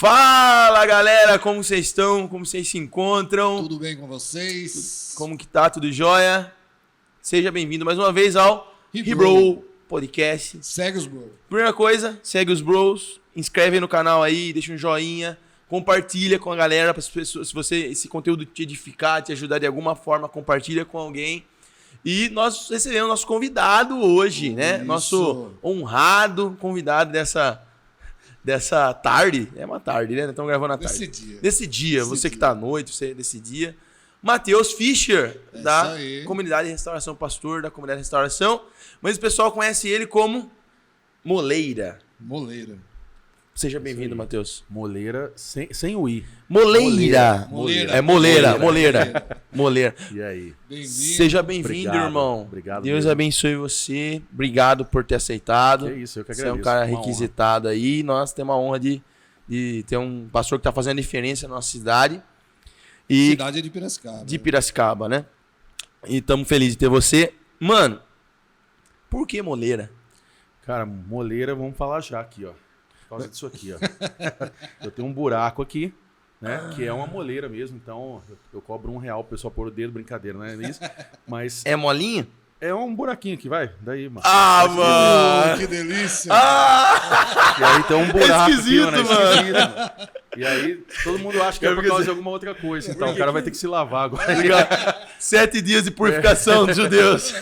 Fala, galera, como vocês estão? Como vocês se encontram? Tudo bem com vocês? Como que tá? Tudo jóia? Seja bem-vindo mais uma vez ao Hebrew Podcast. Segue os bros. Primeira coisa, segue os bros, inscreve no canal aí, deixa um joinha, compartilha com a galera, para as pessoas, se esse conteúdo te edificar, te ajudar de alguma forma, compartilha com alguém. E nós recebemos nosso convidado hoje, né? Isso. Nosso honrado convidado dessa tarde. É uma tarde, né? Estamos gravando à tarde. Desse dia. Você que está à noite, você desse dia. Matheus Fischer, da Comunidade de Restauração, pastor da Comunidade de Restauração. Mas o pessoal conhece ele como Moleira. Seja bem-vindo, Matheus. Moleira sem o I. Moleira. É Moleira. E aí? Bem-vindo. Seja bem-vindo, Obrigado. irmão. Obrigado. Deus mesmo. abençoe você. Obrigado por ter aceitado. Que isso, eu que Você agradeço. é um cara Uma requisitado aí. Nós temos a honra de ter um pastor que está fazendo diferença na nossa cidade. E Cidade é de Piracicaba. de Piracicaba, né? E estamos felizes de ter você. Mano, por que Moleira? Cara, moleira, vamos falar já aqui, ó. Por causa disso aqui, ó. Eu tenho um buraco aqui, né? Que é uma moleira mesmo. Então, eu cobro R$1 pro pessoal pôr o dedo, brincadeira, não é isso? Mas É molinho? é um buraquinho aqui, vai. Daí, mano. Ah, mano! Que delícia. E aí tem um buraco esquisito, aqui, mano. Esquisito, mano. E aí todo mundo acha que é por causa de alguma outra coisa. Então o cara vai ter que se lavar agora. 7 dias de purificação dos judeus.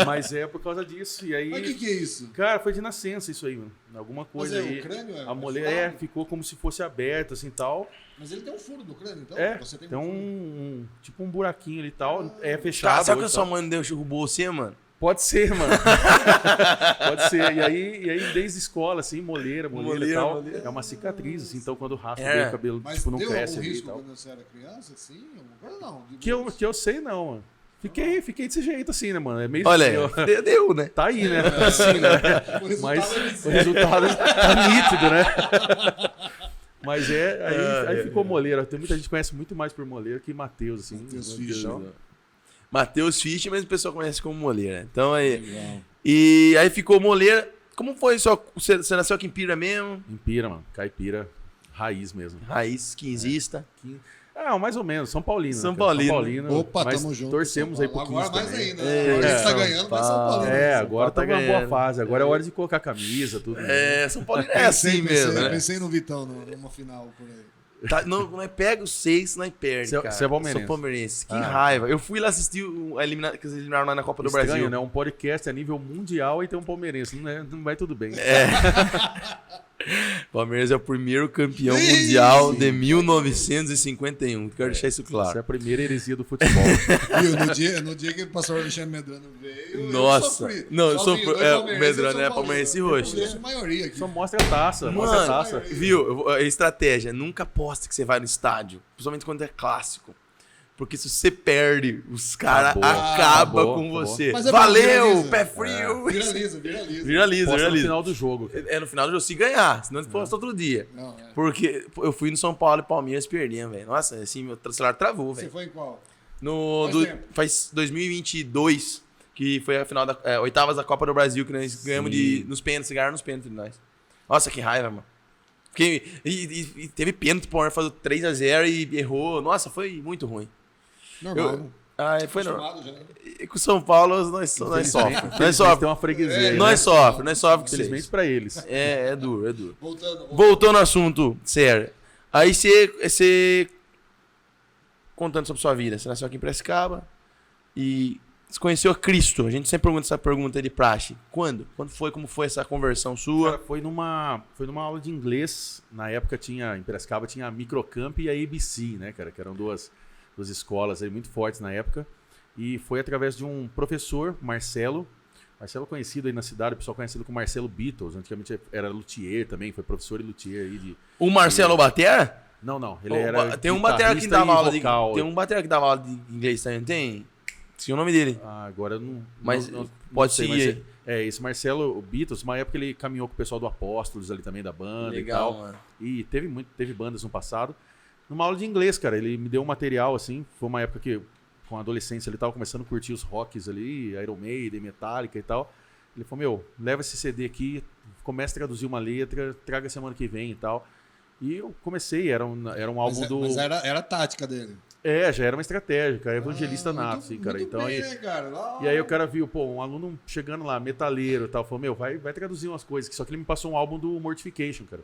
Mas é por causa disso. E aí, Mas o que é isso? cara, foi de nascença isso aí, mano. Alguma coisa Mas aí. o crânio é A mulher furado? ficou como se fosse aberta, assim, tal. Mas ele tem um furo no crânio, então? É, Você tem tem um furo. tipo um buraquinho ali e tal. É Cara, fechado. sabe que a hoje, sua tal. mãe não derrubou você, mano? Pode ser, mano. Pode ser. E aí, desde a escola, assim, moleira e tal. moleira. É uma cicatriz, assim. Então, quando raspa É. bem o cabelo, Mas tipo, não deu cresce algum ali e risco tal. quando você era criança, assim? Alguma coisa não? Que eu sei, não, mano. Fiquei desse jeito, assim, né, mano? É meio Olha, eu- deu, né? Tá aí, né? Assim, né? O resultado Mas é o dizer. resultado tá nítido, né? Mas aí ficou moleira. Tem muita gente que conhece muito mais por moleira que Matheus, assim. Matheus Meu Fischer. Deus. Matheus Fischer, mas o pessoal conhece como Moleira. Então aí. Legal. E aí ficou Moleira. Como foi você nasceu aqui em Pira mesmo? Empira, mano. Caipira. Raiz mesmo. Raiz, quinzista. Mais ou menos. São Paulino. São né, cara? Paulino. São Paulino. Opa, mas tamo junto. torcemos São aí pro Paulo. 15 Agora mais também. ainda. Né? Agora a gente tá ganhando, mas São Paulo. Agora tá Paulo tá numa boa ganhando. fase. Agora é hora de colocar camisa, tudo. São Paulo é assim mesmo, né? Pensei no Vitão numa final por aí. Tá, não é pega os 6, não é perde, Você é cara. palmeirense? Eu sou palmeirense. Que Ah, raiva. Eu fui lá assistir que eles eliminaram lá na Copa do Estranho, Brasil. né? Um podcast a nível mundial e tem um palmeirense. Não vai tudo bem. Palmeiras é o primeiro campeão Sim. mundial de 1951. Quero deixar isso Essa é claro. a primeira heresia do futebol. Viu? No dia que o pastor Alexandre Medrano veio, Nossa. eu sofri. Não, eu Sozinho, sofri. dois palmeirenses, O Medrano eu sou é palmeirense e roxo. Eu sou maioria aqui. Só mostra a taça. Mostra a taça. Mano, viu? A estratégia. Nunca aposta que você vai no estádio. Principalmente quando é clássico. Porque se você perde, os caras acabam Acabou, com acabou. você. Mas é Valeu, viraliza. pé frio. Viraliza. Viraliza, Posta no viraliza. final do jogo. É no final do jogo, se ganhar. Senão você posta outro dia. Não, Porque eu fui no São Paulo e Palmeiras perdiam, velho. Nossa, assim, meu celular travou, Você velho. foi em qual? Faz 2022, que foi a final da oitavas da Copa do Brasil, que nós ganhamos nos pênaltis, ganharam nos pênaltis de nós. Nossa, que raiva, mano. E teve pênalti, o Palmeiras fazendo 3-0 e errou. Nossa, foi muito ruim. Normal. Foi normal. Acostumado já. E com o São Paulo, nós sofremos. Nós Tem sofremos. uma freguesia. aí, Nós né? sofremos com Infelizmente vocês. pra eles. É duro. Voltando. Voltando ao assunto, sério. Aí você contando sobre sua vida. Você nasceu aqui em Piracicaba e você conheceu a Cristo. A gente sempre pergunta essa pergunta de praxe. Quando? Quando foi? Como foi essa conversão sua? Cara, foi numa aula de inglês. Na época em Piracicaba tinha a Microcamp e a ABC, né, cara? Que eram duas escolas aí muito fortes na época. E foi através de um professor, Marcelo conhecido aí na cidade, o pessoal conhecido como Marcelo Beatles. Antigamente era luthier também, foi professor e luthier aí de... O Marcelo Batera? Não, ele era Tem um batera que dava aula de vocal. Tem um batera que dava aula de inglês também, não tem? Tinha o nome dele. Agora eu não... Mas não pode sei, seguir. mas esse Marcelo Beatles, uma época ele caminhou com o pessoal do Apóstolos ali também, da banda e tal. mano. E teve bandas no passado. Numa aula de inglês, cara, ele me deu um material, assim, foi uma época que, com a adolescência, ele tava começando a curtir os rocks ali, Iron Maiden, Metallica e tal. Ele falou, leva esse CD aqui, começa a traduzir uma letra, traga semana que vem e tal. E eu comecei, era um álbum do... Mas era a tática dele. Já era uma estratégia, cara, evangelista nato, assim, cara. Então, bem, né, cara? E aí o cara viu, pô, um aluno chegando lá, metaleiro e tal, falou, meu, vai traduzir umas coisas. Só que ele me passou um álbum do Mortification, cara,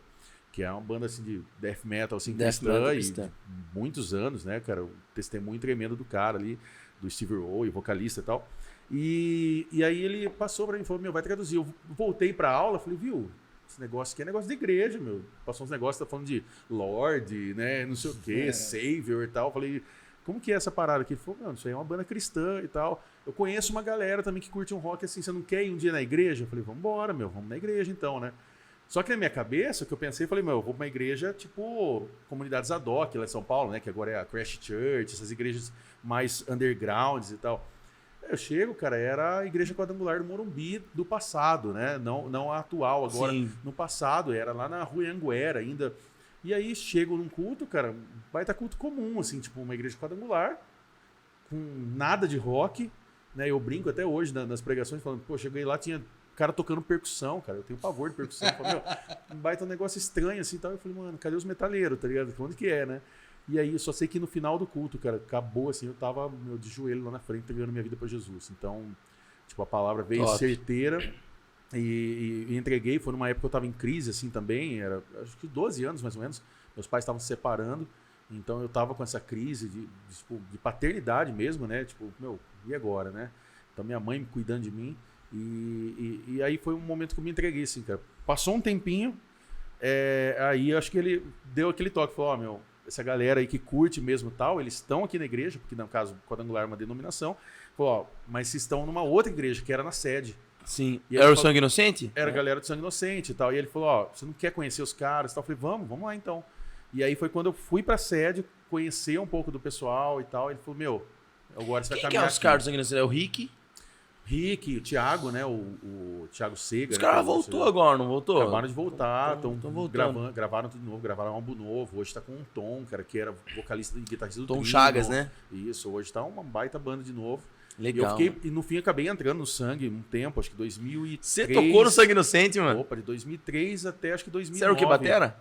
que é uma banda, assim, de death metal, assim, cristã, muitos anos, né, cara, o testemunho tremendo do cara ali, do Steve Rowe, vocalista e tal. E aí ele passou pra mim e falou, meu, vai traduzir. Eu voltei pra aula, falei, viu, esse negócio aqui é negócio de igreja, meu. Passou uns negócios, tá falando de Lorde, né, não sei o quê, Savior e tal. Falei, como que é essa parada aqui? Ele falou, não, isso aí é uma banda cristã e tal. Eu conheço uma galera também que curte um rock assim, você não quer ir um dia na igreja? Eu falei, vambora, meu, vamos na igreja então, né? Só que na minha cabeça, o que eu pensei, falei, meu, eu vou pra uma igreja tipo Comunidade Zadok, lá em São Paulo, né, que agora é a Crash Church, essas igrejas mais undergrounds e tal. Eu chego, cara, era a igreja quadrangular do Morumbi do passado, né? Não a atual agora. Sim. No passado, era lá na Rua Anguera ainda. E aí chego num culto, cara, vai estar culto comum, assim, tipo uma igreja quadrangular, com nada de rock, né? Eu brinco até hoje nas pregações, falando, pô, cheguei lá, tinha cara tocando percussão, cara, eu tenho pavor de percussão. Eu falei, meu, um baita negócio estranho, assim, tal. Eu falei, mano, cadê os metaleiros, tá ligado? Onde que é, né? E aí eu só sei que no final do culto, cara, acabou assim, eu tava de joelho lá na frente, entregando minha vida pra Jesus. Então, tipo, a palavra veio certeira e entreguei. Foi numa época que eu tava em crise, assim, também, era acho que 12 anos, mais ou menos. Meus pais estavam se separando, então eu tava com essa crise de paternidade mesmo, né? Tipo, meu, e agora, né? Então minha mãe cuidando de mim. E aí foi um momento que eu me entreguei, assim, cara. Passou um tempinho, aí acho que ele deu aquele toque, falou, meu, essa galera aí que curte mesmo tal, eles estão aqui na igreja, porque no caso, quadrangular é uma denominação, falou, mas se estão numa outra igreja, que era na sede. Sim. E era o Sangue Inocente? Era a galera do Sangue Inocente e tal. E ele falou, você não quer conhecer os caras e tal? Eu falei, vamos lá então. E aí foi quando eu fui pra sede, conhecer um pouco do pessoal e tal. Ele falou, meu, agora você vai caminhar. Quem é os caras do Sangue Inocente? É o Rick? O Thiago, né? O Thiago Sega. Os caras voltou agora, não voltou? Acabaram de voltar, estão gravaram tudo de novo, gravaram um álbum novo. Hoje tá com o Tom, cara, que era vocalista e guitarrista do Tom Chagas, né? Isso, hoje tá uma baita banda de novo. Legal. E no fim acabei entrando no Sangue um tempo, acho que 2003. Você tocou no Sangue Inocente, mano? Opa, de 2003 até acho que 2009. Você era o que, batera?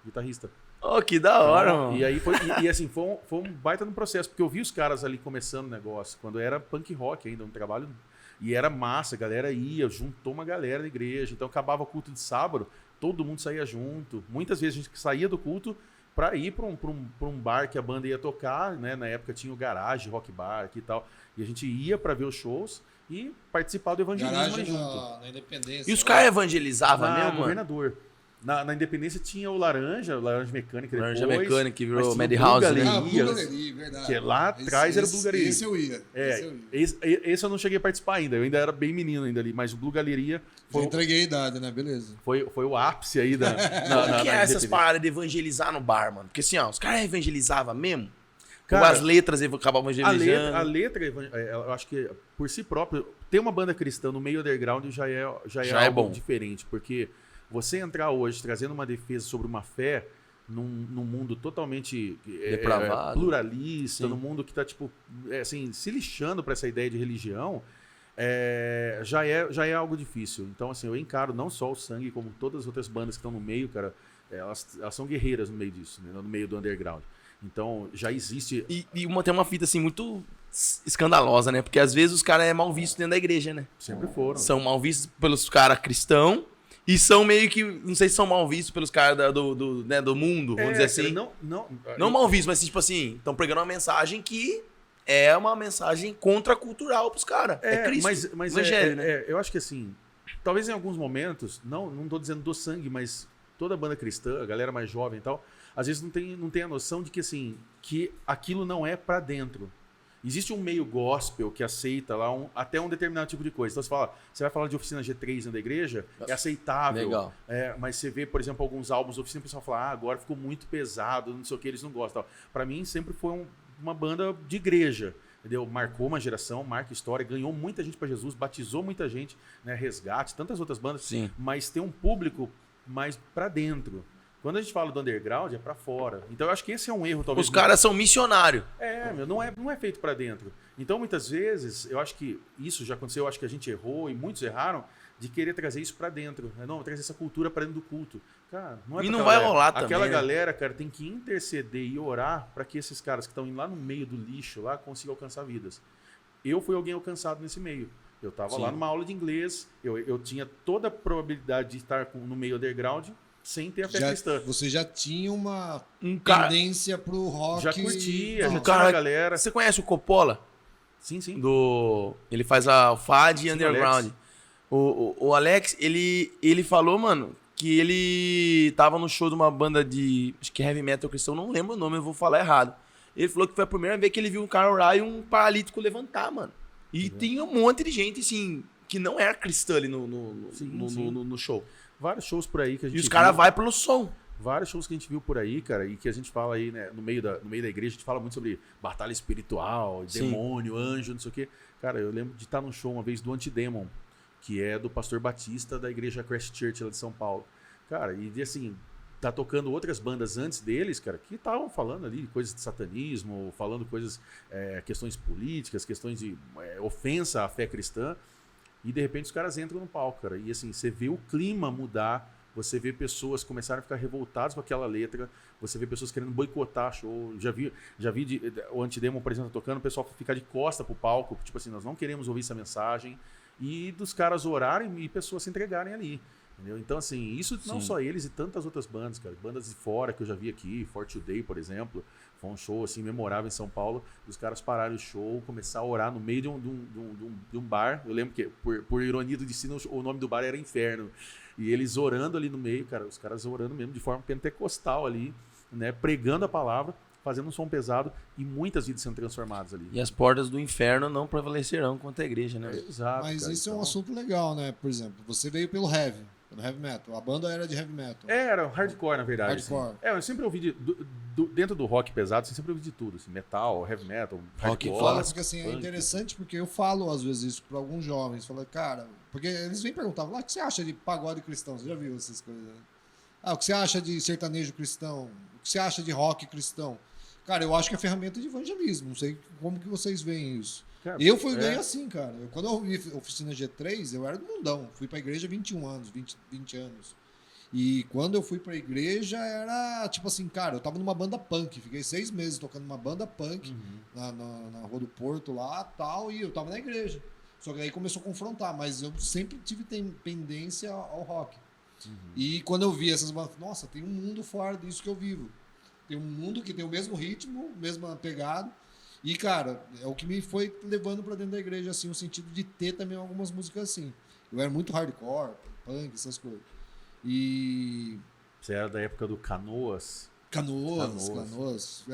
Guitarrista. Oh, que da hora, mano. E aí foi assim, foi um baita no processo, porque eu vi os caras ali começando o negócio, quando era punk rock ainda, um trabalho. E era massa, a galera ia, juntou uma galera na igreja. Então acabava o culto de sábado, todo mundo saía junto. Muitas vezes a gente saía do culto para ir para um bar que a banda ia tocar, né? Na época tinha o Garage, Rock Bar aqui e tal. E a gente ia para ver os shows e participar do evangelismo aí junto. Na Independência. E os caras evangelizavam mesmo, mano? Governador. Na Independência tinha o Laranja Mecânica depois. Laranja Mecânica, que virou Madhouse, né? Bulgaria, verdade. Que lá atrás era o Blue Galeria. Esse eu ia. Esse eu não cheguei a participar ainda, eu ainda era bem menino ainda ali, mas o Blue Galeria... Já entreguei a idade, né? Beleza. Foi o ápice aí da... O que é essas paradas de evangelizar no bar, mano? Porque assim, ó, os caras evangelizavam mesmo? Cara, ou as letras acabavam evangelizando? A letra, eu acho que por si próprio, ter uma banda cristã no meio underground já é algo bom. Diferente, porque... Você entrar hoje trazendo uma defesa sobre uma fé num mundo totalmente depravado, pluralista, num mundo que está tipo, assim, se lixando para essa ideia de religião, já é algo difícil. Então, assim, eu encaro não só o Sangue, como todas as outras bandas que estão no meio, cara, elas são guerreiras no meio disso, né, no meio do underground. Então, já existe... E tem uma fita, assim, muito escandalosa, né? Porque às vezes os caras mal vistos dentro da igreja, né? Sempre foram. São mal vistos pelos caras cristãos. E são meio que, não sei se são mal vistos pelos caras do mundo, vamos dizer assim. Não mal vistos, mas tipo assim, estão pregando uma mensagem que é uma mensagem contracultural pros caras. É Cristo, mas evangelho, né? Eu acho que assim, talvez em alguns momentos, não tô dizendo do Sangue, mas toda banda cristã, a galera mais jovem e tal, às vezes não tem a noção de que assim, que aquilo não é pra dentro. Existe um meio gospel que aceita lá até um determinado tipo de coisa. Então você vai falar de Oficina G3 dentro da igreja, é aceitável. Legal. Mas você vê, por exemplo, alguns álbuns da Oficina, o pessoal fala, agora ficou muito pesado, não sei o que, eles não gostam. Para mim, sempre foi uma banda de igreja. Entendeu? Marcou uma geração, marca história, ganhou muita gente para Jesus, batizou muita gente, né? Resgate, tantas outras bandas. Sim. Mas tem um público mais para dentro. Quando a gente fala do underground, é pra fora. Então eu acho que esse é um erro, talvez. Os caras são missionários. Não é feito pra dentro. Então muitas vezes, eu acho que isso já aconteceu, eu acho que a gente errou e muitos erraram, de querer trazer isso pra dentro. Não, trazer essa cultura pra dentro do culto. Cara, não é E pra não aquela vai rolar também, Aquela né? galera, cara, tem que interceder e orar pra que esses caras que estão indo lá no meio do lixo lá consigam alcançar vidas. Eu fui alguém alcançado nesse meio. Eu tava lá numa aula de inglês, eu tinha toda a probabilidade de estar no meio underground sem ter a fé cristã. Você já tinha uma cara, pro rock. Já curtia, já tinha cara, uma galera. Você conhece o Coppola? Sim, sim. Ele faz o Fad Sim, Underground. O Alex, ele falou, mano, que ele tava no show de uma banda de, acho que heavy metal cristão, não lembro o nome, eu vou falar errado. Ele falou que foi a primeira vez que ele viu um cara orar e um paralítico levantar, mano. E tinha um monte de gente, assim, que não era cristã ali no show. Vários shows por aí que a gente E os caras vão pelo som. Vários shows que a gente viu por aí, cara, e que a gente fala aí, né, no meio da igreja, a gente fala muito sobre batalha espiritual, demônio, anjo, não sei o quê. Cara, eu lembro de estar num show uma vez do Antidemon, que é do pastor Batista da igreja Christ Church lá de São Paulo. Cara, e assim, tá tocando outras bandas antes deles, cara, que estavam falando ali de coisas de satanismo, falando coisas, questões políticas, questões de ofensa à fé cristã. E de repente os caras entram no palco, cara. E assim, você vê o clima mudar, você vê pessoas começarem a ficar revoltadas com aquela letra, você vê pessoas querendo boicotar show. Já vi o Antidemon, por exemplo, tocando, o pessoal ficar de costa pro palco, tipo assim, nós não queremos ouvir essa mensagem. E dos caras orarem e pessoas se entregarem ali. Entendeu? Então, assim, isso não só eles e tantas outras bandas, cara. Bandas de fora que eu já vi aqui, For Today, por exemplo. Foi um show, assim, memorável em São Paulo. Os caras pararam o show, começaram a orar no meio de um bar. Eu lembro que, por ironia do destino, o nome do bar era Inferno. E eles orando ali no meio, cara. Os caras orando mesmo de forma pentecostal ali, né? Pregando a palavra, fazendo um som pesado e muitas vidas sendo transformadas ali. E as portas do inferno não prevalecerão contra a igreja, né? Exato. Mas cara, isso é um então... assunto legal, né? Por exemplo, você veio pelo heavy metal. A banda era de heavy metal. Era hardcore, na verdade. Hardcore. Assim. Eu sempre ouvi dentro do rock pesado, eu sempre ouvi de tudo, assim, metal, heavy metal, Rock hardcore, Clássico, assim, é interessante porque eu falo às vezes isso para alguns jovens, falo, cara, porque eles vêm perguntar, o que você acha de pagode cristão? Você já viu essas coisas? Né? O que você acha de sertanejo cristão? O que você acha de rock cristão? Cara, eu acho que é ferramenta de evangelismo. Não sei como que vocês veem isso. Cara, eu fui bem assim, cara. Quando eu vi Oficina G3, eu era do mundão. Fui pra igreja há 21 anos, 20 anos. E quando eu fui pra igreja, era tipo assim, cara, eu tava numa banda punk. Fiquei 6 meses tocando numa banda punk na Rua do Porto lá tal. E eu tava na igreja. Só que aí começou a confrontar. Mas eu sempre tive tendência ao rock. E quando eu vi essas bandas, nossa, tem um mundo fora disso que eu vivo. Tem um mundo que tem o mesmo ritmo, mesma pegada. E, cara, é o que me foi levando pra dentro da igreja, assim, o sentido de ter também algumas músicas assim. Eu era muito hardcore, punk, essas coisas. E... Você era da época do Canoas? Canoas.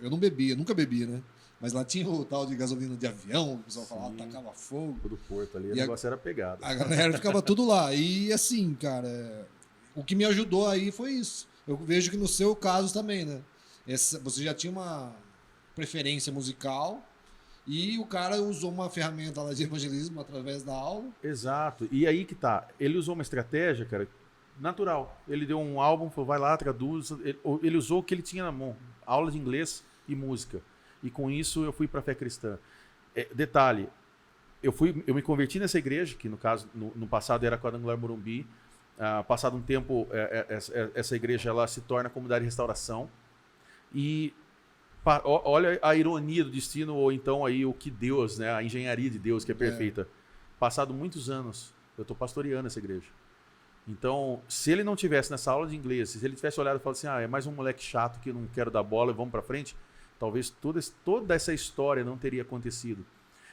Eu não bebia, nunca bebi, né? Mas lá tinha o tal de gasolina de avião, o pessoal falava, tacava fogo. Do Porto ali, o negócio era pegado. A galera ficava tudo lá. E, assim, cara, o que me ajudou aí foi isso. Eu vejo que no seu caso também, né? Você já tinha uma preferência musical e o cara usou uma ferramenta lá de evangelismo através da aula. Exato. E aí que tá. Ele usou uma estratégia, cara, natural. Ele deu um álbum, falou, vai lá, traduz. Ele usou o que ele tinha na mão. Aula de inglês e música. E com isso eu fui pra fé cristã. Detalhe, eu me converti nessa igreja, que no caso, no passado era Quadrangular Morumbi. Passado um tempo, essa igreja ela se torna comunidade de restauração. E olha a ironia do destino, ou então aí o que Deus, né, a engenharia de Deus que é perfeita. Passado muitos anos, eu estou pastoreando essa igreja. Então, se ele não tivesse nessa aula de inglês, se ele tivesse olhado e falado assim, é mais um moleque chato que não quero dar bola e vamos para frente, talvez toda essa história não teria acontecido.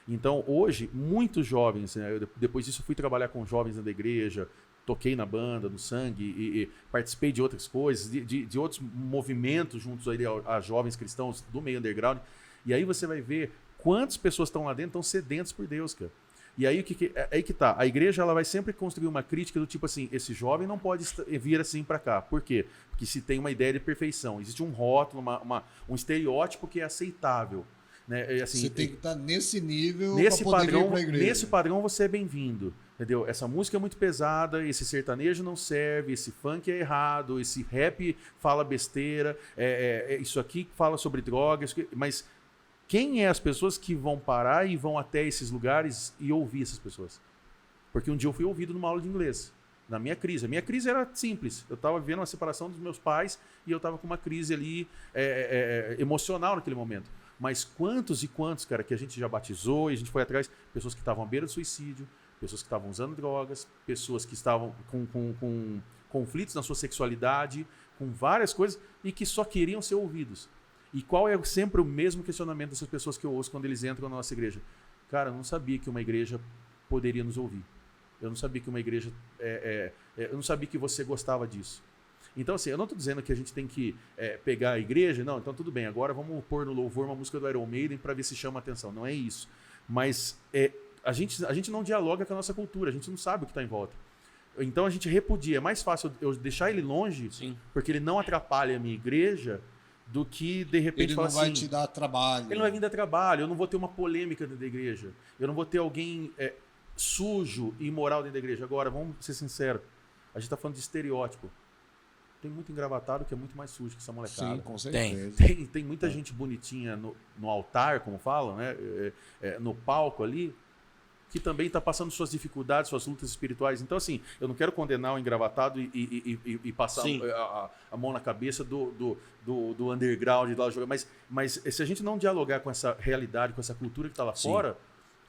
Então, hoje, muitos jovens, né, depois disso eu fui trabalhar com jovens da igreja, toquei na banda, no Sangue, e participei de outras coisas, de outros movimentos juntos aí a jovens cristãos do meio underground. E aí você vai ver quantas pessoas estão lá dentro, estão sedentas por Deus, cara. E aí aí que tá. A igreja ela vai sempre construir uma crítica do tipo assim, esse jovem não pode vir assim para cá. Por quê? Porque se tem uma ideia de perfeição, existe um rótulo, um estereótipo que é aceitável. Né? Assim, você tem que estar nesse nível nesse para poder padrão, vir para a igreja. Nesse padrão você é bem-vindo. Entendeu? Essa música é muito pesada, esse sertanejo não serve, esse funk é errado, esse rap fala besteira, isso aqui fala sobre drogas, mas quem é as pessoas que vão parar e vão até esses lugares e ouvir essas pessoas? Porque um dia eu fui ouvido numa aula de inglês, na minha crise. A minha crise era simples. Eu estava vivendo uma separação dos meus pais e eu estava com uma crise ali emocional naquele momento. Mas quantos e quantos, cara, que a gente já batizou e a gente foi atrás, pessoas que estavam à beira do suicídio, pessoas que estavam usando drogas, pessoas que estavam com conflitos na sua sexualidade, com várias coisas e que só queriam ser ouvidos. E qual é sempre o mesmo questionamento dessas pessoas que eu ouço quando eles entram na nossa igreja? Cara, eu não sabia que uma igreja poderia nos ouvir. Eu não sabia que uma igreja... eu não sabia que você gostava disso. Então, assim, eu não estou dizendo que a gente tem que pegar a igreja. Não, então tudo bem, agora vamos pôr no louvor uma música do Iron Maiden para ver se chama a atenção. Não é isso. Mas a gente não dialoga com a nossa cultura, a gente não sabe o que está em volta. Então a gente repudia. É mais fácil eu deixar ele longe, sim, porque ele não atrapalha a minha igreja, do que, de repente, falar assim... Ele não vai te dar trabalho. Ele não vai vir dar trabalho, eu não vou ter uma polêmica dentro da igreja. Eu não vou ter alguém sujo e imoral dentro da igreja. Agora, vamos ser sinceros, a gente está falando de estereótipo. Tem muito engravatado que é muito mais sujo que essa molecada. Sim, com certeza. Tem muita gente bonitinha no altar, como falam, né? No palco ali, que também está passando suas dificuldades, suas lutas espirituais. Então, assim, eu não quero condenar o engravatado e passar a mão na cabeça do underground lá jogar. Mas se a gente não dialogar com essa realidade, com essa cultura que está lá fora,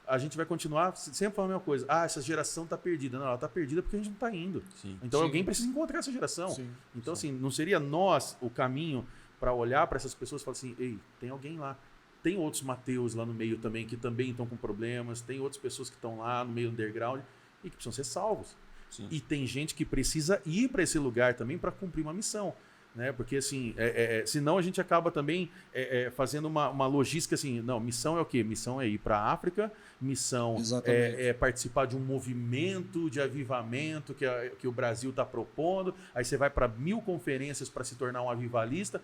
a gente vai continuar sempre falando a mesma coisa. Ah, essa geração está perdida. Não, ela está perdida porque a gente não está indo. Sim. Então alguém precisa encontrar essa geração. Sim. Então, assim, não seria nós o caminho para olhar para essas pessoas e falar assim, ei, tem alguém lá. Tem outros Mateus lá no meio também, que também estão com problemas. Tem outras pessoas que estão lá no meio do underground e que precisam ser salvos. Sim. E tem gente que precisa ir para esse lugar também para cumprir uma missão. Né? Porque, assim, senão a gente acaba também fazendo uma logística assim, não, missão é o quê? Missão é ir para a África, missão é participar de um movimento de avivamento que o Brasil está propondo, aí você vai para 1000 conferências para se tornar um avivalista.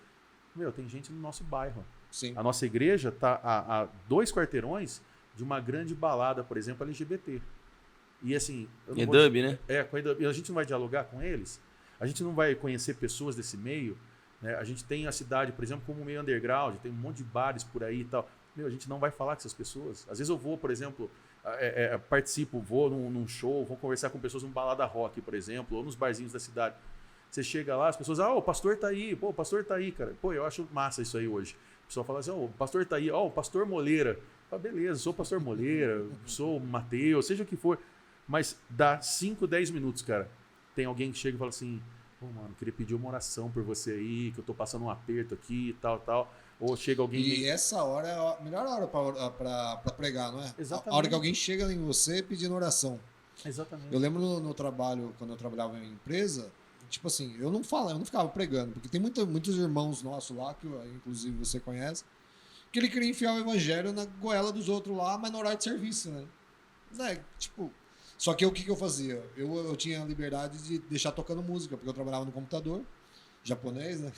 Meu, tem gente no nosso bairro. Sim. A nossa igreja está a 2 quarteirões de uma grande balada, por exemplo, LGBT. E assim... Dub, né? E a gente não vai dialogar com eles? A gente não vai conhecer pessoas desse meio? Né? A gente tem a cidade, por exemplo, como meio underground, tem um monte de bares por aí e tal. Meu, a gente não vai falar com essas pessoas. Às vezes eu vou, por exemplo, vou num show, vou conversar com pessoas num balada rock, por exemplo, ou nos barzinhos da cidade. Você chega lá, as pessoas, o pastor tá aí, o pastor tá aí, cara. Pô, eu acho massa isso aí hoje. O pessoal fala assim, o pastor tá aí, o pastor Moleira. Beleza, sou o pastor Moleira, sou o Mateus, seja o que for. Mas dá 5, 10 minutos, cara. Tem alguém que chega e fala assim, mano, queria pedir uma oração por você aí, que eu tô passando um aperto aqui e tal. Ou chega alguém... E essa hora é a melhor hora para pregar, não é? Exatamente. A hora que alguém chega em você pedindo oração. Exatamente. Eu lembro no trabalho, quando eu trabalhava em empresa, tipo assim, eu não ficava pregando, porque tem muitos irmãos nossos lá, que inclusive você conhece, que ele queria enfiar o evangelho na goela dos outros lá, mas no horário de serviço, né? Tipo... Só que o que eu fazia? Eu tinha a liberdade de deixar tocando música, porque eu trabalhava no computador, japonês, né?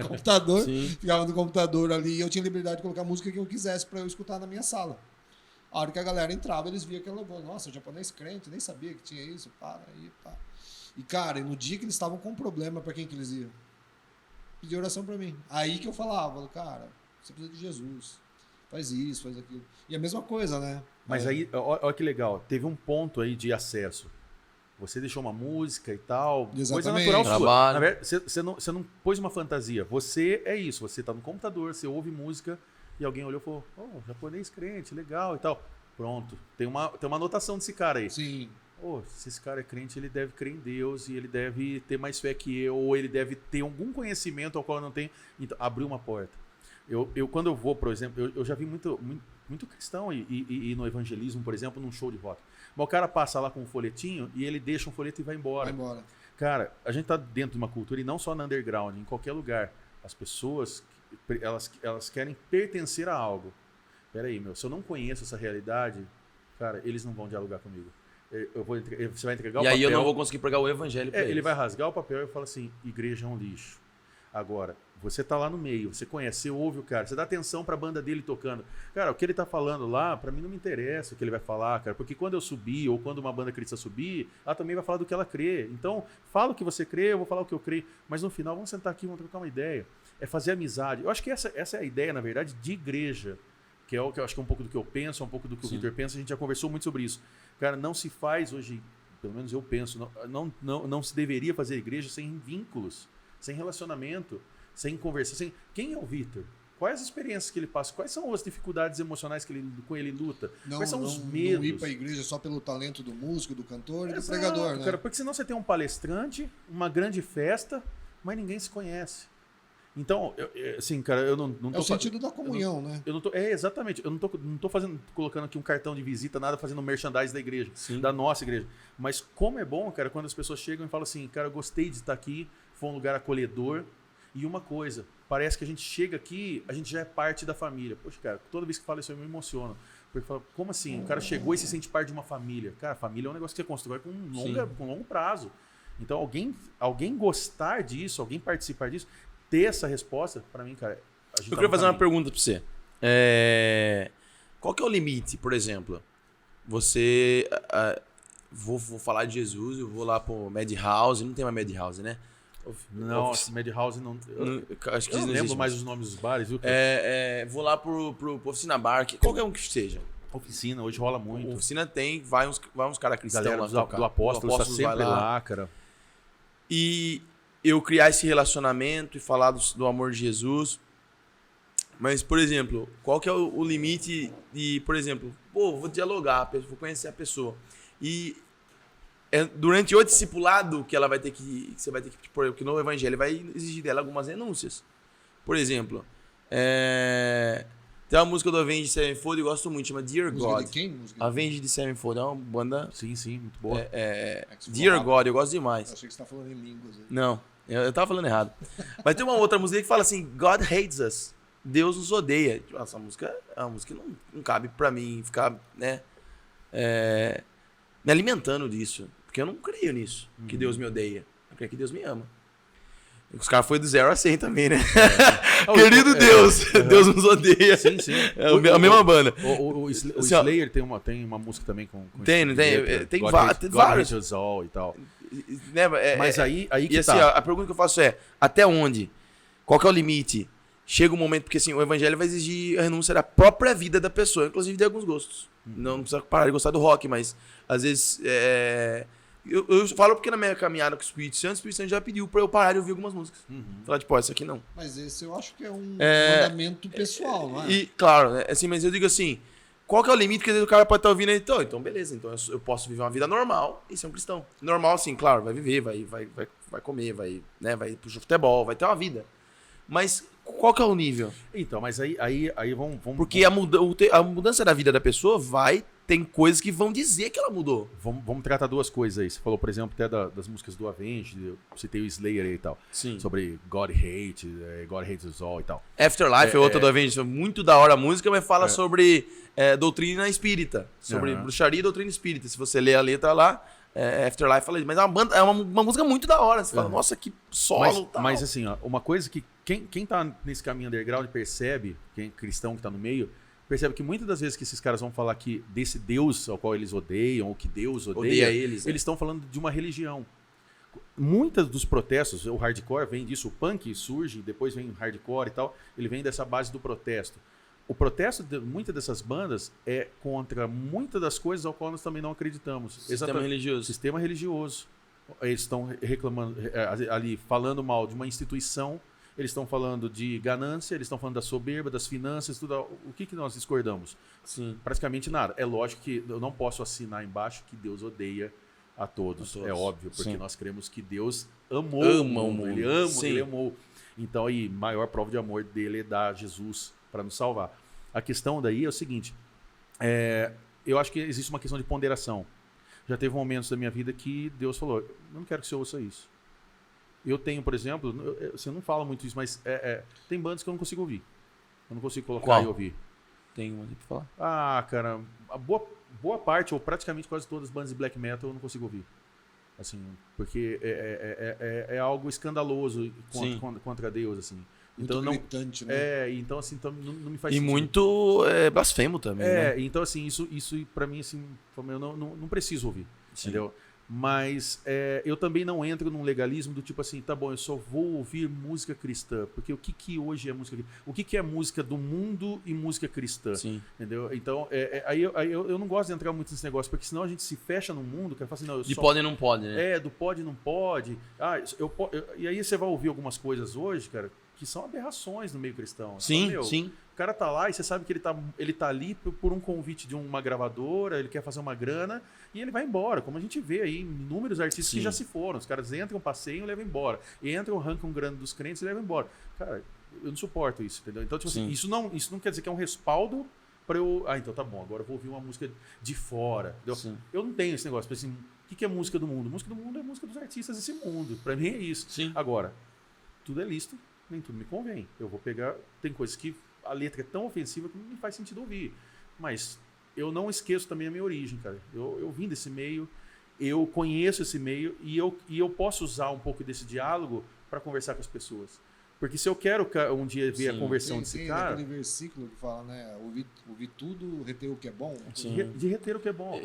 Computador, ficava no computador ali e eu tinha liberdade de colocar a música que eu quisesse para eu escutar na minha sala. A hora que a galera entrava, eles viam aquela voz, nossa, japonês crente, nem sabia que tinha isso, para aí, pá. E, cara, no dia que eles estavam com problema, para quem que eles iam? Pedir oração para mim. Aí que eu falava, cara, você precisa de Jesus. Faz isso, faz aquilo. E a mesma coisa, né? Mas aí, olha que legal, teve um ponto aí de acesso. Você deixou uma música e tal, exatamente. Coisa natural sua. Na verdade, você não pôs uma fantasia. Você é isso, você tá no computador, você ouve música e alguém olhou e falou, japonês crente, legal e tal. Pronto, tem uma anotação desse cara aí. Sim. Se esse cara é crente, ele deve crer em Deus e ele deve ter mais fé que eu, ou ele deve ter algum conhecimento ao qual eu não tenho. Então, abriu uma porta. Quando eu vou, por exemplo, eu já vi muito cristão e no evangelismo, por exemplo, num show de rock. Mas o cara passa lá com um folhetinho e ele deixa um folheto e vai embora. Cara, a gente tá dentro de uma cultura, e não só no underground, em qualquer lugar. As pessoas, elas querem pertencer a algo. Peraí, se eu não conheço essa realidade, cara, eles não vão dialogar comigo. Você vai entregar o papel. E aí eu não vou conseguir pregar o evangelho pra eles. Ele vai rasgar o papel e fala assim, igreja é um lixo. Agora, você tá lá no meio, você conhece, você ouve o cara, você dá atenção pra banda dele tocando. Cara, o que ele tá falando lá, pra mim não me interessa o que ele vai falar, cara, porque quando eu subir, ou quando uma banda cristã subir, ela também vai falar do que ela crê. Então, fala o que você crê, eu vou falar o que eu creio, mas no final vamos sentar aqui, vamos trocar uma ideia. É fazer amizade. Eu acho que essa é a ideia, na verdade, de igreja, que é o que eu acho que é um pouco do que eu penso, um pouco do que o Vitor pensa, a gente já conversou muito sobre isso. Cara, não se faz hoje, pelo menos eu penso, não se deveria fazer igreja sem vínculos, sem relacionamento, sem conversa. Quem é o Vitor? Quais as experiências que ele passa? Quais são as dificuldades emocionais que com ele luta? Quais são os medos? Não ir para a igreja só pelo talento do músico, do cantor e do pregador, né? Cara, porque senão você tem um palestrante, uma grande festa, mas ninguém se conhece. Então, assim, cara, eu não tô... É o sentido da comunhão, né? Exatamente. Eu não tô colocando aqui um cartão de visita, nada fazendo merchandise da igreja, da nossa igreja. Mas como é bom, cara, quando as pessoas chegam e falam assim, cara, eu gostei de estar aqui, foi um lugar acolhedor. E uma coisa, parece que a gente chega aqui, a gente já é parte da família. Poxa, cara, toda vez que falo isso eu me emociono. Porque falo, como assim? O cara chegou e se sente parte de uma família. Cara, família é um negócio que você constrói com longo prazo. Então, alguém gostar disso, alguém participar disso, ter essa resposta, pra mim, cara... Eu queria fazer uma pergunta pra você. Qual que é o limite, por exemplo? Você... vou falar de Jesus, eu vou lá pro Madhouse, não tem mais Madhouse, né? Não, Madhouse não... Acho que eu não lembro mais os nomes dos bares, viu? Vou lá pro Oficina Bar, qualquer um que seja. Oficina, hoje rola muito. Oficina tem, vai uns caras cristãos lá tocar. Do Apóstolo está sempre lá, cara. E eu criar esse relacionamento e falar do amor de Jesus. Mas, por exemplo, qual que é o limite de, por exemplo, vou dialogar, vou conhecer a pessoa. E durante o discipulado que você vai ter que pôr, porque no evangelho vai exigir dela algumas renúncias. Por exemplo, tem uma música do Avenged Sevenfold, eu gosto muito, chama Dear música God. De quem? Avenged Sevenfold, é uma banda... Sim, muito boa. Dear God, eu gosto demais. Eu achei que você tá falando em línguas. Aí. Não, eu tava falando errado. Mas tem uma outra música que fala assim, God hates us, Deus nos odeia. Essa música é uma música que não cabe pra mim ficar, né, me alimentando disso. Porque eu não creio nisso, que Deus me odeia. Eu creio que Deus me ama. Os caras foram do 0 a 100 também, né? Querido Deus, Deus nos odeia. Sim. É a mesma banda. O Slayer tem uma música também com tem vários. E tal. Mas aí que assim, a pergunta que eu faço é, até onde? Qual que é o limite? Chega um momento, porque assim, o evangelho vai exigir a renúncia da própria vida da pessoa, inclusive de alguns gostos. Não precisa parar de gostar do rock, mas às vezes... Eu falo porque na minha caminhada com o Espírito Santo já pediu pra eu parar de ouvir algumas músicas. Falar, tipo, isso aqui não. Mas esse eu acho que é um mandamento pessoal, não é? E, claro, assim, mas eu digo assim, qual que é o limite? Porque às vezes o cara pode estar ouvindo então beleza, então eu posso viver uma vida normal e ser um cristão. Normal, sim, claro, vai viver, vai comer, vai pro futebol, vai ter uma vida. Mas qual que é o nível? Então, mas aí vamos... Porque a mudança da vida da pessoa tem coisas que vão dizer que ela mudou. Vamos tratar duas coisas aí. Você falou, por exemplo, até das músicas do Avenged, eu citei o Slayer aí e tal. Sim. Sobre God Hates Us All e tal. Afterlife é outra do Avenged. Muito da hora a música, mas fala sobre doutrina espírita. Sobre bruxaria e doutrina espírita. Se você ler a letra lá, Afterlife fala isso. Mas é uma música muito da hora. Você fala, nossa, que solo tal. Mas assim, ó, uma coisa que quem tá nesse caminho underground percebe, quem é cristão que tá no meio, percebe que muitas das vezes que esses caras vão falar que desse Deus ao qual eles odeiam, ou que Deus odeia eles estão falando de uma religião. Muitos dos protestos, o hardcore vem disso, o punk surge, depois vem o hardcore e tal, ele vem dessa base do protesto. O protesto de muitas dessas bandas é contra muitas das coisas ao qual nós também não acreditamos. Sistema religioso. Eles estão reclamando, ali, falando mal de uma instituição. Eles estão falando de ganância, eles estão falando da soberba, das finanças, tudo. O que nós discordamos? Sim. Praticamente nada. É lógico que eu não posso assinar embaixo que Deus odeia a todos. É óbvio, porque nós cremos que Deus amou o mundo. Ele ama, ele amou. Então, aí, maior prova de amor dele é dar Jesus para nos salvar. A questão daí é o seguinte, eu acho que existe uma questão de ponderação. Já teve momentos da minha vida que Deus falou, eu não quero que você ouça isso. Eu tenho, por exemplo, você não fala muito isso, mas tem bandas que eu não consigo ouvir. Eu não consigo colocar e ouvir. Tem uma aqui pra falar? Ah, cara, a boa parte, ou praticamente quase todas as bandas de black metal eu não consigo ouvir. Assim, porque é algo escandaloso contra Deus, assim. Muito então, gritante, né? Então assim, então, não me faz sentido. E muito blasfemo também, né? Então assim, isso pra mim, assim, eu não preciso ouvir, entendeu? Mas eu também não entro num legalismo do tipo assim, tá bom, eu só vou ouvir música cristã. Porque o que hoje é música cristã? O que é música do mundo e música cristã? Sim. Entendeu? Então, aí eu não gosto de entrar muito nesse negócio, porque senão a gente se fecha no mundo, que fala assim, não, de pode e não pode, né? Do pode e não pode. E aí você vai ouvir algumas coisas hoje, cara, que são aberrações no meio cristão. Sim, fala, sim. O cara tá lá e você sabe que ele tá ali por um convite de uma gravadora, ele quer fazer uma grana e ele vai embora. Como a gente vê aí, inúmeros artistas que já se foram. Os caras entram, passeiam e levam embora. Entram, arrancam grana dos crentes e levam embora. Cara, eu não suporto isso, entendeu? Então, tipo assim, isso não quer dizer que é um respaldo para eu... então tá bom, agora eu vou ouvir uma música de fora. Eu não tenho esse negócio. Assim, o que é música do mundo? Música do mundo é música dos artistas desse mundo. Para mim é isso. Sim. Agora, tudo é lícito, nem tudo me convém. Eu vou pegar... Tem coisas que a letra é tão ofensiva que não me faz sentido ouvir. Mas eu não esqueço também a minha origem, cara. Eu vim desse meio, eu conheço esse meio e eu posso usar um pouco desse diálogo para conversar com as pessoas. Porque se eu quero um dia ver a conversão desse cara... Tem aquele versículo que fala, né? Ouvir tudo, reter o que é bom. De reter o que é bom.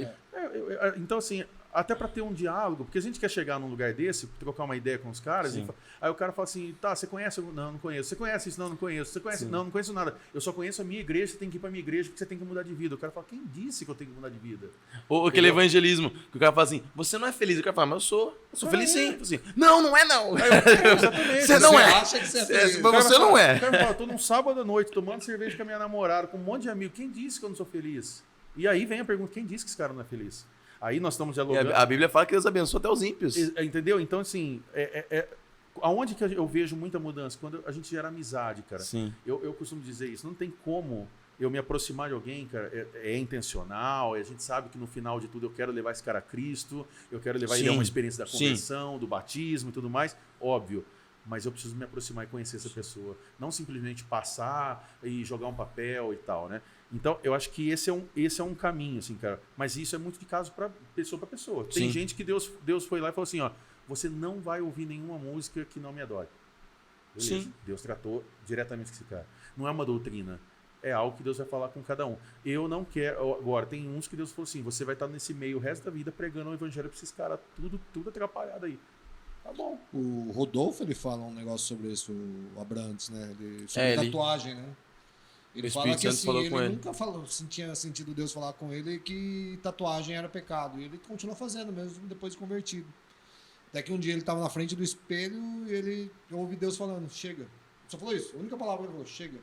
Então, assim, até para ter um diálogo, porque a gente quer chegar num lugar desse, trocar uma ideia com os caras, aí o cara fala assim, tá, você conhece? Não, não conheço. Você conhece isso? Não, não conheço. Você conhece? Não, não conheço nada. Eu só conheço a minha igreja, você tem que ir pra minha igreja porque você tem que mudar de vida. O cara fala, quem disse que eu tenho que mudar de vida? Ou aquele evangelismo, que o cara fala assim, você não é feliz. O cara fala, mas eu sou feliz sim. Assim, não, não é não. Exatamente. Você não é. Acha que você é feliz. Mas você não é. O cara fala, tô num sábado à noite tomando cerveja com a minha namorada, com um monte de amigo. Quem disse que eu não sou feliz? E aí vem a pergunta, quem disse que esse cara não é feliz? Aí nós estamos dialogando. A Bíblia fala que Deus abençoa até os ímpios. Entendeu? Então, assim, aonde que eu vejo muita mudança? Quando a gente gera amizade, cara. Sim. Eu costumo dizer isso. Não tem como eu me aproximar de alguém, cara. É intencional. A gente sabe que no final de tudo eu quero levar esse cara a Cristo. Eu quero levar ele a uma experiência da conversão, do batismo e tudo mais. Óbvio. Mas eu preciso me aproximar e conhecer essa pessoa. Não simplesmente passar e jogar um papel e tal, né? Então, eu acho que esse é um caminho, assim, cara. Mas isso é muito de caso para pessoa para pessoa. Tem gente que Deus foi lá e falou assim, ó, você não vai ouvir nenhuma música que não me adore. Beleza. Sim. Deus tratou diretamente com esse cara. Não é uma doutrina. É algo que Deus vai falar com cada um. Eu não quero... Agora, tem uns que Deus falou assim, você vai estar nesse meio o resto da vida pregando o evangelho para esses caras tudo atrapalhado aí. Tá bom. O Rodolfo, ele fala um negócio sobre isso, o Abrantes, né? Sobre tatuagem, né? Ele fala que assim, ele nunca tinha sentido Deus falar com ele que tatuagem era pecado. E ele continuou fazendo mesmo depois de convertido. Até que um dia ele estava na frente do espelho e ele ouve Deus falando, chega. Só falou isso, a única palavra que ele falou, chega.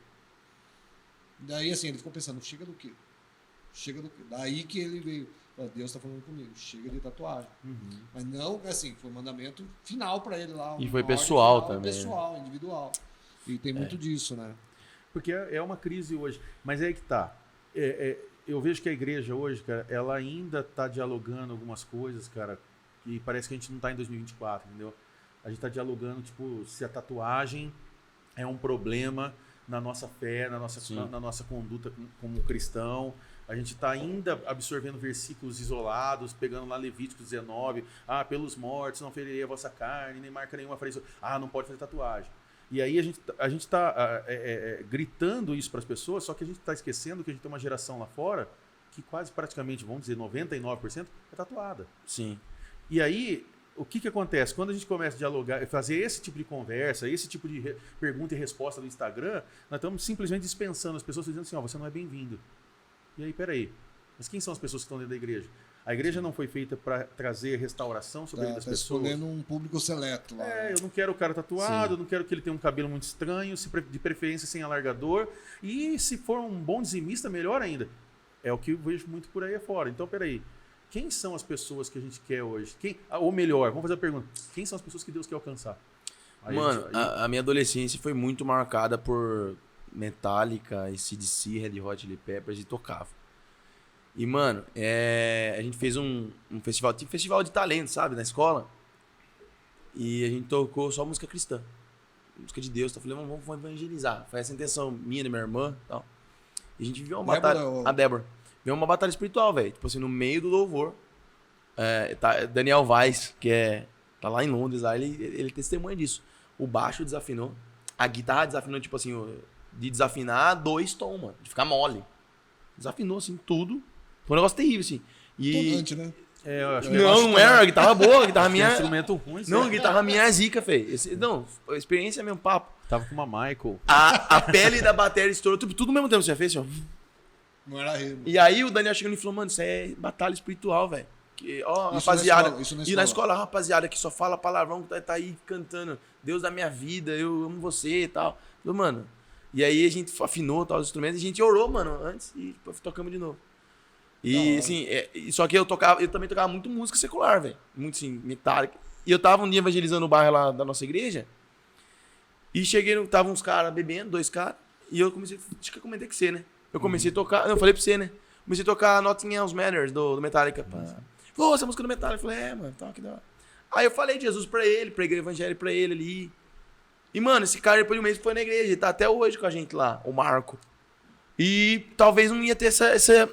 Daí assim, ele ficou pensando, chega do quê? Chega do quê? Daí que ele veio, Deus está falando comigo, chega de tatuagem. Mas não, assim, foi um mandamento final para ele lá. E foi pessoal final, também. Pessoal, individual. E tem muito disso, né? Porque é uma crise hoje. Mas é aí que tá. Eu vejo que a igreja hoje, cara, ela ainda está dialogando algumas coisas, cara, e parece que a gente não está em 2024, entendeu? A gente está dialogando, tipo, se a tatuagem é um problema na nossa fé, na nossa conduta como cristão. A gente está ainda absorvendo versículos isolados, pegando lá Levítico 19, pelos mortos não ferirei a vossa carne, nem marca nenhuma farei isso. Não pode fazer tatuagem. E aí a gente está gritando isso para as pessoas, só que a gente está esquecendo que a gente tem uma geração lá fora que quase praticamente, vamos dizer, 99% é tatuada. Sim. E aí, o que acontece? Quando a gente começa a dialogar, fazer esse tipo de conversa, esse tipo de pergunta e resposta no Instagram, nós estamos simplesmente dispensando as pessoas, dizendo assim, você não é bem-vindo. E aí, peraí, mas quem são as pessoas que estão dentro da igreja? A igreja não foi feita para trazer restauração sobre a vida das pessoas. Está escolhendo um público seleto lá. Eu não quero o cara tatuado, eu não quero que ele tenha um cabelo muito estranho, de preferência sem alargador. E se for um bom dizimista, melhor ainda. É o que eu vejo muito por aí afora. Então, peraí, quem são as pessoas que a gente quer hoje? Ou melhor, vamos fazer a pergunta, quem são as pessoas que Deus quer alcançar? Mano, a minha adolescência foi muito marcada por Metallica, AC/DC, Red Hot Chili Peppers e tocava. E, mano, a gente fez um festival, tipo festival de talento, sabe, na escola. E a gente tocou só música cristã. Música de Deus. Então eu falei, vamos evangelizar. Foi essa a intenção minha, da minha irmã e tal. E a gente viu uma batalha... A Débora. Viu uma batalha espiritual, velho. Tipo assim, no meio do louvor. Tá Daniel Weiss, que tá lá em Londres, lá, ele testemunha disso. O baixo desafinou. A guitarra desafinou, tipo assim, de desafinar 2 tons, mano. De ficar mole. Desafinou, assim, tudo. Foi um negócio terrível, assim. Tonante, né? Eu acho que não era, a guitarra boa, a guitarra minha... instrumento ruim. Não, a guitarra minha é zica, feio. Não, a experiência é mesmo papo. Tava com uma Michael. A pele da bateria estourou, tudo ao mesmo tempo, você já fez, ó. Não era rimo. E aí o Daniel chegando e falou, mano, isso é batalha espiritual, velho. Ó, Isso rapaziada. na escola, E na escola, rapaziada, que só fala palavrão, tá aí cantando, Deus da minha vida, eu amo você e tal. Eu, mano. E aí a gente afinou tal, os instrumentos, e a gente orou, mano, antes e tocamos de novo. E assim, só que eu também tocava muito música secular, velho. Muito assim, Metallica. E eu tava um dia evangelizando o bairro lá da nossa igreja. E cheguei, tava uns caras bebendo, 2 caras. E eu comecei, acho que eu comentei com você, né? Eu comecei a tocar, eu falei pra você, né? Comecei a tocar Nothing Else Matters do Metallica. Pô, essa música do Metallica. Eu falei, mano, tá, que da hora. Aí eu falei de Jesus pra ele, preguei o evangelho pra ele ali. E, mano, esse cara depois de um mês foi na igreja, ele tá até hoje com a gente lá, o Marco. E talvez não ia ter essa...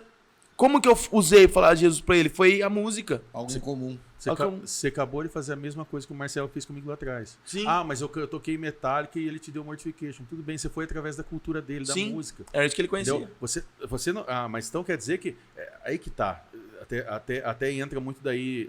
Como que eu usei falar de Jesus pra ele? Foi a música. Algo em comum. Você acabou de fazer a mesma coisa que o Marcelo fez comigo lá atrás. Sim. Ah, mas eu toquei Metallica e ele te deu Mortification. Tudo bem, você foi através da cultura dele, da música. Era isso que ele conhecia. Entendeu? Você não, mas então quer dizer que... aí que tá. Até entra muito daí,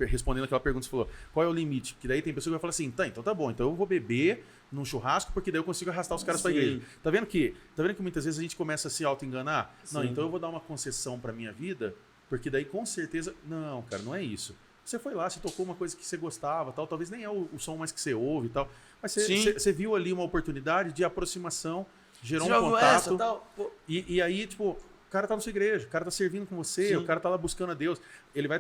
respondendo aquela pergunta que você falou. Qual é o limite? Que daí tem pessoa que vai falar assim, então tá bom, então eu vou beber num churrasco porque daí eu consigo arrastar os caras pra igreja. Tá vendo que muitas vezes a gente começa a se auto-enganar? Não, então eu vou dar uma concessão pra minha vida, porque daí com certeza... Não, cara, não é isso. Você foi lá, você tocou uma coisa que você gostava, tal, talvez nem é o som mais que você ouve e tal, mas você viu ali uma oportunidade de aproximação, gerou um contato, e aí, tipo... O cara tá na sua igreja, o cara tá servindo com você, o cara tá lá buscando a Deus. Ele vai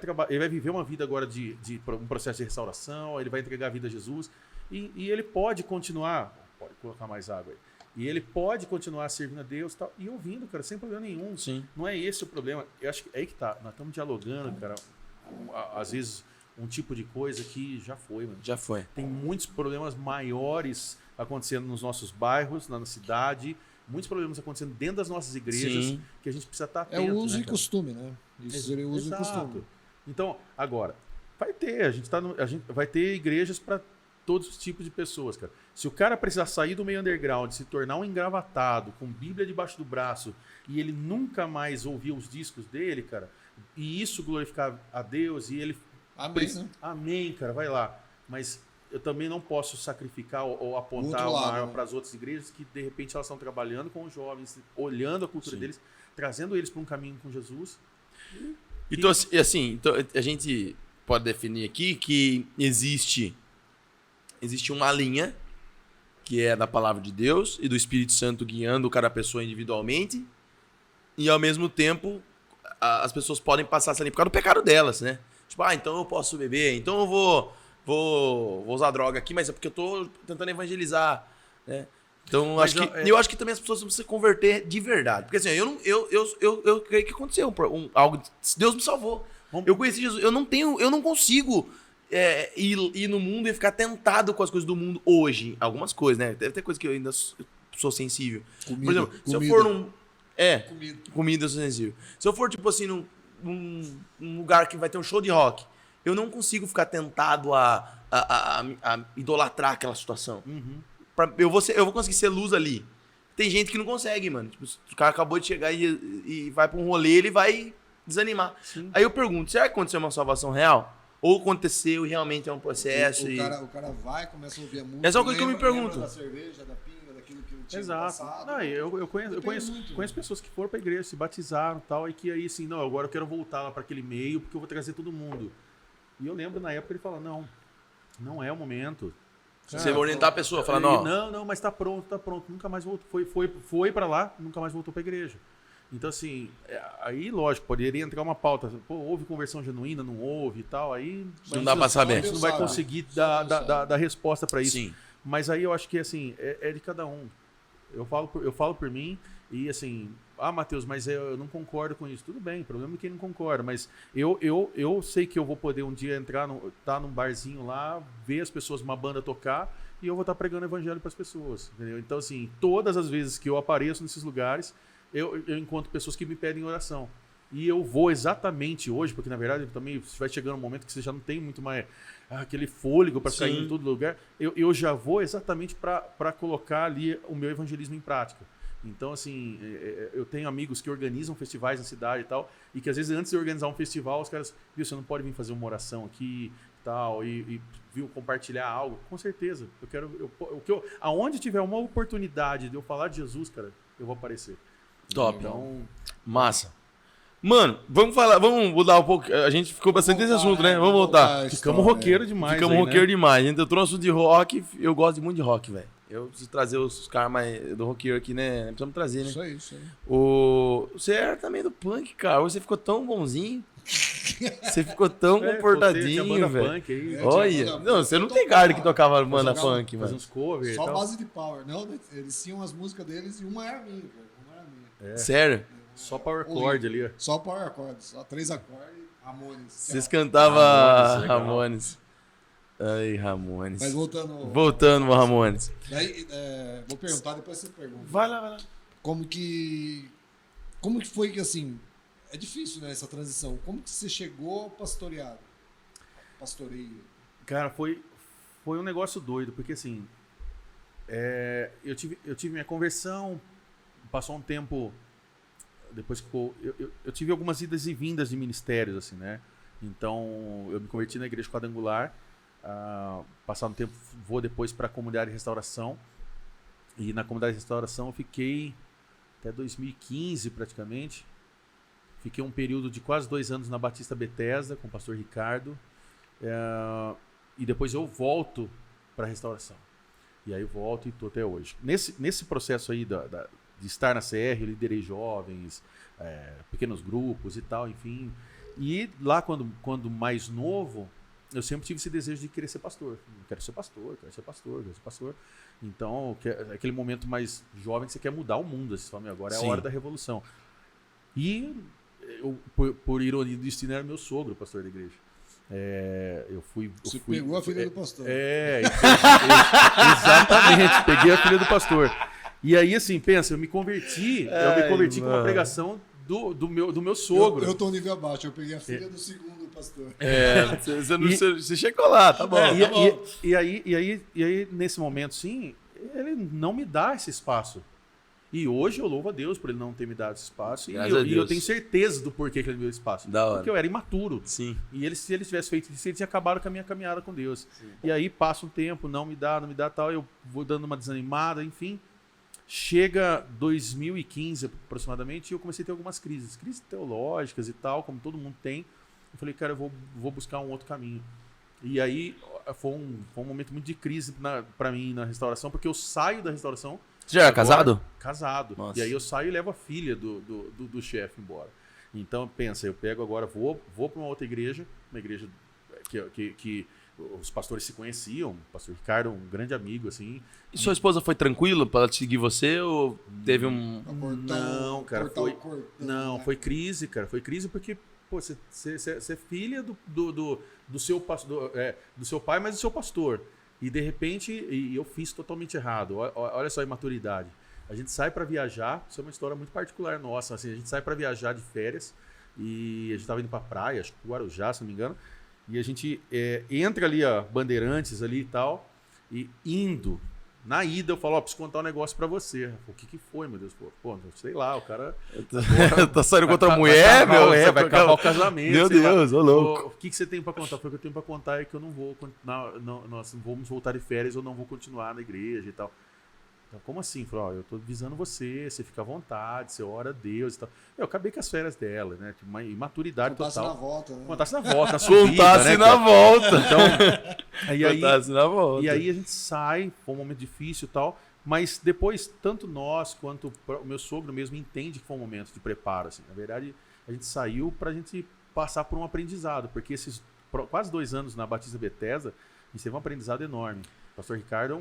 viver uma vida agora de um processo de restauração, ele vai entregar a vida a Jesus. E ele pode continuar... Pode colocar mais água aí. E ele pode continuar servindo a Deus e tal, e ouvindo, cara, sem problema nenhum. Sim. Não é esse o problema. Eu acho que é aí que tá. Nós estamos dialogando, cara. Às vezes, um tipo de coisa que já foi, mano. Já foi. Tem muitos problemas maiores acontecendo nos nossos bairros, na cidade... Muitos problemas acontecendo dentro das nossas igrejas que a gente precisa estar atento. É o uso e costume, né? Isso seria o uso e costume. Então, agora, vai ter. A gente vai ter igrejas para todos os tipos de pessoas, cara. Se o cara precisar sair do meio underground, se tornar um engravatado, com Bíblia debaixo do braço, e ele nunca mais ouvir os discos dele, cara, e isso glorificar a Deus, e ele... Amém, né? Amém, cara, vai lá. Mas... eu também não posso sacrificar ou apontar uma arma para as outras igrejas que, de repente, elas estão trabalhando com os jovens, olhando a cultura deles, trazendo eles para um caminho com Jesus. Então, assim, a gente pode definir aqui que existe uma linha que é da palavra de Deus e do Espírito Santo guiando cada pessoa individualmente, e, ao mesmo tempo, as pessoas podem passar essa linha por causa do pecado delas, né? Tipo, então eu posso beber, então eu vou usar droga aqui, mas é porque eu tô tentando evangelizar, né? Então, eu acho que também as pessoas precisam se converter de verdade. Porque assim, eu creio que aconteceu algo, Deus me salvou. Eu conheci Jesus, eu não consigo ir no mundo e ficar tentado com as coisas do mundo hoje. Algumas coisas, né? Deve ter coisas que eu ainda sou sensível. Por exemplo, se eu for num... comida eu sou sensível. Se eu for, tipo assim, num lugar que vai ter um show de rock, eu não consigo ficar tentado a idolatrar aquela situação. Uhum. Eu vou conseguir ser luz ali. Tem gente que não consegue, mano. Tipo, o cara acabou de chegar e vai pra um rolê, ele vai desanimar. Sim. Aí eu pergunto, será que aconteceu uma salvação real? Ou aconteceu e realmente é um processo? O cara vai, começa a ouvir a música. É só uma coisa que eu me pergunto. Da cerveja, da pinga, daquilo que tinha Exato. passado. Não, eu conheço pessoas que foram pra igreja, se batizaram e tal, e que aí assim, não, agora eu quero voltar lá pra aquele meio porque eu vou trazer todo mundo. E eu lembro na época ele falou, não é o momento. Você vai orientar a pessoa, falando, não, mas tá pronto. Nunca mais voltou. Foi pra lá, nunca mais voltou pra igreja. Então, assim, aí, lógico, poderia entrar uma pauta. Pô, houve conversão genuína, não houve e tal. Aí não dá pra saber. Você não vai conseguir dar resposta pra isso. Sim. Mas aí eu acho que, assim, é de cada um. Eu falo por mim e, assim... Matheus, mas eu não concordo com isso. Tudo bem, problema é quem não concorda. Mas eu sei que eu vou poder um dia tá num barzinho lá, ver as pessoas, uma banda tocar, e eu vou estar pregando evangelho para as pessoas. Entendeu? Então, assim, todas as vezes que eu apareço nesses lugares, eu encontro pessoas que me pedem oração. E eu vou exatamente hoje, porque na verdade também vai chegando um momento que você já não tem muito mais aquele fôlego para ficar indo em todo lugar. Eu já vou exatamente para colocar ali o meu evangelismo em prática. Então, assim, eu tenho amigos que organizam festivais na cidade e tal, e que às vezes antes de organizar um festival, os caras, viu, você não pode vir fazer uma oração aqui tal, e viu, compartilhar algo. Com certeza. Aonde tiver uma oportunidade de eu falar de Jesus, cara, eu vou aparecer. Top. Então, massa. Mano, vamos mudar um pouco. A gente ficou bastante nesse assunto, né? Vamos voltar. Ficamos roqueiro demais. Ficamos roqueiro demais. A gente entrou no assunto de rock. Eu gosto muito de rock, velho. Eu preciso trazer os caras mais do roqueiro aqui, né? Precisamos trazer, né? Isso aí. Você era também do punk, cara. Você ficou tão bonzinho. Você ficou tão comportadinho, velho. Olha. Não, você não tem cara que tocava banda punk, mano. Fazer uns covers. Só base de power. Não, eles tinham as músicas deles e uma era minha, cara. Uma era minha. Sério? Só power chord ali, ó. Só power chord. Só 3 acordes. Ramones. Vocês cantavam Ramones. Ai, Ramones. Mas voltando ao Ramones. Daí, vou perguntar, depois você pergunta. Vai lá. Como que foi que, assim, é difícil, né, essa transição. Como que você chegou ao pastoreio? Cara, foi um negócio doido, porque assim, eu tive minha conversão, passou um tempo, depois que eu tive algumas idas e vindas de ministérios, assim, né? Então, eu me converti na Igreja Quadrangular, passado um tempo, vou depois para a Comunidade de Restauração, e na Comunidade de Restauração eu fiquei até 2015 praticamente. Fiquei um período de quase 2 anos na Batista Bethesda com o pastor Ricardo, e depois eu volto para a Restauração. E aí eu volto e estou até hoje. Nesse processo aí de estar na CR, eu liderei jovens, pequenos grupos e tal, enfim. E lá quando mais novo, eu sempre tive esse desejo de querer ser pastor. Quero ser pastor. Então, aquele momento mais jovem que você quer mudar o mundo. Você fala, agora é a hora da revolução. E, por ironia do destino, era meu sogro, pastor da igreja. Você pegou a filha do pastor. Exatamente, peguei a filha do pastor. E aí, assim, pensa, eu me converti com uma pregação do meu sogro. Eu tô um nível abaixo, eu peguei a filha do segundo pastor. Você chegou lá, tá bom. E aí, nesse momento, sim, ele não me dá esse espaço. E hoje eu louvo a Deus por ele não ter me dado esse espaço. E eu tenho certeza do porquê que ele me deu esse espaço. Porque eu era imaturo. Sim. E se ele tivesse feito isso, ele tinha acabado com a minha caminhada com Deus. Sim. E aí passa um tempo, não me dá tal, eu vou dando uma desanimada, enfim. Chega 2015 aproximadamente e eu comecei a ter algumas crises teológicas e tal, como todo mundo tem. Eu falei, cara, eu vou buscar um outro caminho. E aí foi um momento muito de crise para mim na restauração, porque eu saio da restauração. Você já era casado? Casado. Nossa. E aí eu saio e levo a filha do chefe embora. Então, pensa, eu pego agora, vou para uma outra igreja, uma igreja que os pastores se conheciam, o pastor Ricardo, um grande amigo, assim. E sua esposa foi tranquila para ela seguir você ou teve um... Não, cara, foi crise, cara. Foi crise porque, pô, você é filha do seu pastor, do seu pai, mas do seu pastor. E de repente, eu fiz totalmente errado. Olha só a imaturidade. A gente sai para viajar, isso é uma história muito particular nossa. Assim, a gente sai para viajar de férias e a gente estava indo para praia, acho que Guarujá, se não me engano. E a gente entra ali, ó, Bandeirantes ali e tal, e indo. Na ida eu falo, preciso contar um negócio pra você. O que foi, meu Deus? Pô, sei lá, o cara... tá saindo contra a mulher, meu? Vai acabar o casamento. Meu Deus, ô louco. O que você tem pra contar? Foi o que eu tenho pra contar é que eu não vou continuar, nós vamos voltar de férias, eu não vou continuar na igreja e tal. Então, como assim? Falei, eu tô avisando você fica à vontade, você ora a Deus e tal. Eu acabei com as férias dela, né? Tipo, uma imaturidade total. Contasse na volta, né? Contasse na volta, na subida, Contasse na volta. Então, contasse na volta. E aí a gente sai, foi um momento difícil e tal, mas depois, tanto nós quanto o meu sogro mesmo entende que foi um momento de preparo, assim. Na verdade, a gente saiu pra gente passar por um aprendizado, porque esses quase 2 anos na Batista Bethesda, a gente teve um aprendizado enorme. Pastor Ricardo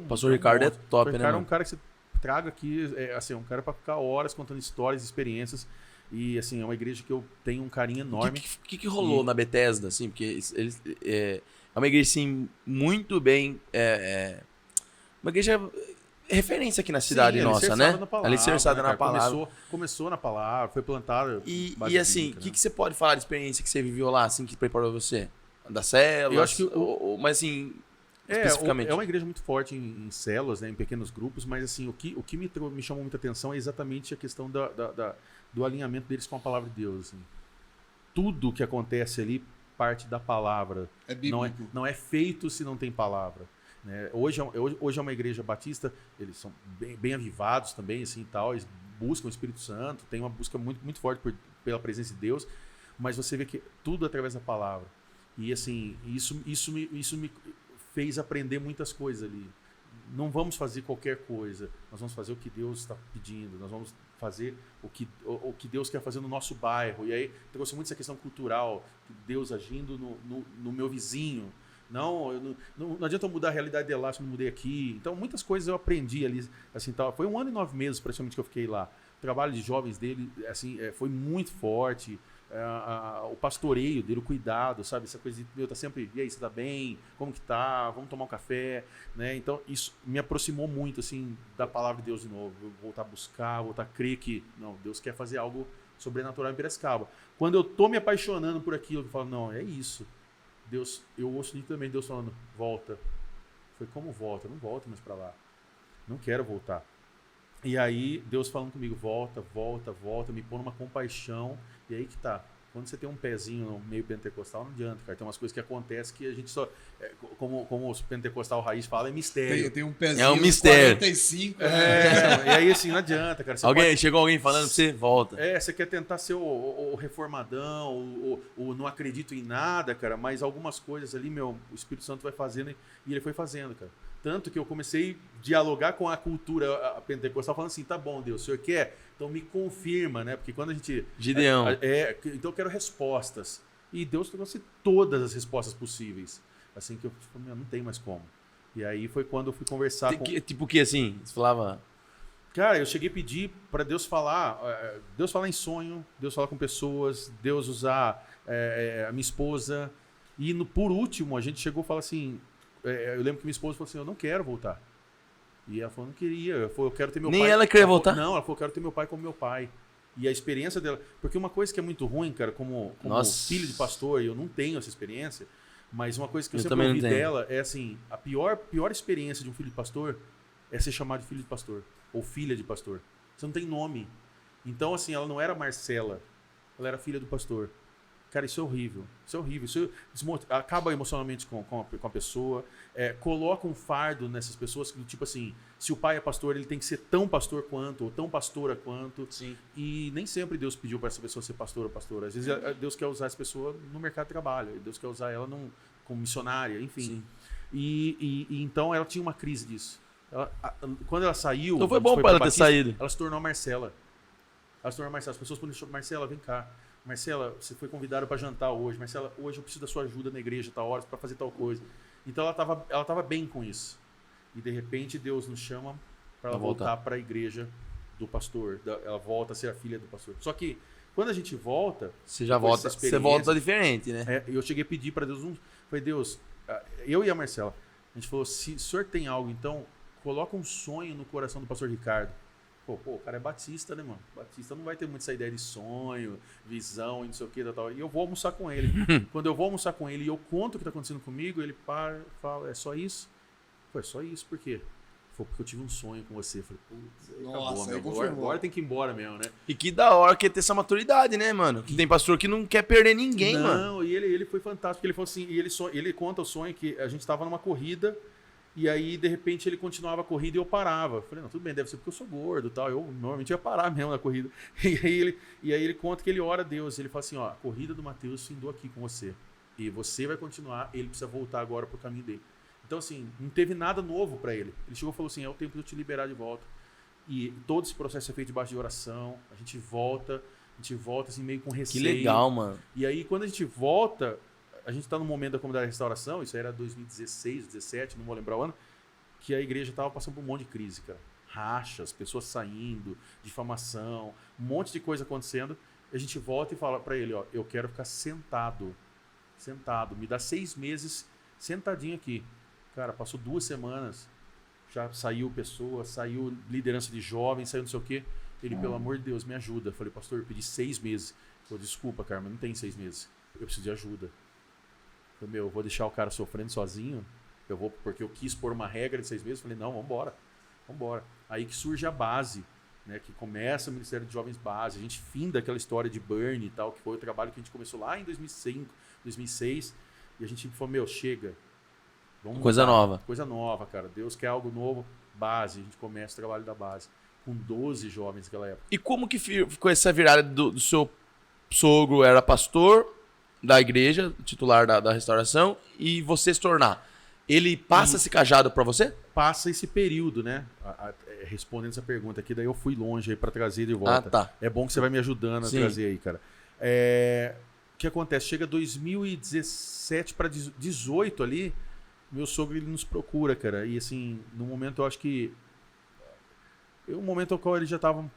é é top, né? Ricardo é um cara que você traga aqui, assim, um cara para ficar horas contando histórias, experiências. E, assim, é uma igreja que eu tenho um carinho enorme. O que rolou na Bethesda, assim? Porque é uma igreja, assim, muito bem... uma igreja referência aqui na cidade nossa, né? Alicerçada na palavra. Começou na palavra, foi plantado. E assim, o que você pode falar de experiência que você viveu lá, assim, que preparou você? Da célula? Eu acho que... Mas, assim... especificamente? É uma igreja muito forte em células, né, em pequenos grupos, mas assim, o que me chamou muita atenção é exatamente a questão do alinhamento deles com a palavra de Deus. Assim. Tudo que acontece ali parte da palavra. É bíblico. Não é feito se não tem palavra. Né? Hoje é uma igreja batista, eles são bem avivados também, assim, e tal, eles buscam o Espírito Santo, tem uma busca muito, muito forte pela presença de Deus, mas você vê que tudo através da palavra. E assim, isso me fez aprender muitas coisas ali. Não vamos fazer qualquer coisa, nós vamos fazer o que Deus está pedindo, nós vamos fazer o que Deus quer fazer no nosso bairro. E aí trouxe muito essa questão cultural, Deus agindo no meu vizinho. Não adianta eu mudar a realidade de lá se eu não mudei aqui. Então, muitas coisas eu aprendi ali. Assim, tal. Foi 1 ano e 9 meses, praticamente, que eu fiquei lá. O trabalho de jovens dele assim, foi muito forte. O pastoreio dele, o cuidado, sabe? Essa coisa de, meu, tá sempre, e aí, você tá bem? Como que tá? Vamos tomar um café? Né? Então, isso me aproximou muito, assim, da palavra de Deus de novo. Eu voltar a buscar, voltar a crer que, não, Deus quer fazer algo sobrenatural em Piracicaba. Quando eu tô me apaixonando por aquilo, eu falo, não, é isso. Deus, eu ouço também Deus falando, volta. Foi como volta? Não volto mais para lá. Não quero voltar. E aí, Deus falando comigo, volta, me põe numa compaixão. E aí que tá. Quando você tem um pezinho no meio pentecostal, não adianta, cara. Tem umas coisas que acontecem que a gente só... Como o pentecostal raiz fala, é mistério. Tem um pezinho é um mistério. 45. E aí, assim, não adianta, cara. Chegou alguém falando pra você, volta. Você quer tentar ser o reformadão, o não acredito em nada, cara, mas algumas coisas ali, o Espírito Santo vai fazendo e ele foi fazendo, cara. Tanto que eu comecei a dialogar com a cultura pentecostal, falando assim, tá bom, Deus, o senhor quer? Então me confirma, né? Porque quando a gente... Gideão. Então eu quero respostas. E Deus trouxe todas as respostas possíveis. Assim que eu falei, não tem mais como. E aí foi quando eu fui conversar Tipo o que, assim? Você falava... Cara, eu cheguei a pedir para Deus falar em sonho, Deus falar com pessoas, Deus usar a minha esposa. E por último, a gente chegou e falou assim... eu lembro que minha esposa falou assim, eu não quero voltar. E ela falou, não queria. Eu quero ter meu pai. Nem ela queria voltar? Não, ela falou, eu quero ter meu pai como meu pai. E a experiência dela... Porque uma coisa que é muito ruim, cara, como filho de pastor, e eu não tenho essa experiência, mas uma coisa que eu sempre ouvi dela é assim, a pior experiência de um filho de pastor é ser chamado de filho de pastor, ou filha de pastor. Você não tem nome. Então, assim, ela não era Marcela, ela era filha do pastor. Cara, isso é horrível. Isso é horrível. Isso acaba emocionalmente com a pessoa. Coloca um fardo nessas pessoas que, tipo assim, se o pai é pastor, ele tem que ser tão pastor quanto, ou tão pastora quanto. Sim. E nem sempre Deus pediu para essa pessoa ser pastor ou pastora. Às vezes Deus quer usar essa pessoa no mercado de trabalho. Deus quer usar ela como missionária, enfim. Sim. E então ela tinha uma crise disso. Quando ela saiu... Então foi bom para ela ter saído. Ela se tornou Marcela. As pessoas podem chamar, Marcela, vem cá. Marcela, você foi convidada para jantar hoje. Marcela, hoje eu preciso da sua ajuda na igreja, tal hora, para fazer tal coisa. Então ela tava bem com isso. E de repente Deus nos chama para ela voltar para a igreja do pastor. Ela volta a ser a filha do pastor. Só que quando a gente volta... Você volta diferente, né? Eu cheguei a pedir para Deus, falei, Deus, eu e a Marcela, a gente falou, se o senhor tem algo, então coloca um sonho no coração do pastor Ricardo. Pô, o cara é batista, né, mano? Batista não vai ter muito essa ideia de sonho, visão e não sei o que, tal. E eu vou almoçar com ele. Quando eu vou almoçar com ele e eu conto o que tá acontecendo comigo, ele para, fala, é só isso? Pô, é só isso, por quê? Foi porque eu tive um sonho com você. Eu falei, putz, acabou, meu. Agora tem que ir embora mesmo, né? E que da hora que é ter essa maturidade, né, mano? Que tem pastor que não quer perder ninguém, mano. Não, e ele foi fantástico, porque ele falou assim, e ele conta o sonho que a gente tava numa corrida. E aí, de repente, ele continuava a corrida e eu parava. Eu falei, não, tudo bem, deve ser porque eu sou gordo e tal. Eu normalmente ia parar mesmo na corrida. E aí ele conta que ele ora a Deus. Ele fala assim, ó, a corrida do Mateus findou aqui com você. E você vai continuar, ele precisa voltar agora pro caminho dele. Então, assim, não teve nada novo para ele. Ele chegou e falou assim, é o tempo de eu te liberar de volta. E todo esse processo é feito debaixo de oração. A gente volta assim, meio com receio. Que legal, mano. E aí, quando a gente volta... A gente está no momento da comunidade de restauração, isso aí era 2016, 2017, não vou lembrar o ano, que a igreja estava passando por um monte de crise, cara. Rachas, pessoas saindo, difamação, um monte de coisa acontecendo. A gente volta e fala para ele, ó, eu quero ficar sentado, me dá 6 meses sentadinho aqui. Cara, passou 2 semanas, já saiu pessoa, saiu liderança de jovens, saiu não sei o quê. Ele, pelo amor de Deus, me ajuda. Eu falei, pastor, eu pedi 6 meses. Eu falei, desculpa, cara, mas não tem 6 meses. Eu preciso de ajuda. Eu vou deixar o cara sofrendo sozinho? Eu vou, porque eu quis pôr uma regra de 6 meses. Falei, não, vamos embora. Aí que surge a base, né? Que começa o Ministério de Jovens Base. A gente finda aquela história de Burn e tal, que foi o trabalho que a gente começou lá em 2005, 2006. E a gente falou, chega. Vamos Coisa nova. Coisa nova, cara. Deus quer algo novo. Base. A gente começa o trabalho da base. Com 12 jovens naquela época. E como que ficou essa virada do seu sogro era pastor da igreja, titular da restauração, e você se tornar? Ele passa esse cajado para você? Passa esse período, né? Respondendo essa pergunta aqui, daí eu fui longe aí para trazer de volta. Tá. É bom que você vai me ajudando a trazer aí, cara. O que acontece? Chega 2017 para 2018 ali, meu sogro ele nos procura, cara. E assim, no momento eu acho que um momento ao qual ele já estava um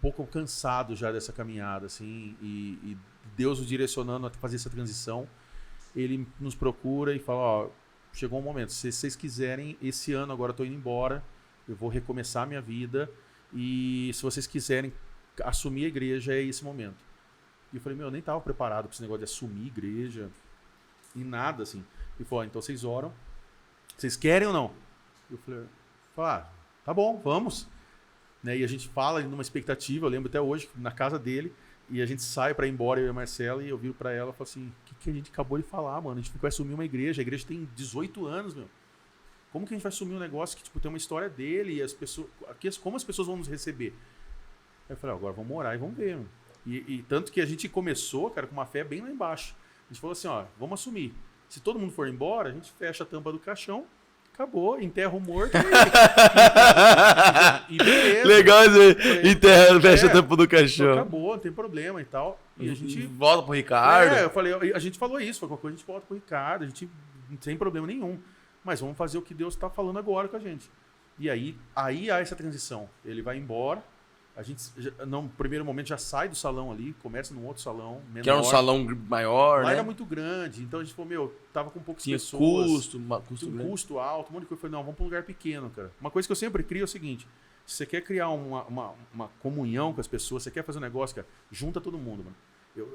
pouco cansado já dessa caminhada, assim, e Deus o direcionando a fazer essa transição. Ele nos procura e fala, ó, chegou um momento, se vocês quiserem, esse ano agora eu tô indo embora, eu vou recomeçar a minha vida, e se vocês quiserem assumir a igreja, é esse momento. E eu falei, eu nem tava preparado para esse negócio de assumir igreja, e nada, assim. Ele falou, então vocês oram, vocês querem ou não? Eu falei, tá bom, vamos. Né? E a gente fala numa expectativa, eu lembro até hoje, na casa dele, e a gente sai para ir embora, eu e a Marcela, e eu viro para ela e falo assim, o que a gente acabou de falar, mano? A gente vai assumir uma igreja, a igreja tem 18 anos, meu. Como que a gente vai assumir um negócio que tipo, tem uma história dele, e as pessoas, como as pessoas vão nos receber? Aí eu falei, agora vamos orar e vamos ver, meu. E tanto que a gente começou, cara, com uma fé bem lá embaixo. A gente falou assim, ó, vamos assumir. Se todo mundo for embora, a gente fecha a tampa do caixão, acabou, enterra o morto e beleza. Legal você enterra, fecha a tampa do caixão. Acabou, não tem problema e tal. E a gente volta pro Ricardo. Eu falei, a gente falou isso, qualquer coisa a gente volta pro Ricardo, a gente não tem problema nenhum. Mas vamos fazer o que Deus está falando agora com a gente. E aí há essa transição. Ele vai embora. A gente, no primeiro momento, já sai do salão ali, começa num outro salão menor. Que era um salão maior, lá né? era muito grande, então a gente falou, tava com poucas tinha pessoas. Custo alto, um monte de coisa. Eu falei, não, vamos para um lugar pequeno, cara. Uma coisa que eu sempre crio é o seguinte, se você quer criar uma comunhão com as pessoas, você quer fazer um negócio, cara, junta todo mundo, mano.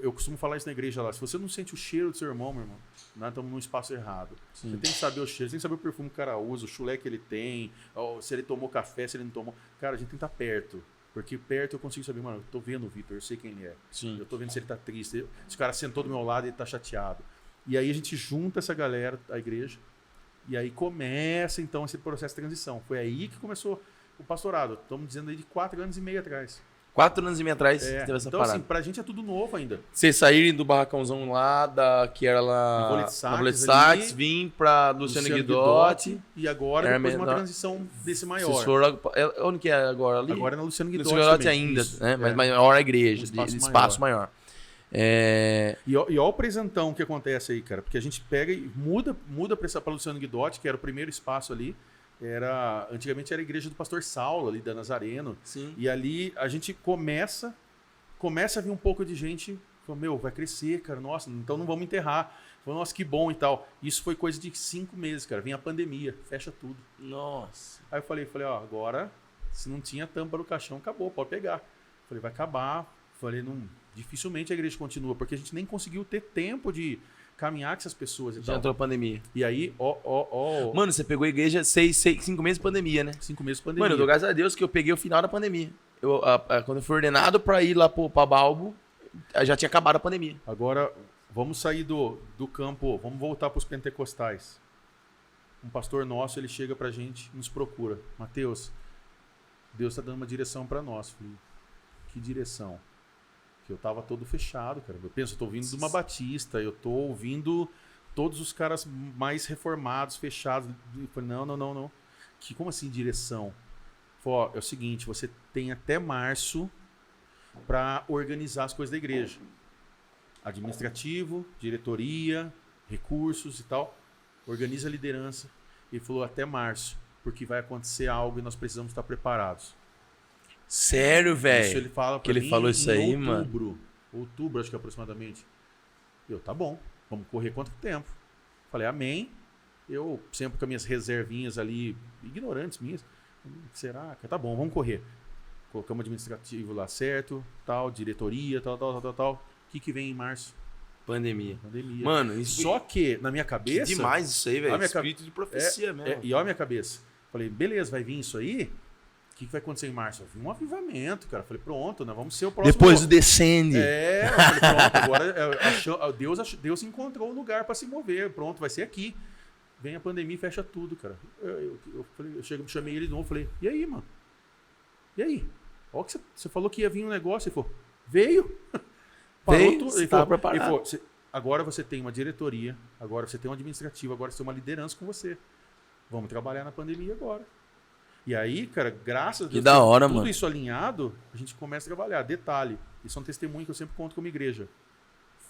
Eu costumo falar isso na igreja lá, se você não sente o cheiro do seu irmão, meu irmão, nós estamos num espaço errado. Sim. Você tem que saber o cheiro, você tem que saber o perfume que o cara usa, o chulé que ele tem, se ele tomou café, se ele não tomou. Cara, a gente tem que estar perto. Porque perto eu consigo saber, mano, eu tô vendo o Vitor, eu sei quem ele é. Sim. Eu tô vendo se ele tá triste. Se o cara sentou do meu lado e ele tá chateado. E aí a gente junta essa galera da igreja. E aí começa, então, esse processo de transição. Foi aí que começou o pastorado. Estamos dizendo aí de 4 anos e meio atrás. 4 anos e meio atrás teve essa então, parada. assim, pra gente é tudo novo ainda. Vocês saírem do barracãozão lá, que era lá na Bolete Sax, vim pra Luciano Guidotti. E agora depois uma transição desse maior. Vocês foram, onde que é agora? Ali? Agora é na Luciano Guidotti. Luciano Guidotti ainda, isso, né? Mas maior a igreja, espaço maior. E olha o presentão que acontece aí, cara. Porque a gente pega e muda pra Luciano Guidotti, que era o primeiro espaço ali. Antigamente era a igreja do pastor Saulo, ali da Nazareno. Sim. E ali a gente começa a vir um pouco de gente, falou, vai crescer, cara, nossa, então não vamos enterrar. Falou, nossa, que bom e tal. Isso foi coisa de 5 meses, cara. Vem a pandemia, fecha tudo. Nossa. Aí eu falei, agora, se não tinha tampa no caixão, acabou, pode pegar. Falei, vai acabar. Falei, dificilmente a igreja continua, porque a gente nem conseguiu ter tempo de caminhar com essas pessoas e já tal. entrou a pandemia. E aí, Mano, você pegou a igreja 5 meses de pandemia, né? 5 meses de pandemia. Mano, eu dou graças a Deus que eu peguei o final da pandemia. Quando eu fui ordenado pra ir lá pra Balbo, já tinha acabado a pandemia. Agora, vamos sair do campo, vamos voltar pros pentecostais. Um pastor nosso, ele chega pra gente, nos procura. Mateus, Deus tá dando uma direção pra nós. Falei, que direção? Eu tava todo fechado, cara. Eu penso, eu tô ouvindo de uma Batista, eu tô ouvindo todos os caras mais reformados, fechados. Eu falei, não. Como assim direção? Falei, é o seguinte, você tem até março para organizar as coisas da igreja. Administrativo, diretoria, recursos e tal. Organiza a liderança. Ele falou, até março, porque vai acontecer algo e nós precisamos estar preparados. Sério, velho? Isso ele fala pra mim falou isso aí, mano. Outubro, acho que aproximadamente. Tá bom, vamos correr quanto tempo? Falei, amém. Eu sempre com as minhas reservinhas ali, ignorantes minhas. Será? Tá bom, vamos correr. Colocamos administrativo lá certo, tal, diretoria, tal. O que vem em março? Pandemia. Mano, só que na minha cabeça... Que demais isso aí, velho. Espírito de profecia mesmo. E olha a minha cabeça. Falei, beleza, vai vir isso aí? O que vai acontecer em março? Vai vir um avivamento, cara. Falei, pronto, nós vamos ser o próximo... Depois do descende. Eu falei, pronto, agora Deus encontrou o lugar para se mover. Pronto, vai ser aqui. Vem a pandemia e fecha tudo, cara. Eu chamei ele de novo, falei, e aí, mano? E aí? Olha que você falou que ia vir um negócio. Ele falou, veio. Parou tudo. Ele falou, agora você tem uma diretoria, agora você tem um administrativo, agora você tem uma liderança com você. Vamos trabalhar na pandemia agora. E aí, cara, graças a Deus, da hora, tudo mano. isso alinhado, a gente começa a trabalhar. Detalhe, isso é um testemunho que eu sempre conto como igreja.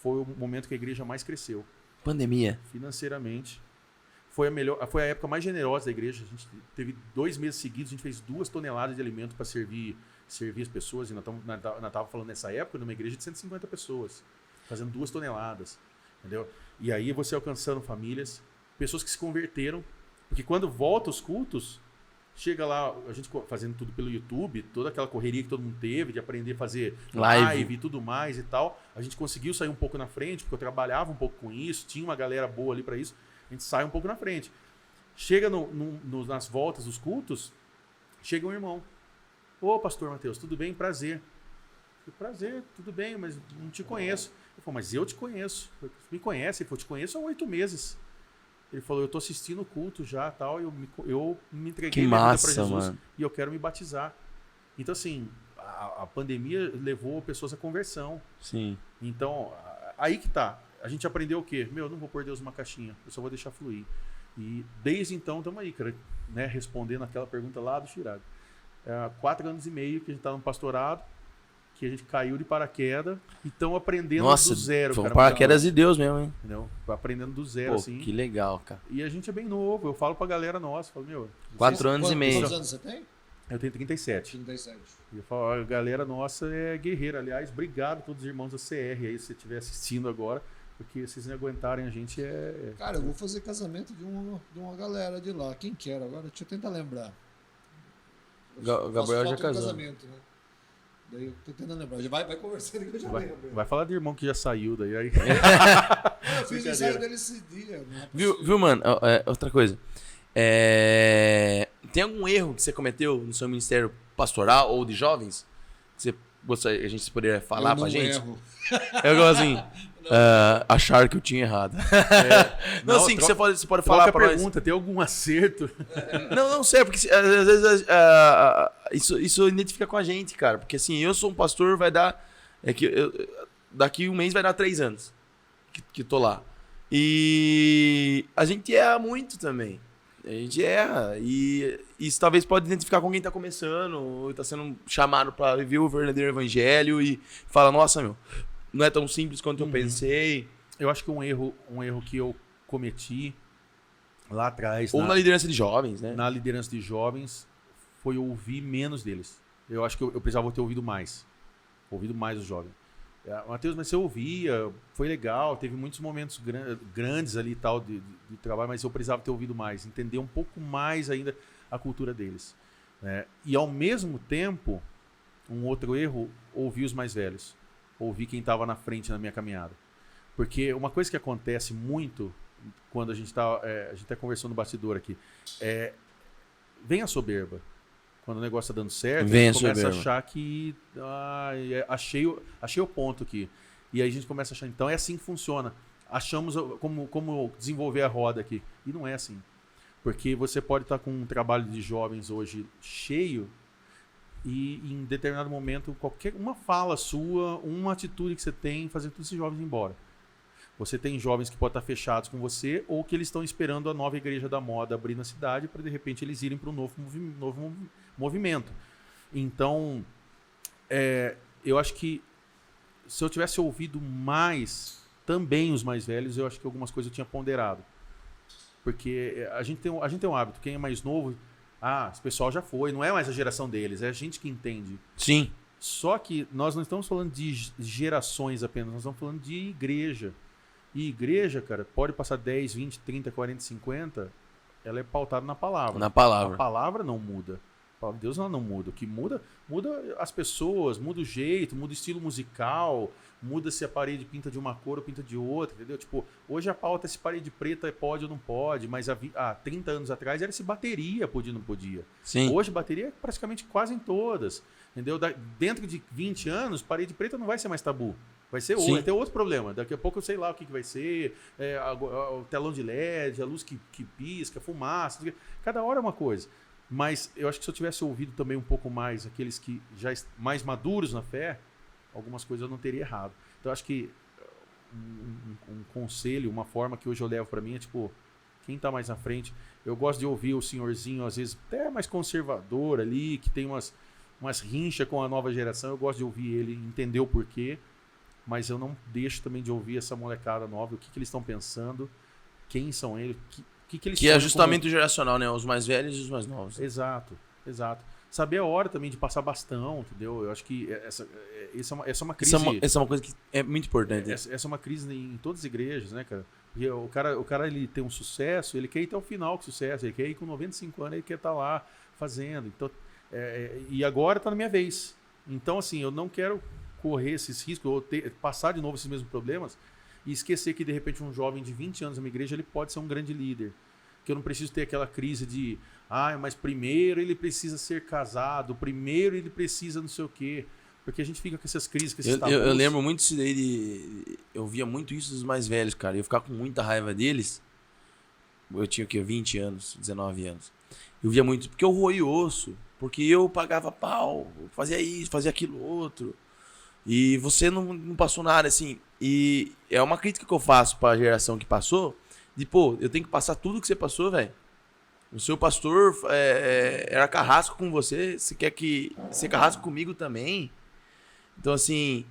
Foi o momento que a igreja mais cresceu. Pandemia. Financeiramente. Foi a época mais generosa da igreja. A gente teve 2 meses seguidos, a gente fez 2 toneladas de alimento para servir as pessoas. E nós estávamos falando nessa época, numa igreja de 150 pessoas, fazendo 2 toneladas. Entendeu? E aí você alcançando famílias, pessoas que se converteram. Porque quando volta os cultos, chega lá, a gente fazendo tudo pelo YouTube, toda aquela correria que todo mundo teve, de aprender a fazer live e tudo mais e tal. A gente conseguiu sair um pouco na frente, porque eu trabalhava um pouco com isso, tinha uma galera boa ali para isso. A gente sai um pouco na frente. Chega nas voltas dos cultos, chega um irmão. Ô, pastor Matheus, tudo bem? Prazer. Prazer, tudo bem, mas não te conheço. Eu falei, mas eu te conheço. Você me conhece? Ele falou, te conheço há 8 meses. Ele falou, eu tô assistindo o culto já, tal, eu me entreguei para Jesus, mano. E eu quero me batizar. Então, assim, a pandemia levou pessoas à conversão. Sim. Então, aí que tá. A gente aprendeu o quê? Eu não vou pôr Deus numa caixinha, eu só vou deixar fluir. E desde então, estamos aí, cara, né, respondendo aquela pergunta lá do Chirago. 4 anos e meio que a gente tá no pastorado, que a gente caiu de paraquedas e estão aprendendo do zero. Foi um paraquedas de Deus mesmo, hein? Entendeu? Aprendendo do zero, assim. Que legal, cara. E a gente é bem novo. Eu falo pra galera nossa, falo, 4 anos e meio. Quantos anos você tem? Eu tenho 37. 37. E eu falo, a galera nossa é guerreira. Aliás, obrigado a todos os irmãos da CR aí, se você estiver assistindo agora, porque vocês não aguentarem a gente Cara, eu vou fazer casamento de uma galera de lá. Quem quer agora? Deixa eu tentar lembrar. Gabriel já casou. Casamento, né? Daí eu tô tentando lembrar. Vai conversando que eu já lembro. Vai falar de irmão que já saiu daí. Eu fiz o ensaio dele esse dia. Viu, mano? Outra coisa. Tem algum erro que você cometeu no seu ministério pastoral ou de jovens? Que a gente poderia falar pra gente? Erro. Eu gosto assim. Achar que eu tinha errado. Não, assim, que você pode falar pra pergunta, nós. Tem algum acerto? Não sei, porque às vezes isso identifica com a gente, cara. Porque assim, eu sou um pastor, vai dar... daqui um mês vai dar 3 anos que tô lá. E a gente erra muito também. A gente erra. E isso talvez pode identificar com quem tá começando, ou tá sendo chamado pra viver o verdadeiro evangelho e fala, nossa, não é tão simples quanto eu pensei. Eu acho que um erro que eu cometi lá atrás... Ou na liderança de jovens, né? Na liderança de jovens, foi ouvir menos deles. Eu acho que eu precisava ter ouvido mais. Ouvido mais os jovens. Matheus, mas você ouvia, foi legal, teve muitos momentos grandes ali e tal de trabalho, mas eu precisava ter ouvido mais, entender um pouco mais ainda a cultura deles. Né? E ao mesmo tempo, um outro erro, ouvir os mais velhos. Ouvir quem estava na frente na minha caminhada. Porque uma coisa que acontece muito quando a gente tá conversando no bastidor aqui, vem a soberba. Quando o negócio tá dando certo, a gente começa a achar que achei o ponto aqui. E aí a gente começa a achar, então é assim que funciona. Achamos como desenvolver a roda aqui. E não é assim. Porque você pode estar com um trabalho de jovens hoje cheio e em determinado momento, uma fala sua, uma atitude que você tem, fazer todos esses jovens ir embora. Você tem jovens que podem estar fechados com você ou que eles estão esperando a nova igreja da moda abrir na cidade para de repente eles irem para um novo movimento. Então, eu acho que se eu tivesse ouvido mais também os mais velhos, eu acho que algumas coisas eu tinha ponderado. Porque a gente tem um hábito, quem é mais novo, esse pessoal já foi, não é mais a geração deles, é a gente que entende. Sim. Só que nós não estamos falando de gerações apenas, nós estamos falando de igreja. E igreja, cara, pode passar 10, 20, 30, 40, 50, ela é pautada na palavra. Na palavra. A palavra não muda. A palavra de Deus ela não muda. O que muda as pessoas, muda o jeito, muda o estilo musical, muda se a parede pinta de uma cor ou pinta de outra, entendeu? Tipo, hoje a pauta é se parede preta pode ou não pode, mas há 30 anos atrás era se bateria podia ou não podia. Sim. Hoje bateria é praticamente quase em todas, entendeu? Dentro de 20 anos, parede preta não vai ser mais tabu. Vai ter outro problema. Daqui a pouco eu sei lá o que vai ser, o telão de LED, a luz que pisca, fumaça, cada hora é uma coisa. Mas eu acho que se eu tivesse ouvido também um pouco mais aqueles que já mais maduros na fé, algumas coisas eu não teria errado. Então eu acho que um conselho, uma forma que hoje eu levo para mim é tipo, quem está mais na frente, eu gosto de ouvir o senhorzinho, às vezes até mais conservador ali, que tem umas rinchas com a nova geração, eu gosto de ouvir ele, entender o porquê, mas eu não deixo também de ouvir essa molecada nova, o que eles estão pensando, quem são eles, que eles é ajustamento geracional, né? Os mais velhos e os mais novos. Exato. Saber a hora também de passar bastão, entendeu? Eu acho que essa é uma crise. Essa é uma coisa que é muito importante. Essa é uma crise em todas as igrejas, né, cara? Porque o cara ele tem um sucesso, ele quer ir até o final com sucesso, ele quer ir com 95 anos, ele quer estar lá fazendo. Então, e agora está na minha vez. Então, assim, eu não quero correr esses riscos, ou passar de novo esses mesmos problemas, e esquecer que, de repente, um jovem de 20 anos na minha igreja ele pode ser um grande líder. Que eu não preciso ter aquela crise de mas primeiro ele precisa ser casado, primeiro ele precisa não sei o quê. Porque a gente fica com essas crises, com esses tabus. Eu lembro muito disso daí, eu via muito isso dos mais velhos, cara. Eu ficava com muita raiva deles. Eu tinha o quê? 20 anos, 19 anos. Eu via muito, porque eu roí osso, porque eu pagava pau, fazia isso, fazia aquilo outro. E você não passou nada, assim. E é uma crítica que eu faço pra geração que passou, de, pô, eu tenho que passar tudo que você passou, velho. O seu pastor era carrasco com você, você quer que ser carrasco comigo também? Então, assim,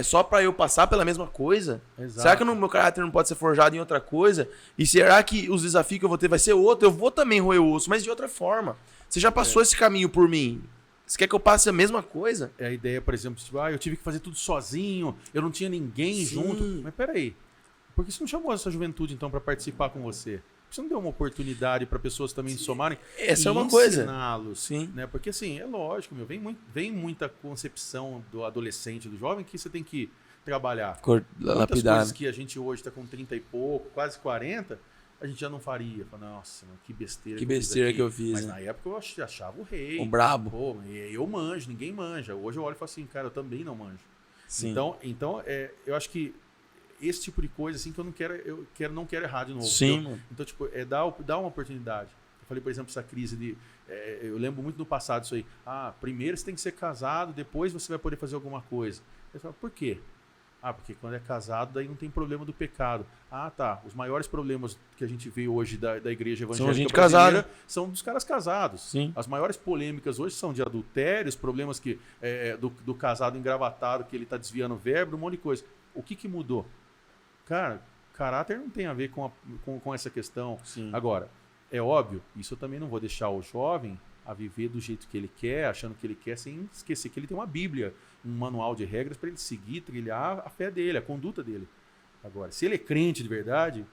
só pra eu passar pela mesma coisa? Exato. Será que o meu caráter não pode ser forjado em outra coisa? E será que os desafios que eu vou ter vai ser outro? Eu vou também roer o osso, mas de outra forma. Você já passou esse caminho por mim. Você quer que eu passe a mesma coisa? É a ideia, por exemplo, tipo, eu tive que fazer tudo sozinho, eu não tinha ninguém junto. Mas peraí, por que você não chamou essa juventude, então, pra participar com você? Por que você não deu uma oportunidade para pessoas também somarem? Essa é uma coisa. Ensiná-los. Sim. Né? Porque, assim, é lógico, vem muita concepção do adolescente, do jovem, que você tem que trabalhar. Muitas coisas que a gente hoje está com 30 e pouco, quase 40, a gente já não faria. Fala, nossa, que besteira. Que besteira que eu fiz. Mas na época eu achava o rei. O brabo. Pô, eu manjo, ninguém manja. Hoje eu olho e falo assim, cara, eu também não manjo. Sim. Então eu acho que esse tipo de coisa, assim, que eu não quero errar de novo. Sim, mano. Então, tipo, dar uma oportunidade. Eu falei, por exemplo, essa crise de... eu lembro muito no passado isso aí. Primeiro você tem que ser casado, depois você vai poder fazer alguma coisa. Eu falo, por quê? Porque quando é casado, daí não tem problema do pecado. Tá. Os maiores problemas que a gente vê hoje da igreja evangélica brasileira são dos caras casados. Sim. As maiores polêmicas hoje são de adultério, os problemas que, do casado engravatado, que ele está desviando o verbo, um monte de coisa. O que mudou? Cara, caráter não tem a ver com essa questão. Sim. Agora, é óbvio, isso eu também não vou deixar o jovem a viver do jeito que ele quer, achando que ele quer, sem esquecer que ele tem uma Bíblia, um manual de regras para ele seguir, trilhar a fé dele, a conduta dele. Agora, se ele é crente de verdade,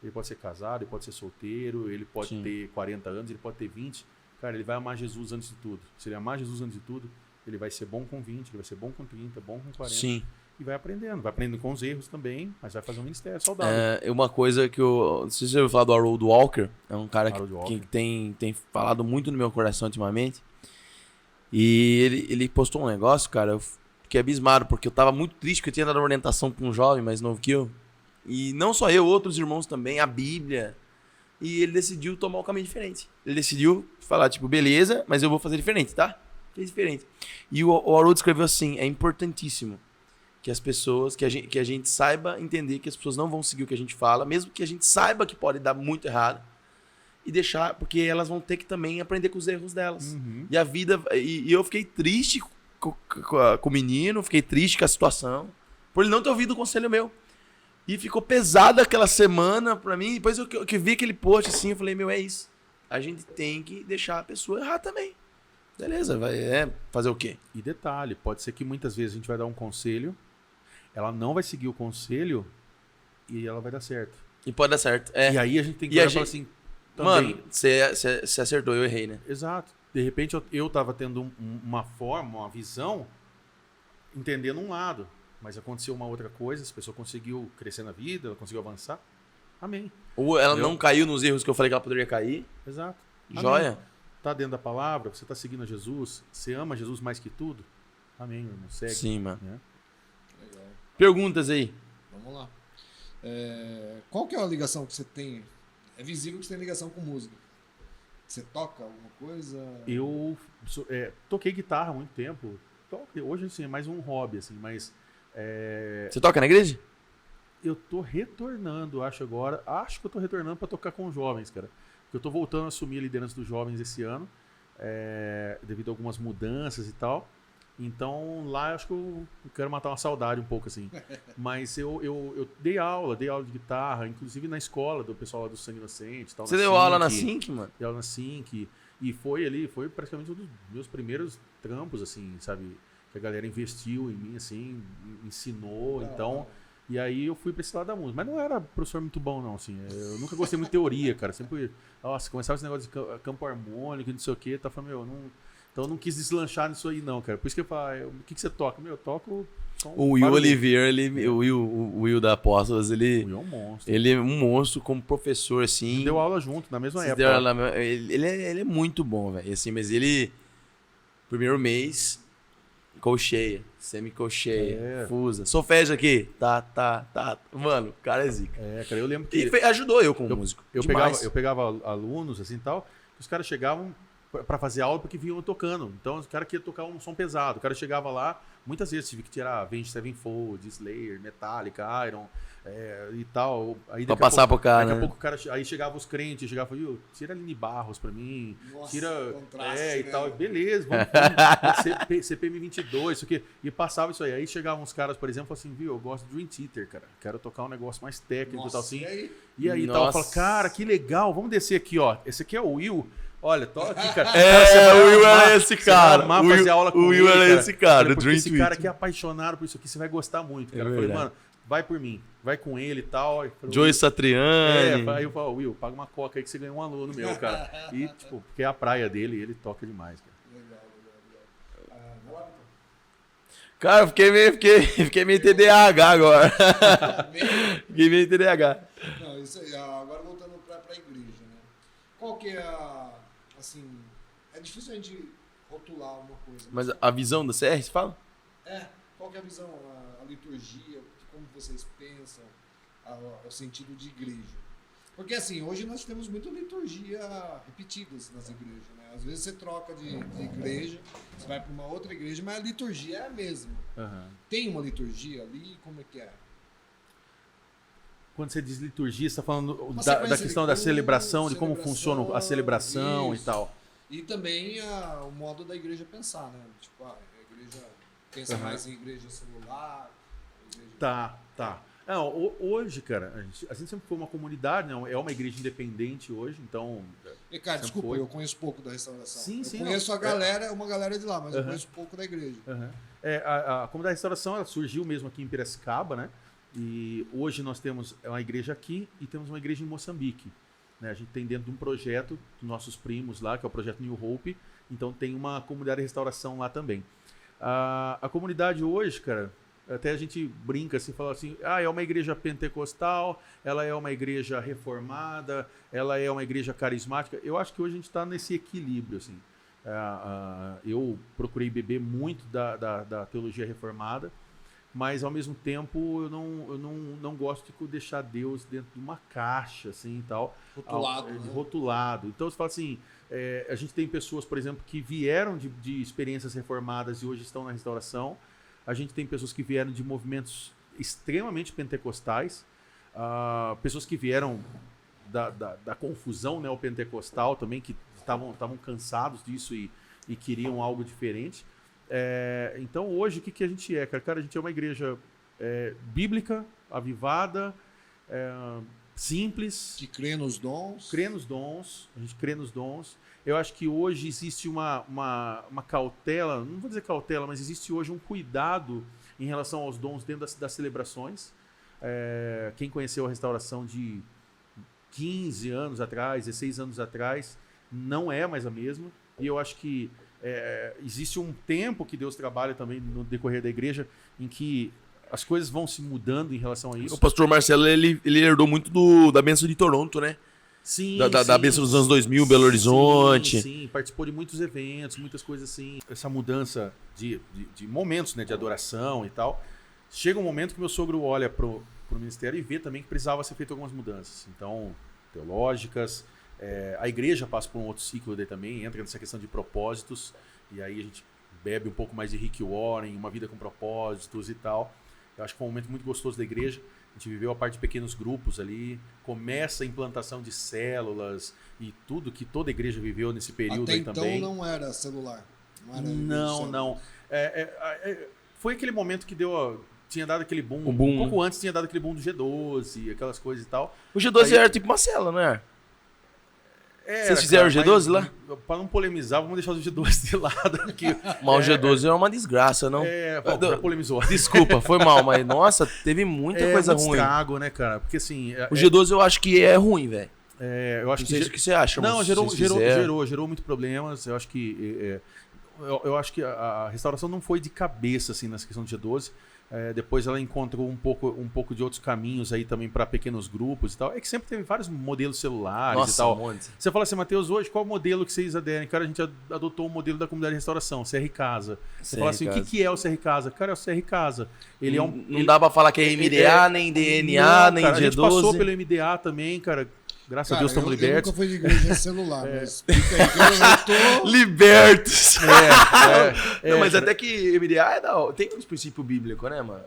ele pode ser casado, ele pode ser solteiro, ele pode ter 40 anos, ele pode ter 20. Cara, ele vai amar Jesus antes de tudo. Se ele amar Jesus antes de tudo, ele vai ser bom com 20, ele vai ser bom com 30, bom com 40. Sim. E vai aprendendo com os erros também, mas vai fazer um ministério saudável. Uma coisa que não sei se você ouviu falar do Harold Walker, é um cara que tem falado muito no meu coração ultimamente. E ele postou um negócio, cara, eu fiquei abismado, porque eu tava muito triste que eu tinha dado orientação pra um jovem mais novo que eu. E não só eu, outros irmãos também, a Bíblia. E ele decidiu tomar um caminho diferente. Ele decidiu falar, tipo, beleza, mas eu vou fazer diferente, tá? Fez diferente. E o Harold escreveu assim, é importantíssimo que as pessoas, que a gente saiba entender que as pessoas não vão seguir o que a gente fala, mesmo que a gente saiba que pode dar muito errado, e deixar, porque elas vão ter que também aprender com os erros delas. Uhum. E a vida, e eu fiquei triste com o menino, fiquei triste com a situação, por ele não ter ouvido o conselho meu. E ficou pesada aquela semana pra mim, depois eu que vi aquele post assim, eu falei, é isso. A gente tem que deixar a pessoa errar também. Beleza, vai fazer o quê? E detalhe, pode ser que muitas vezes a gente vai dar um conselho, ela não vai seguir o conselho e ela vai dar certo. E pode dar certo. E aí a gente tem que falar assim, também. Mano, você acertou, eu errei, né? Exato. De repente eu tava tendo uma forma, uma visão, entendendo um lado. Mas aconteceu uma outra coisa, essa pessoa conseguiu crescer na vida, ela conseguiu avançar. Amém. Ou ela não caiu nos erros que eu falei que ela poderia cair. Exato. Joia. Amém. Tá dentro da palavra, você tá seguindo a Jesus, você ama Jesus mais que tudo. Amém, meu irmão. Segue. Sim, mano. Né? Legal. Perguntas aí. Vamos lá. Qual que é a ligação que você tem? É visível que você tem ligação com música. Você toca alguma coisa? Eu toquei guitarra há muito tempo. Hoje, assim, é mais um hobby, assim, mas... Você toca na igreja? Eu tô retornando, acho que eu tô retornando para tocar com jovens, cara. Porque eu tô voltando a assumir a liderança dos jovens esse ano, devido a algumas mudanças e tal. Então, lá acho que eu quero matar uma saudade um pouco, assim. Mas eu dei aula de guitarra, inclusive na escola do pessoal lá do Sangue Inocente. Tal, Você deu aula na Sync, mano? Dei aula na Sync. E foi praticamente um dos meus primeiros trampos, assim, sabe? Que a galera investiu em mim, assim, ensinou, então... E aí eu fui pra esse lado da música. Mas não era professor muito bom, não, assim. Eu nunca gostei muito de teoria, cara. Sempre, nossa, começava esse negócio de campo harmônico e não sei o quê. Tá falando, então eu não quis deslanchar nisso aí, não, cara. Por isso que eu falo, o que você toca? Eu toco... O Will Oliveira, o Will da Apóstolos, ele... O Will é um monstro. Ele é um monstro como professor, assim. Ele deu aula junto, na mesma época. Ele é muito bom, velho. Assim, mas ele... Primeiro mês... Colcheia, semicolcheia, fusa. Solfégio aqui. Tá. Mano, o cara é zica. Cara, eu lembro que... E ajudou eu como músico. Eu pegava alunos, assim, tal, os caras chegavam pra fazer aula porque vinham tocando. Então, o cara queria tocar um som pesado. O cara chegava lá, muitas vezes tive que tirar Avenged Sevenfold, Slayer, Metallica, Iron... e tal. Aí, pra passar pro cara, daqui a pouco o cara, aí chegava os crentes, chegava e falava, tira Aline Barros pra mim, nossa, tira contraste, e tal, beleza, vamos CPM 22, isso aqui, e passava isso aí chagavam uns caras, por exemplo, assim, eu gosto de Dream Theater, cara, quero tocar um negócio mais técnico e tal, assim, e aí tal, eu falo, cara, que legal, vamos descer aqui, ó, esse aqui é o Will. Olha, toca aqui, cara. O Will era esse cara. Fazer aula com o Will era esse cara, o Dream Theater. Esse cara aqui é apaixonado por isso aqui, você vai gostar muito, cara. Eu falei, mano, vai por mim, vai com ele e tal. Joey Satriani. Aí eu falo, Will, paga uma coca aí que você ganhou um aluno meu, cara. E, tipo, porque é a praia dele e ele toca demais, cara. Legal. Cara, fiquei meio TDAH agora. Fiquei meio TDAH. Não, isso aí. Agora voltando pra igreja, né? Qual que é assim, é difícil a gente rotular uma coisa. Mas a visão da CR, você fala? Qual que é a visão, a liturgia, como vocês pensam, o sentido de igreja? Porque assim, hoje nós temos muita liturgia repetidas nas igrejas, né? Às vezes você troca de igreja, você vai para uma outra igreja, mas a liturgia é a mesma. Uhum. Tem uma liturgia ali? Como é que é? Quando você diz liturgia, você está falando da questão da celebração, de como funciona a celebração isso. E tal. E também o modo da igreja pensar, né? Tipo, a igreja pensa mais em igreja celular. Tá. Não, hoje, cara, a gente sempre foi uma comunidade, né? É uma igreja independente hoje, então... E, cara, desculpa, eu conheço pouco da restauração. Sim, eu conheço uma galera de lá, mas eu conheço pouco da igreja. A comunidade da restauração, ela surgiu mesmo aqui em Piracicaba, né? E hoje nós temos uma igreja aqui e temos uma igreja em Moçambique. Né? A gente tem dentro de um projeto dos nossos primos lá, que é o projeto New Hope, então tem uma comunidade de restauração lá também. A comunidade hoje, cara, até a gente brinca assim, fala assim, é uma igreja pentecostal, ela é uma igreja reformada, ela é uma igreja carismática. Eu acho que hoje a gente está nesse equilíbrio, assim. Eu procurei beber muito da teologia reformada, mas ao mesmo tempo eu não gosto de deixar Deus dentro de uma caixa, assim, e tal. Rotulado. Então você fala assim, a gente tem pessoas, por exemplo, que vieram de experiências reformadas e hoje estão na restauração. A gente tem pessoas que vieram de movimentos extremamente pentecostais, pessoas que vieram da confusão neopentecostal também, que estavam cansados disso e queriam algo diferente. Então hoje o que a gente é? Cara, a gente é uma igreja bíblica, avivada, simples. Que crê nos dons. A gente crê nos dons. Eu acho que hoje existe uma cautela, não vou dizer cautela, mas existe hoje um cuidado em relação aos dons dentro das celebrações. Quem conheceu a restauração de 15 anos atrás, 16 anos atrás, não é mais a mesma. E eu acho que existe um tempo que Deus trabalha também no decorrer da igreja em que as coisas vão se mudando em relação a isso. O pastor Marcelo, ele herdou muito da bênção de Toronto, né? Sim, da bênção dos anos 2000, Belo Horizonte. Sim, participou de muitos eventos, muitas coisas assim. Essa mudança de momentos, né, de adoração e tal. Chega um momento que meu sogro olha pro ministério e vê também que precisava ser feito algumas mudanças. Então, teológicas. A igreja passa por um outro ciclo daí também, entra nessa questão de propósitos. E aí a gente bebe um pouco mais de Rick Warren, uma vida com propósitos e tal. Eu acho que foi um momento muito gostoso da igreja. A gente viveu a parte de pequenos grupos ali, começa a implantação de células e tudo que toda igreja viveu nesse período até aí então também. Não era celular. Não. Foi aquele momento que tinha dado aquele boom. O boom. Um pouco antes tinha dado aquele boom do G12, aquelas coisas e tal. O G12 era tipo uma célula, não é? Vocês fizeram o G12 lá? Para não polemizar, vamos deixar o G12 de lado aqui. Mas o G12 é uma desgraça, não? Já polemizou. Desculpa, foi mal, mas nossa, teve muita coisa muito ruim. Estrago, né, cara? Porque assim. O G12 eu acho que é ruim, velho. Eu acho não sei o que você acha. Não, gerou muitos problemas. Eu acho que. Eu acho que a restauração não foi de cabeça assim nessa questão do G12. Depois ela encontrou um pouco de outros caminhos aí também para pequenos grupos e tal. É que sempre teve vários modelos celulares e tal. Você fala assim, Matheus, hoje qual modelo que vocês aderem? Cara, a gente adotou o modelo da comunidade de restauração, CR Casa. Você fala assim, o que é o CR Casa? Cara, é o CR Casa. Ele não dá para falar que é MDA, nem DNA, nem cara, G12. A gente passou pelo MDA também, cara. Graças a Deus estamos libertos. Eu nunca fui de igreja celular, mas explica aí que eu tô... Libertos! Não, mas até que MDA tem uns princípios bíblicos, né, mano?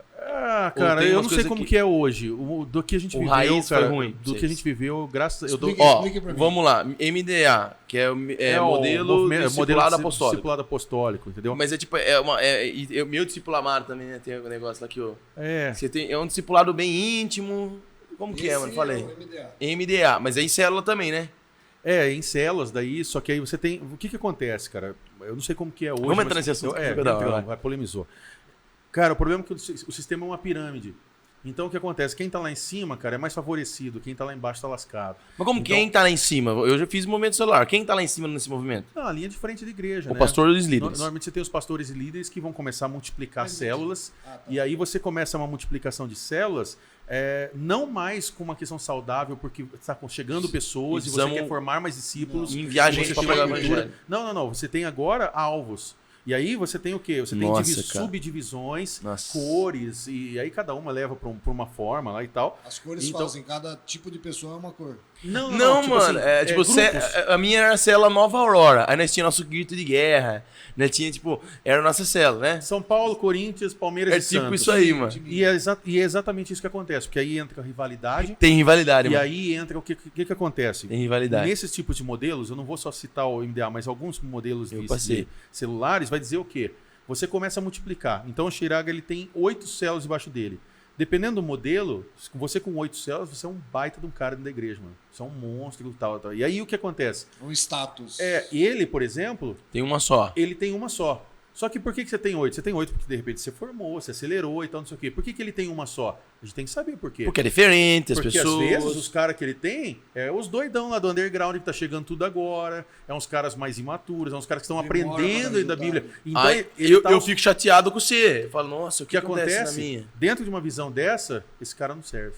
Cara, eu não sei como que é hoje. Do que a gente viveu, raiz cara, foi ruim. do que a gente viveu, graças a Deus. Explique pra mim. Vamos lá. MDA, que é modelo discipulado apostólico. Discipulado apostólico, entendeu? Mas é tipo, meu discípulo amado também, né? Tem um negócio lá que é um discipulado bem íntimo. Como que mano? Falei. MDA, mas é em célula também, né? Em células daí, só que aí você tem... O que acontece, cara? Eu não sei como que é hoje. Vamos entrar nesse assunto. Polemizou. Cara, o problema é que o sistema é uma pirâmide. Então o que acontece? Quem tá lá em cima, cara, é mais favorecido. Quem tá lá embaixo tá lascado. Mas como quem tá lá em cima? Eu já fiz movimento celular. Quem tá lá em cima nesse movimento? Não, a linha de frente da igreja, O pastor e os líderes. Normalmente você tem os pastores e líderes que vão começar a multiplicar células. E aí você começa uma multiplicação de células... não mais com uma questão saudável, porque está chegando pessoas e você quer formar mais discípulos. Em viagem para pregar o evangelho. Não. Você tem agora alvos. E aí você tem o quê? Você tem subdivisões, cores, e aí cada uma leva para uma forma lá e tal. As cores fazem, cada tipo de pessoa é uma cor. Não, tipo mano. Assim, a minha era a célula Nova Aurora. Aí nós tínhamos nosso grito de guerra. Nós tinha, era a nossa célula, né? São Paulo, Corinthians, Palmeiras e Santos. É tipo isso aí, mano. E é exatamente isso que acontece. Porque aí entra a rivalidade. Tem rivalidade, mano. E aí entra o que acontece? Tem rivalidade. Nesses tipos de modelos, eu não vou só citar o MDA, mas alguns modelos de celulares, vai dizer o quê? Você começa a multiplicar. Então o Shiraga ele tem 8 células debaixo dele. Dependendo do modelo, você com 8 células, você é um baita de um cara dentro da igreja, mano. Você é um monstro e tal. E aí o que acontece? Um status. Ele, por exemplo... Tem uma só. Ele tem uma só. Só que por que você tem 8? Você tem 8 porque de repente você formou, você acelerou e tal, não sei o quê. Por que ele tem uma só? A gente tem que saber por quê. Porque é diferente, as pessoas... Porque às vezes os caras que ele tem os doidão lá do underground que tá chegando tudo agora, uns caras mais imaturos, uns caras que estão aprendendo aí da Bíblia. Então, eu fico chateado com você. Eu falo, nossa, o que acontece na minha? Dentro de uma visão dessa, esse cara não serve.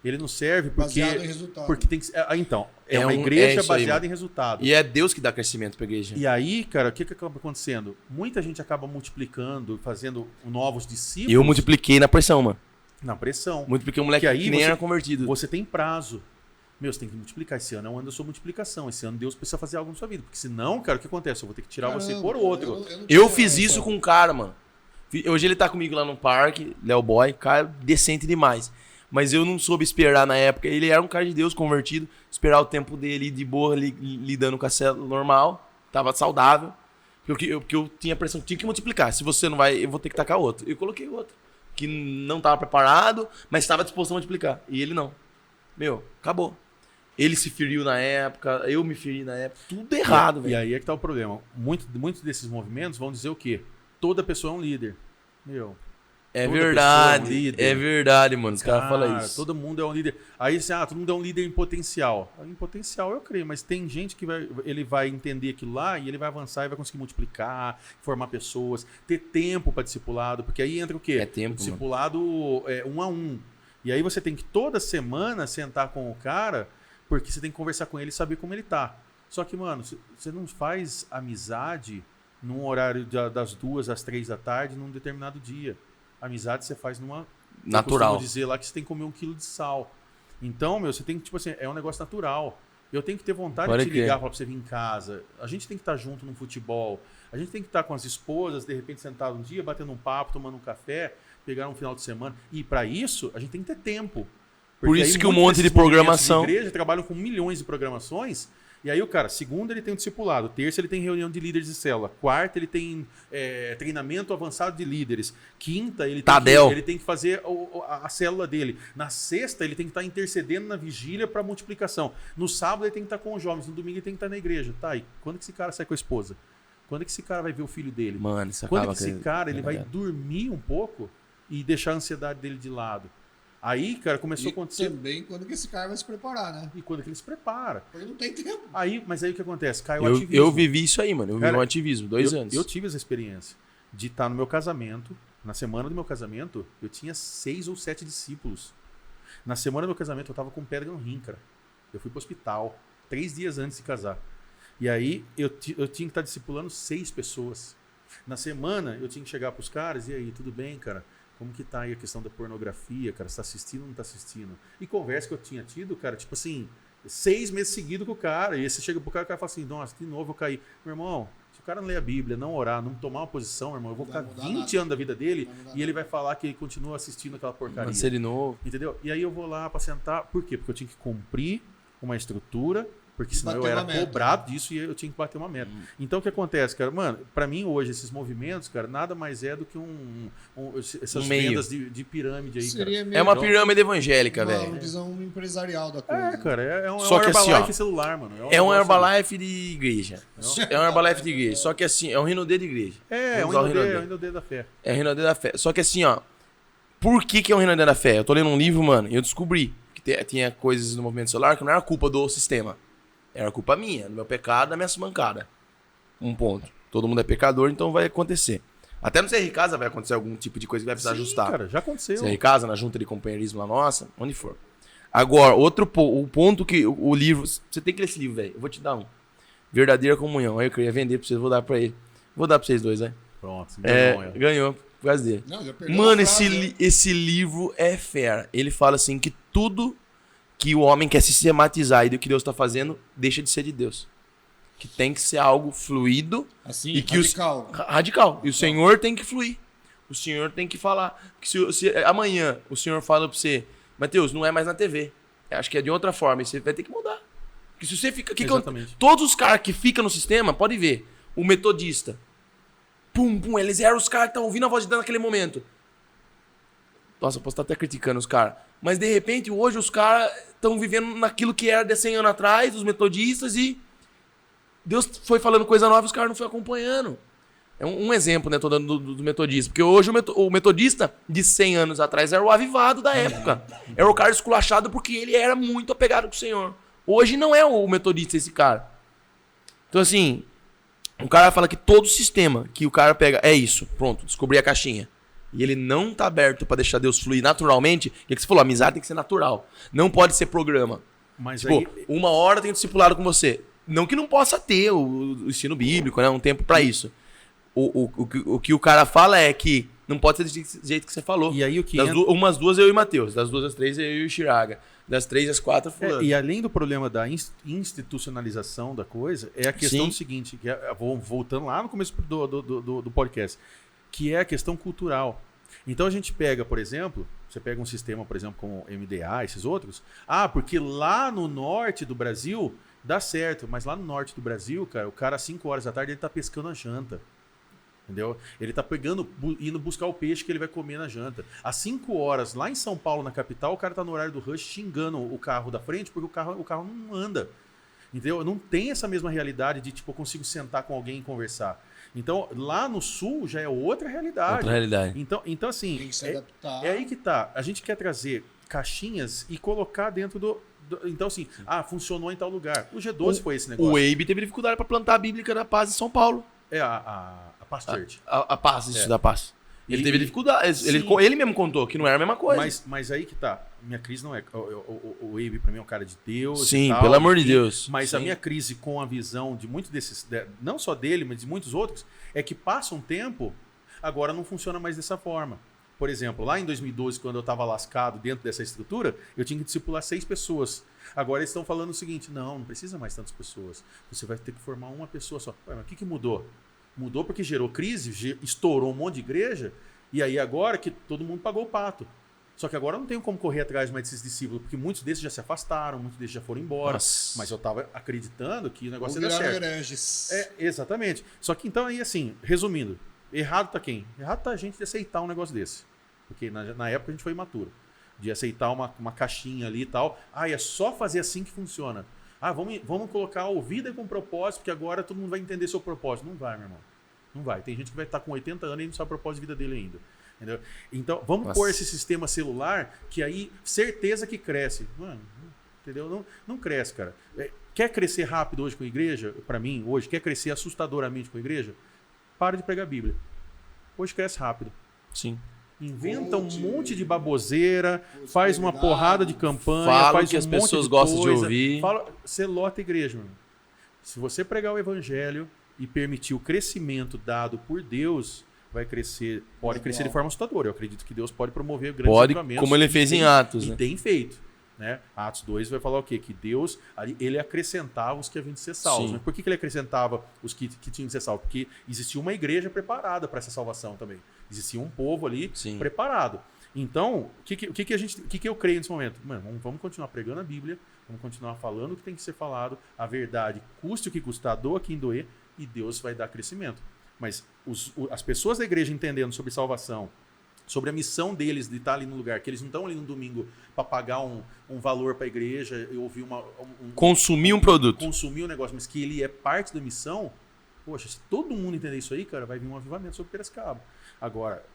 Ele não serve porque... Baseado em resultado. Porque tem que ser... Então, uma igreja baseada em resultado. E é Deus que dá crescimento pra igreja. E aí, cara, o que acaba acontecendo? Muita gente acaba multiplicando, fazendo novos discípulos. Eu multipliquei na pressão, mano. Na pressão. Multipliquei um moleque que nem era convertido. Você tem prazo. Você tem que multiplicar. Esse ano é um ano da sua multiplicação. Esse ano Deus precisa fazer algo na sua vida. Porque senão, cara, o que acontece? Eu vou ter que tirar você por outro. Eu fiz isso com um cara, mano. Hoje ele tá comigo lá no parque, Léo Boy, cara decente demais. Mas eu não soube esperar na época. Ele era um cara de Deus convertido. Esperar o tempo dele de boa, lidando com a célula normal. Tava saudável. Porque eu tinha a pressão que tinha que multiplicar. Se você não vai, eu vou ter que tacar outro. Eu coloquei outro. Que não tava preparado, mas estava disposto a multiplicar. E ele não. Acabou. Ele se feriu na época, eu me feri na época. Tudo errado, velho. E aí é que tá o problema. Muitos desses movimentos vão dizer o quê? Toda pessoa é um líder. É verdade, é verdade, mano. Os caras falam isso. Todo mundo é um líder. Aí assim, todo mundo é um líder em potencial. Em potencial eu creio, mas tem gente que ele vai entender aquilo lá e ele vai avançar e vai conseguir multiplicar, formar pessoas, ter tempo para discipulado, porque aí entra o quê? É tempo, o discipulado é 1 a 1. E aí você tem que toda semana sentar com o cara, porque você tem que conversar com ele e saber como ele tá. Só que, mano, você não faz amizade num horário das 2 às 3 da tarde num determinado dia. Amizade você faz numa... Natural. Eu costumo dizer lá que você tem que comer 1 quilo de sal. Então, você tem que, tipo assim, é um negócio natural. Eu tenho que ter vontade de te ligar pra você vir em casa. A gente tem que estar junto no futebol. A gente tem que estar com as esposas, de repente sentado um dia, batendo um papo, tomando um café, pegar um final de semana. E para isso, a gente tem que ter tempo. Por isso que um monte de programação... De igreja trabalham com milhões de programações. E aí o cara, segunda ele tem um discipulado, terça ele tem reunião de líderes de célula, quarta ele tem treinamento avançado de líderes, quinta ele tem que fazer a célula dele, na sexta ele tem que estar intercedendo na vigília para multiplicação, no sábado ele tem que estar com os jovens, no domingo ele tem que estar na igreja. Tá, e quando que esse cara sai com a esposa? Quando que esse cara vai ver o filho dele? Mano, isso quando que esse cara ele vai dormir um pouco e deixar a ansiedade dele de lado? Aí, cara, começou a acontecer... também quando que esse cara vai se preparar, né? E quando que ele se prepara. Porque não tem tempo. Mas aí o que acontece? Cai o ativismo. Eu vivi isso aí, mano. Eu vivi um ativismo, 2 anos. Eu tive essa experiência de estar no meu casamento. Na semana do meu casamento, eu tinha 6 ou 7 discípulos. Na semana do meu casamento, eu tava com pedra no rim, cara. Eu fui pro hospital 3 dias antes de casar. E aí, eu tinha que estar discipulando 6 pessoas. Na semana, eu tinha que chegar pros caras, e aí, tudo bem, cara? Como que tá aí a questão da pornografia, cara? Você tá assistindo ou não tá assistindo? E conversa que eu tinha tido, cara, tipo assim, 6 meses seguidos com o cara. E aí você chega pro cara e o cara fala assim, nossa, de novo eu caí. Meu irmão, se o cara não ler a Bíblia, não orar, não tomar uma posição, meu irmão, eu vou ficar 20 anos da vida dele e ele vai falar que ele continua assistindo aquela porcaria. Vai ser de novo. Entendeu? E aí eu vou lá pra sentar. Por quê? Porque eu tinha que cumprir uma estrutura, porque senão eu era cobrado disso e eu tinha que bater uma meta. Então o que acontece, cara? Mano, pra mim hoje esses movimentos, cara, nada mais é do que essas vendas de pirâmide aí, cara. É uma pirâmide evangélica, velho. Uma visão empresarial da coisa. Cara, é um Herbalife assim, celular, mano. É um Herbalife de igreja. É um Herbalife de igreja. Só que assim, é um Rinodê de igreja. É um Rinodê da fé. É um Rinodê da fé. Só que assim, ó, por que é um Rinodê da fé? Eu tô lendo um livro, mano, e eu descobri que tinha coisas no movimento solar que não era culpa do sistema. Era culpa minha, do meu pecado, da minha mancada. Um ponto. Todo mundo é pecador, então vai acontecer. Até no CR Casa vai acontecer algum tipo de coisa que vai precisar ajustar. Cara, já aconteceu. CR Casa, na junta de companheirismo lá nossa, onde for. Agora, o ponto que o livro... Você tem que ler esse livro, velho. Eu vou te dar um. Verdadeira Comunhão. Aí eu queria vender pra vocês, vou dar pra ele. Vou dar pra vocês dois, velho. Pronto. Ganhou por causa dele. Não, mano, esse livro é fera. Ele fala assim que tudo que o homem quer sistematizar e do que Deus está fazendo, deixa de ser de Deus. Que tem que ser algo fluido. Assim, e que radical. Radical. E o Senhor tem que fluir. O Senhor tem que falar. Que se amanhã o Senhor fala para você, Mateus, não é mais na TV. Acho que é de outra forma. E você vai ter que mudar. Porque se você fica... todos os caras que ficam no sistema, pode ver. O metodista. Eles eram os caras que estavam ouvindo a voz de Deus naquele momento. Nossa, eu posso estar até criticando os caras. Mas, de repente, hoje os caras estão vivendo naquilo que era de 100 anos atrás, os metodistas, e Deus foi falando coisa nova e os caras não foram acompanhando. É um exemplo, né? Tô dando do metodista. Porque hoje o metodista de 100 anos atrás era o avivado da época. Era o cara esculachado porque ele era muito apegado com o Senhor. Hoje não é o metodista esse cara. Então, assim, o cara fala que todo sistema que o cara pega é isso. Pronto, descobri a caixinha. E ele não tá aberto pra deixar Deus fluir naturalmente. O que você falou? Amizade tem que ser natural. Não pode ser programa. Mas tipo, aí... 1 hora eu tenho discipulado com você. Não que não possa ter o ensino bíblico, né? Um tempo pra isso. O que o cara fala é que não pode ser do jeito que você falou. E aí o que umas 2 eu e o Matheus. Das 2 às 3 eu e o Chiraga. Das 3 às 4 fulano. E além do problema da institucionalização da coisa, é a questão do seguinte, que voltando lá no começo do podcast, que é a questão cultural. Então a gente pega, por exemplo, você pega um sistema, por exemplo, como MDA, esses outros. Porque lá no norte do Brasil dá certo, mas lá no norte do Brasil, cara, o cara às 5 horas da tarde ele tá pescando a janta. Entendeu? Ele tá indo buscar o peixe que ele vai comer na janta. Às 5 horas, lá em São Paulo, na capital, o cara tá no horário do rush xingando o carro da frente porque o carro não anda. Entendeu? Não tem essa mesma realidade de, tipo, eu consigo sentar com alguém e conversar. Então, lá no sul já é outra realidade. Outra realidade. Então assim, Tem que se adaptar. É aí que tá. A gente quer trazer caixinhas e colocar dentro do... Então, assim, funcionou em tal lugar. O G12 foi esse negócio. O Abe teve dificuldade para plantar a Bíblica da Paz em São Paulo. É a Paz Church. A Paz, isso, da Paz. Ele teve dificuldade. Ele mesmo contou que não era a mesma coisa. Mas aí que tá. Minha crise não é... O Abe, pra mim, é um cara de Deus. Sim, e tal, pelo amor de Deus. Mas Sim. a minha crise com a visão de muitos desses... Não só dele, mas de muitos outros, é que passa um tempo, agora não funciona mais dessa forma. Por exemplo, lá em 2012, quando eu estava lascado dentro dessa estrutura, eu tinha que discipular 6 pessoas. Agora eles estão falando o seguinte, não precisa mais tantas pessoas. Você vai ter que formar uma pessoa só. Ué, mas o que mudou? Mudou porque gerou crise, estourou um monte de igreja, e aí agora que todo mundo pagou o pato. Só que agora eu não tenho como correr atrás mais desses discípulos, porque muitos desses já se afastaram, muitos desses já foram embora. Nossa. Mas eu estava acreditando que o negócio Ou ia dar certo. hereges. Exatamente. Só que então aí, assim, resumindo, errado tá quem? Errado tá a gente de aceitar um negócio desse. Porque na época a gente foi imaturo. De aceitar uma caixinha ali e tal. É só fazer assim que funciona. Vamos colocar o vida com propósito, porque agora todo mundo vai entender seu propósito. Não vai, meu irmão. Não vai. Tem gente que vai estar com 80 anos e não sabe o propósito de vida dele ainda. Entendeu? Então, vamos pôr esse sistema celular, que aí, certeza que cresce. Mano, entendeu? Não cresce, cara. Quer crescer rápido hoje com a igreja? Para mim, hoje, quer crescer assustadoramente com a igreja? Para de pregar a Bíblia. Hoje cresce rápido. Sim. Inventa um monte de baboseira, faz uma porrada de campanha, fala faz que um as monte pessoas de gostam de coisa, ouvir. Você lota a igreja, meu irmão. Se você pregar o evangelho e permitir o crescimento dado por Deus, vai crescer, pode crescer de forma assustadora. Eu acredito que Deus pode promover grandes livramentos. Como ele fez em Atos, né? E tem feito. Né? Atos 2 vai falar o quê? Que Deus, ele acrescentava os que haviam de ser salvos. Mas por que ele acrescentava os que tinham de ser salvos? Porque existia uma igreja preparada para essa salvação também. Existia um povo ali preparado. Então, o que eu creio nesse momento? Mano, vamos continuar pregando a Bíblia, vamos continuar falando o que tem que ser falado, a verdade, custe o que custar, doa quem doer, e Deus vai dar crescimento. Mas as pessoas da igreja entendendo sobre salvação, sobre a missão deles de estar ali no lugar, que eles não estão ali no domingo para pagar um valor para a igreja e ouvir consumir um produto. Consumir um negócio, mas que ele é parte da missão. Poxa, se todo mundo entender isso aí, cara, vai vir um avivamento sobre Piracicaba. Agora,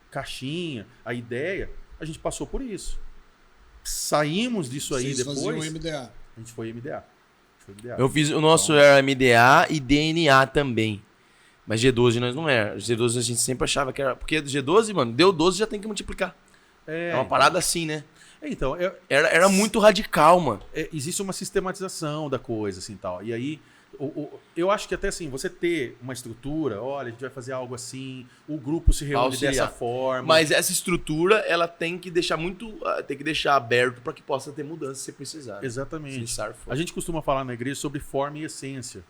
caixinha, a ideia, a gente passou por isso. Saímos disso aí depois. Faziam MDA. A gente foi MDA. Eu fiz, o nosso era MDA e DNA também. Mas G12 nós não era. G12 a gente sempre achava que era. Porque G12, mano, deu 12 já tem que multiplicar. É uma parada assim, né? Então, era muito radical, mano. Existe uma sistematização da coisa, assim, tal. E aí, eu acho que até assim, você ter uma estrutura, olha, a gente vai fazer algo assim, o grupo se reúne dessa forma. Mas essa estrutura, ela tem que deixar aberto para que possa ter mudança se precisar. Exatamente. A gente costuma falar na igreja sobre forma e essência.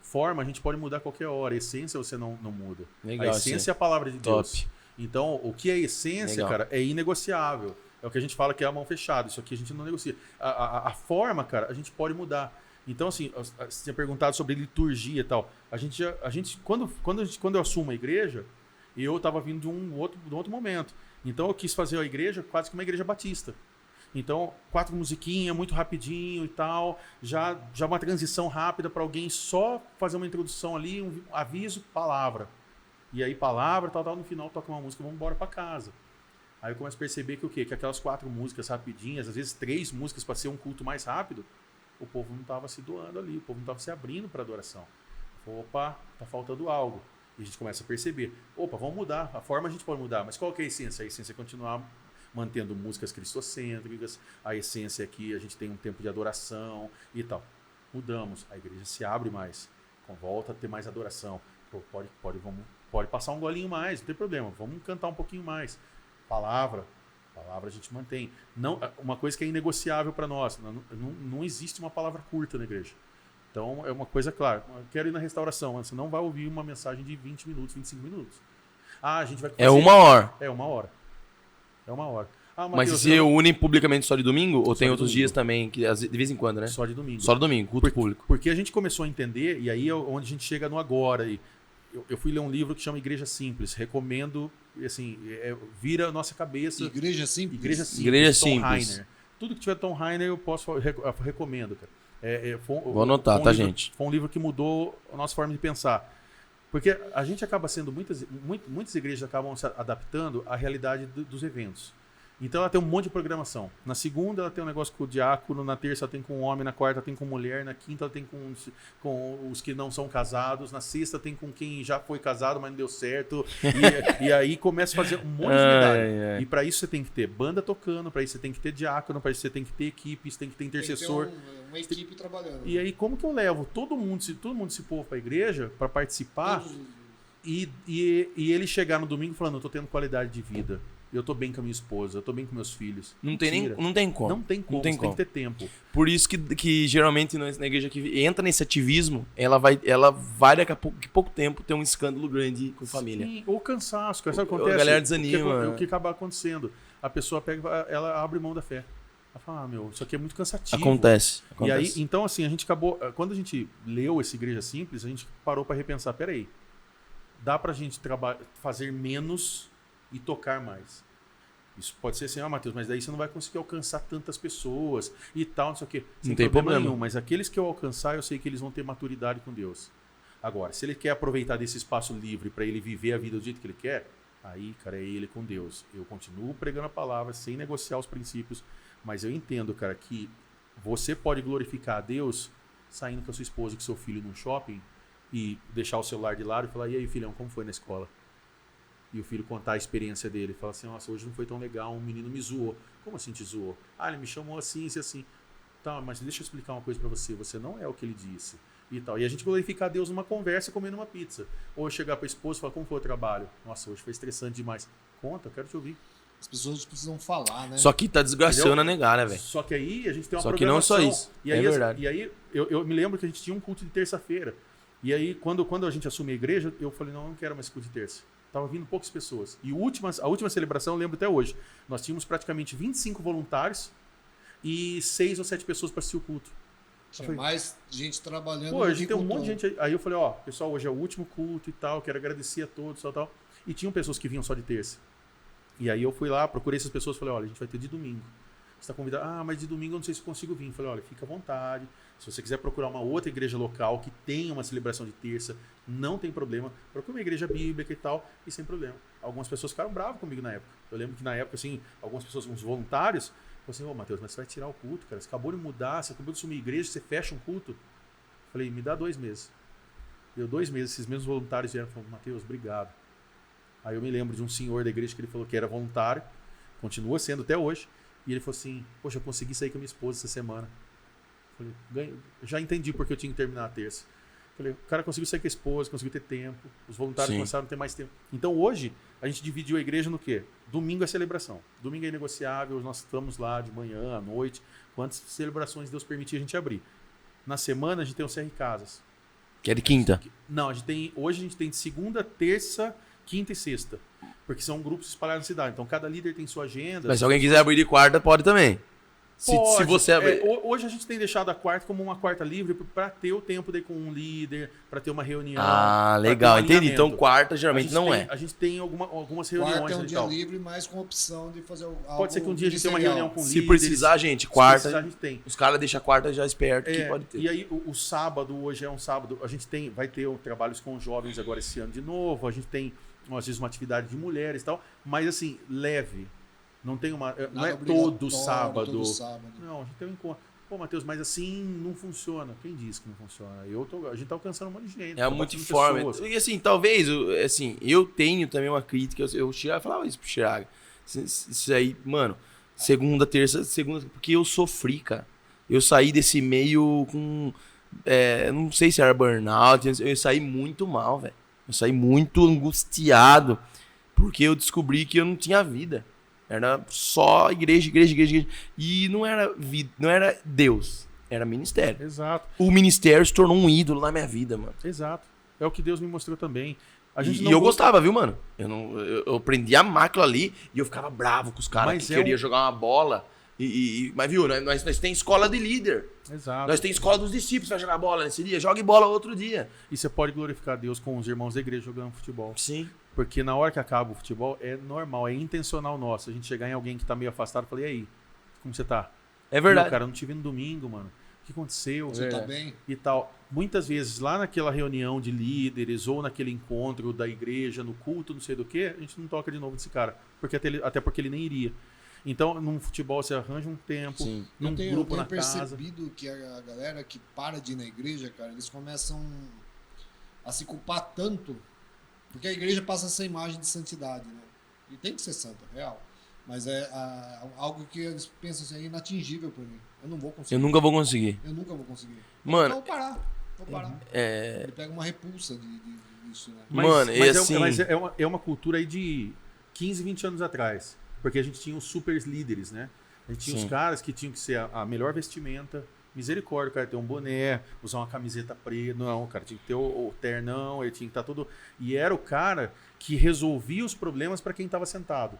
Forma a gente pode mudar a qualquer hora, a essência você não muda. Legal, a essência é a palavra de Deus. Então, o que é essência, cara, é inegociável. É o que a gente fala que é a mão fechada. Isso aqui a gente não negocia. A forma, cara, a gente pode mudar. Então, assim, você tinha perguntado sobre liturgia e tal. Quando eu assumo a igreja, eu estava vindo de um outro momento. Então, eu quis fazer a igreja quase que uma igreja batista. Então, 4 musiquinhas, muito rapidinho e tal. Já uma transição rápida para alguém só fazer uma introdução ali, um aviso, palavra. E aí, palavra, tal, no final toca uma música, vamos embora para casa. Aí eu começo a perceber que o quê? Que aquelas 4 músicas rapidinhas, às vezes 3 músicas para ser um culto mais rápido, o povo não estava se doando ali, o povo não estava se abrindo para adoração. Opa, tá faltando algo. E a gente começa a perceber, opa, vamos mudar. A forma a gente pode mudar, mas qual que é a essência? A essência é continuar mantendo músicas cristocêntricas, a essência é que a gente tem um tempo de adoração e tal. Mudamos, a igreja se abre mais, volta a ter mais adoração. Pode passar um golinho mais, não tem problema, vamos cantar um pouquinho mais. Palavra a gente mantém. Não, uma coisa que é inegociável para nós, não existe uma palavra curta na igreja. Então é uma coisa clara, eu quero ir na restauração, você não vai ouvir uma mensagem de 20 minutos, 25 minutos. A gente vai fazer... É 1 hora. É 1 hora. É 1 hora. Mateus, mas se unem publicamente só de domingo? Ou tem outros dias também, que de vez em quando, né? Só de domingo. Só de domingo, culto público. Porque a gente começou a entender, e aí é onde a gente chega no agora. E eu fui ler um livro que chama Igreja Simples. Recomendo, assim, vira a nossa cabeça. Igreja Simples? Igreja Simples. Tom Rainer. Tudo que tiver Tom Rainer eu recomendo, cara. Vou anotar, tá, gente? Foi um livro que mudou a nossa forma de pensar. Porque a gente acaba sendo, muitas igrejas acabam se adaptando à realidade dos eventos. Então ela tem um monte de programação. Na segunda ela tem um negócio com o diácono, na terça ela tem com o homem, na quarta ela tem com mulher, na quinta ela tem com os que não são casados, na sexta tem com quem já foi casado, mas não deu certo. E aí começa a fazer um monte de atividade. E para isso você tem que ter banda tocando, para isso você tem que ter diácono, para isso você tem que ter equipe, você tem que ter intercessor. Tem que ter uma equipe trabalhando. E aí como que eu levo todo mundo esse povo para a igreja, para participar, e ele chegar no domingo falando, eu tô tendo qualidade de vida. Eu tô bem com a minha esposa, eu tô bem com meus filhos. Não tem como. Não tem como, você tem que ter tempo. Por isso que geralmente na igreja que entra nesse ativismo, ela vai daqui a pouco tempo ter um escândalo grande com a família. Sim, ou cansaço, que acontece. A galera desanima. O que acaba acontecendo? A pessoa pega, ela abre mão da fé. Ela fala, isso aqui é muito cansativo. Acontece. E aí, então assim, a gente acabou, quando a gente leu esse Igreja Simples, a gente parou para repensar, peraí, dá pra gente fazer menos e tocar mais. Isso pode ser assim, Matheus, mas daí você não vai conseguir alcançar tantas pessoas e tal, não sei o quê. Não tem problema nenhum, mas aqueles que eu alcançar, eu sei que eles vão ter maturidade com Deus. Agora, se ele quer aproveitar desse espaço livre para ele viver a vida do jeito que ele quer, aí, cara, é ele com Deus. Eu continuo pregando a palavra sem negociar os princípios, mas eu entendo, cara, que você pode glorificar a Deus saindo com a sua esposa e com seu filho num shopping e deixar o celular de lado e falar, e aí, filhão, como foi na escola? E o filho contar a experiência dele. Fala assim, nossa, hoje não foi tão legal, um menino me zoou. Como assim te zoou? Ele me chamou assim, assim. Tá, mas deixa eu explicar uma coisa pra você. Você não é o que ele disse. E tal. E a gente glorificar a Deus numa conversa comendo uma pizza. Ou eu chegar pra esposa e falar, como foi o trabalho? Nossa, hoje foi estressante demais. Conta, eu quero te ouvir. As pessoas precisam falar, né? Só que tá desgraçando a negar, né, velho? Só que aí a gente tem uma programação. Só que não só isso. E aí, verdade. E aí eu me lembro que a gente tinha um culto de terça-feira. E aí, quando a gente assumiu a igreja, eu falei, não quero mais culto de terça. Tava vindo poucas pessoas. E a última celebração, eu lembro até hoje, nós tínhamos praticamente 25 voluntários e 6 ou 7 pessoas para assistir o culto. Tinha mais gente trabalhando. Pô, a gente tem um monte de gente. Aí eu falei, pessoal, hoje é o último culto e tal, quero agradecer a todos e tal. E tinham pessoas que vinham só de terça. E aí eu fui lá, procurei essas pessoas e falei, olha, a gente vai ter de domingo. Você está convidado? Mas de domingo eu não sei se eu consigo vir. Eu falei, olha, fica à vontade. Se você quiser procurar uma outra igreja local que tenha uma celebração de terça, não tem problema. Procure uma igreja bíblica e tal, e sem problema. Algumas pessoas ficaram bravas comigo na época. Eu lembro que na época, assim, algumas pessoas, uns voluntários, falaram assim, Matheus, mas você vai tirar o culto, cara. Você acabou de mudar, você acabou de assumir a igreja, você fecha um culto. Eu falei, me dá 2 meses. Deu 2 meses, esses mesmos voluntários vieram e falaram, Matheus, obrigado. Aí eu me lembro de um senhor da igreja que ele falou que era voluntário, continua sendo até hoje, e ele falou assim, poxa, eu consegui sair com a minha esposa essa semana. Falei, já entendi porque eu tinha que terminar a terça. Falei, o cara conseguiu sair com a esposa, conseguiu ter tempo, os voluntários começaram a ter mais tempo. Então hoje, a gente dividiu a igreja no quê? Domingo é celebração. Domingo é inegociável, nós estamos lá de manhã, à noite, quantas celebrações Deus permitir a gente abrir. Na semana a gente tem o CR Casas. Que é de quinta? Não, hoje a gente tem de segunda, terça, quinta e sexta. Porque são grupos espalhados na cidade. Então cada líder tem sua agenda. Mas se alguém quiser abrir de quarta, pode também. Se você hoje a gente tem deixado a quarta como uma quarta livre para ter o tempo daí com um líder, para ter uma reunião. Legal, entendi. Então quarta geralmente não é. A gente tem algumas reuniões. Quarta é um dia livre, mas com opção de fazer algo. Pode ser que um dia a gente tenha uma reunião com líderes. Se precisar, gente, quarta. Se precisar, a gente tem. Os caras deixam a quarta já esperto que pode ter. E aí o sábado, hoje é um sábado, a gente vai ter trabalhos com jovens agora esse ano de novo, a gente tem às vezes uma atividade de mulheres e tal, mas assim, leve. Não tem não é todo sábado. Não, a gente tem um encontro. Pô, Matheus, mas assim não funciona. Quem disse que não funciona? A gente tá alcançando um monte de gente. É muito forma. E assim, talvez, assim, eu tenho também uma crítica. Eu falava isso pro Chiraga. Isso aí, mano, segunda, porque eu sofri, cara. Eu saí desse meio com. Não sei se era burnout, eu saí muito mal, velho. Eu saí muito angustiado. Porque eu descobri que eu não tinha vida. Era só igreja. E não era Deus, era ministério. Exato. O ministério se tornou um ídolo na minha vida, mano. Exato. É o que Deus me mostrou também. Eu gostava, viu, mano? Eu aprendi a amar aquilo ali e eu ficava bravo com os caras que queriam jogar uma bola. Mas viu, nós tem escola de líder. Exato. Nós tem escola dos discípulos pra jogar bola nesse dia. Jogue bola outro dia. E você pode glorificar Deus com os irmãos da igreja jogando futebol. Sim. Porque na hora que acaba o futebol, é normal, é intencional nosso. A gente chegar em alguém que tá meio afastado e falar, e aí, como você tá? É verdade. Cara, eu não te vi no domingo, mano. O que aconteceu? Você tá bem? E tal. muitas vezes lá naquela reunião de líderes ou naquele encontro da igreja, no culto, não sei do que, a gente não toca de novo nesse cara, até porque ele nem iria. Então, num futebol você arranja um tempo, num grupo na casa. Eu tenho percebido que a galera que para de ir na igreja, cara, eles começam a se culpar tanto, porque a igreja passa essa imagem de santidade, né? E tem que ser santa, real. Mas é algo que eles pensam assim, é inatingível pra mim. Eu não vou conseguir. Eu nunca vou conseguir. Mano, então, vou parar. Ele pega uma repulsa disso, né? Mas é uma cultura aí de 15, 20 anos atrás. Porque a gente tinha os super líderes, né? A gente tinha os caras que tinham que ser a melhor vestimenta. Misericórdia, o cara ter um boné, usar uma camiseta preta. Não, o cara tinha que ter o ternão, ele tinha que estar todo... E era o cara que resolvia os problemas para quem estava sentado.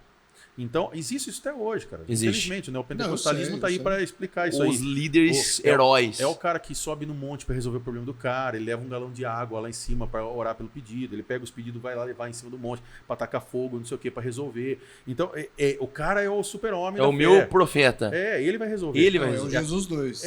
Então, existe isso até hoje, cara. Infelizmente, né? O pentecostalismo está aí para explicar isso aí. Os líderes heróis. É o cara que sobe no monte para resolver o problema do cara, ele leva um galão de água lá em cima para orar pelo pedido, ele pega os pedidos, vai lá levar em cima do monte para tacar fogo, não sei o que, para resolver. Então, o cara é o super-homem. É o meu profeta. Ele vai resolver. É o Jesus 2.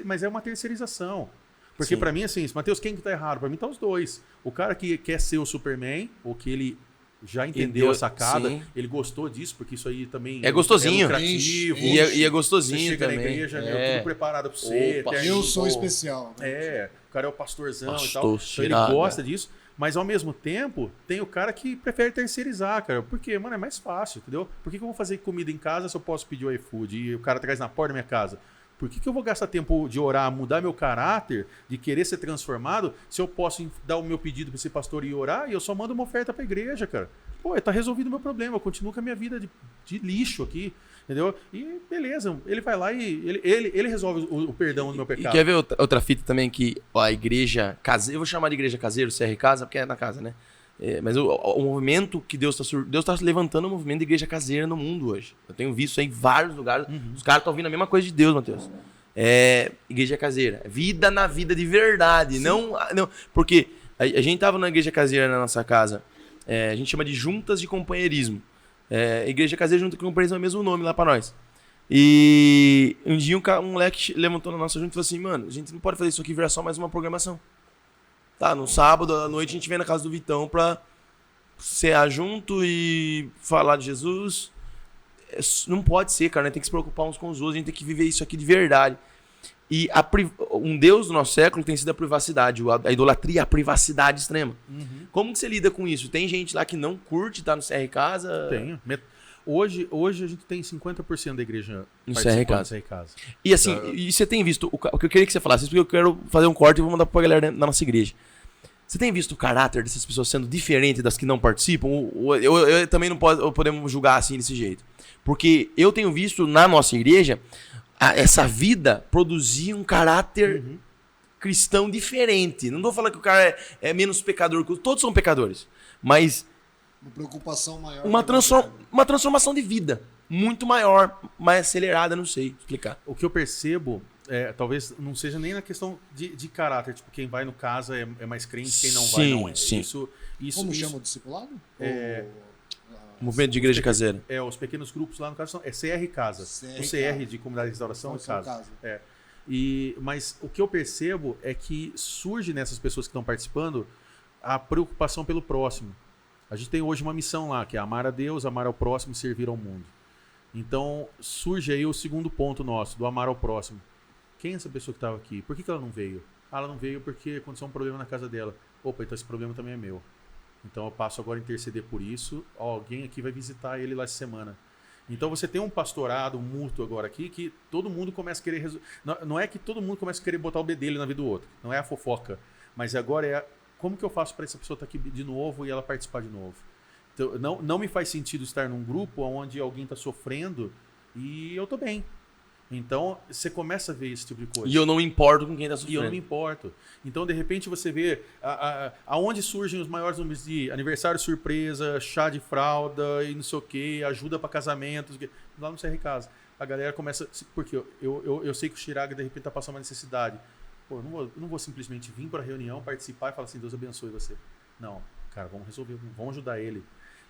Mas é uma terceirização. Porque para mim, assim, Mateus, quem que tá errado? Para mim tá os dois. O cara que quer ser o Superman, ou que ele já entendeu a sacada, ele gostou disso, porque isso aí também é gostosinho. É lucrativo. E é gostosinho você chega também. Na igreja, tudo preparado pra você. Eu sou especial. O cara é o pastorzão e tal. Então ele gosta disso. Mas ao mesmo tempo, tem o cara que prefere terceirizar, cara. Porque, mano, é mais fácil, entendeu? Por que eu vou fazer comida em casa se eu posso pedir o iFood e o cara traz na porta da minha casa? Por que eu vou gastar tempo de orar, mudar meu caráter, de querer ser transformado, se eu posso dar o meu pedido para esse pastor e orar e eu só mando uma oferta para a igreja, cara? Pô, tá resolvido o meu problema, eu continuo com a minha vida de lixo aqui, entendeu? E beleza, ele vai lá e ele resolve o perdão do meu pecado. E quer ver outra fita também que a igreja caseira, eu vou chamar de igreja caseira, CR Casa, porque é na casa, né? Mas o movimento que Deus está levantando, um movimento de igreja caseira no mundo hoje. Eu tenho visto aí em vários lugares. Os caras estão ouvindo a mesma coisa de Deus, Mateus. Igreja caseira. Vida na vida de verdade. Não, porque a gente estava na igreja caseira na nossa casa. A gente chama de juntas de companheirismo. Igreja caseira junto com companheirismo é o mesmo nome lá para nós. E um dia um moleque levantou na nossa junta e falou assim, mano, a gente não pode fazer isso aqui virar só mais uma programação. Tá, no sábado à noite a gente vem na casa do Vitão pra cear junto e falar de Jesus. Não pode ser, cara, a gente tem que se preocupar uns com os outros, a gente tem que viver isso aqui de verdade. E um Deus do nosso século tem sido a privacidade, a idolatria, a privacidade extrema. Como que você lida com isso? Tem gente lá que não curte estar no CR Casa? Tenho. Hoje a gente tem 50% da igreja no CR Casa. E assim, e você tem visto, o que eu queria que você falasse, porque eu quero fazer um corte e vou mandar pra galera da nossa igreja. Você tem visto o caráter dessas pessoas sendo diferente das que não participam? Eu também não podemos julgar assim desse jeito. Porque eu tenho visto na nossa igreja essa vida produzir um caráter cristão diferente. Não estou falando que o cara é menos pecador, todos são pecadores. Mas uma preocupação maior. Uma transformação de vida muito maior, mais acelerada, não sei explicar. O que eu percebo, talvez não seja nem na questão de caráter. Tipo, quem vai no casa é mais crente, quem não vai não é. Sim. Como chama o discipulado? Movimento de igreja caseira. Os pequenos grupos lá no caso é CR Casa. O CR de Comunidade de Restauração é casa. Mas o que eu percebo é que surge nessas pessoas que estão participando a preocupação pelo próximo. A gente tem hoje uma missão lá, que é amar a Deus, amar ao próximo e servir ao mundo. Então, surge aí o segundo ponto nosso, do amar ao próximo. Quem é essa pessoa que estava aqui? Por que ela não veio? Ela não veio porque aconteceu um problema na casa dela. Opa, então esse problema também é meu. Então eu passo agora a interceder por isso. Alguém aqui vai visitar ele lá essa semana. Então você tem um pastorado, um mútuo agora aqui, que todo mundo começa a querer... Não é que todo mundo começa a querer botar o bedelho na vida do outro. Não é a fofoca. Mas agora como que eu faço para essa pessoa estar aqui de novo e ela participar de novo? Então, não me faz sentido estar num grupo onde alguém está sofrendo e eu estou bem. Então, você começa a ver esse tipo de coisa. E eu não me importo com quem está sofrendo. E eu não me importo. Então, de repente, você vê aonde surgem os maiores números de aniversário surpresa, chá de fralda e não sei o quê, ajuda para casamentos. Lá no CR Casa. A galera começa... Porque eu sei que o Chiraga, de repente, está passando uma necessidade. Pô, eu não vou simplesmente vir para a reunião, participar e falar assim, Deus abençoe você. Não, cara, vamos resolver, vamos ajudar ele.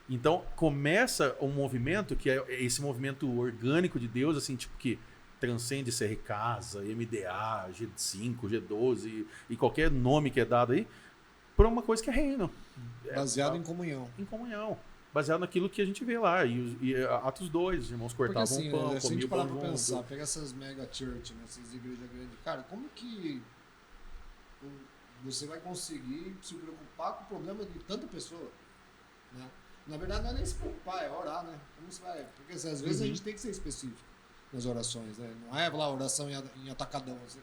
Então, começa um movimento, que é esse movimento orgânico de Deus, assim, tipo que transcende ser casa, MDA, G5, G12 e qualquer nome que é dado aí, por uma coisa que é reino. Baseado em comunhão. Em comunhão. Baseado naquilo que a gente vê lá. E Atos 2, os irmãos cortavam assim, pão, se a gente comiam parar pão pra junto. pensar, pega essas mega church, né, essas igrejas grandes, cara, como que você vai conseguir se preocupar com o problema de tanta pessoa? Né? Na verdade, não é nem se preocupar, é orar, né? Como você vai? Porque às vezes a gente tem que ser específico nas orações, né? Não é lá oração em atacadão. Assim.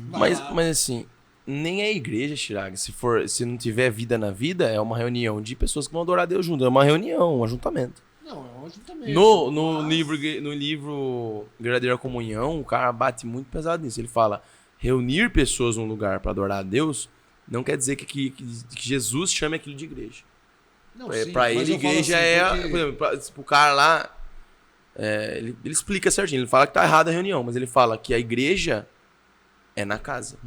Mas assim, nem a igreja, Chirag, se não tiver vida na vida, é uma reunião de pessoas que vão adorar a Deus junto. É uma reunião, um ajuntamento. Não, é um ajuntamento. No livro Verdadeira Comunhão, o cara bate muito pesado nisso. Ele fala, reunir pessoas num lugar para adorar a Deus não quer dizer que Jesus chame aquilo de igreja. Não, Para ele, igreja assim, porque... por exemplo, o cara lá, ele explica certinho, ele fala que tá errada a reunião, mas ele fala que a igreja é na casa.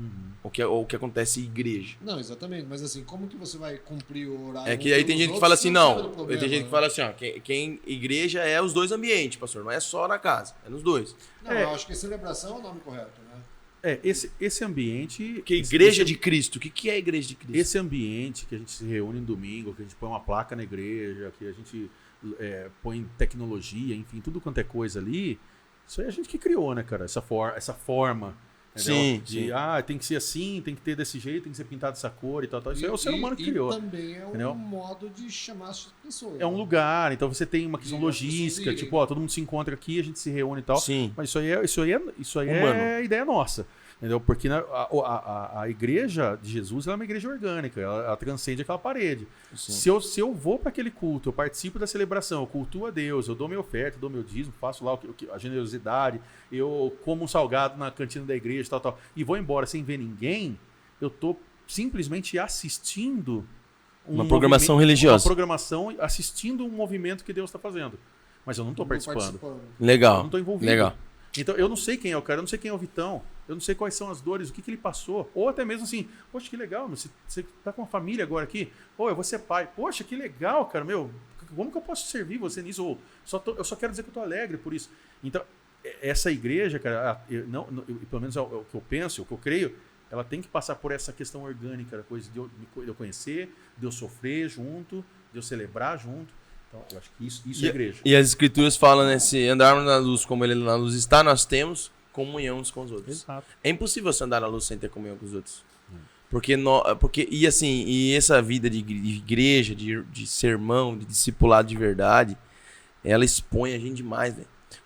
O que acontece em igreja. Não, exatamente, mas assim, como que você vai cumprir o horário? É que aí tem gente que fala assim, não, tem gente que fala assim, ó, igreja é os dois ambientes, pastor, não é só na casa, é nos dois. Não, eu acho que celebração é o nome correto, né? Esse ambiente... Que igreja de Cristo, o que é a igreja de Cristo? Esse ambiente que a gente se reúne no domingo, que a gente põe uma placa na igreja, que a gente põe tecnologia, enfim, tudo quanto é coisa ali, isso aí é a gente que criou, né, cara? Essa forma... Sim, de tem que ser assim, tem que ter desse jeito, tem que ser pintado dessa cor e tal. Isso aí é o ser humano que criou. E também é um modo de chamar as pessoas. É um lugar, então você tem uma questão logística, tipo, todo mundo se encontra aqui, a gente se reúne e tal. Sim. Mas isso aí é ideia nossa. Entendeu? Porque a igreja de Jesus ela é uma igreja orgânica, ela transcende aquela parede. Se eu vou para aquele culto, eu participo da celebração, eu cultuo a Deus, eu dou minha oferta, eu dou meu dízimo, faço lá a generosidade, eu como um salgado na cantina da igreja, tal, e vou embora sem ver ninguém, eu estou simplesmente assistindo uma programação religiosa. Uma programação, assistindo um movimento que Deus está fazendo. Mas eu não estou participando. Legal. Eu não estou envolvido. Legal. Então, eu não sei quem é o cara, eu não sei quem é o Vitão, eu não sei quais são as dores, o que ele passou. Ou até mesmo assim, poxa, que legal, meu, você tá com uma família agora aqui, eu vou ser pai. Poxa, que legal, cara, como que eu posso servir você nisso? Eu só quero dizer que eu tô alegre por isso. Então, essa igreja, cara, pelo menos é o que eu penso, o que eu creio, ela tem que passar por essa questão orgânica, da coisa de eu conhecer, de eu sofrer junto, de eu celebrar junto. Então, eu acho que isso é igreja. E as escrituras falam, né? Se andarmos na luz como ele na luz está, nós temos comunhão uns com os outros. Exato. É impossível você andar na luz sem ter comunhão com os outros. Porque essa vida de igreja, de sermão, de discipulado de verdade, ela expõe a gente demais, né?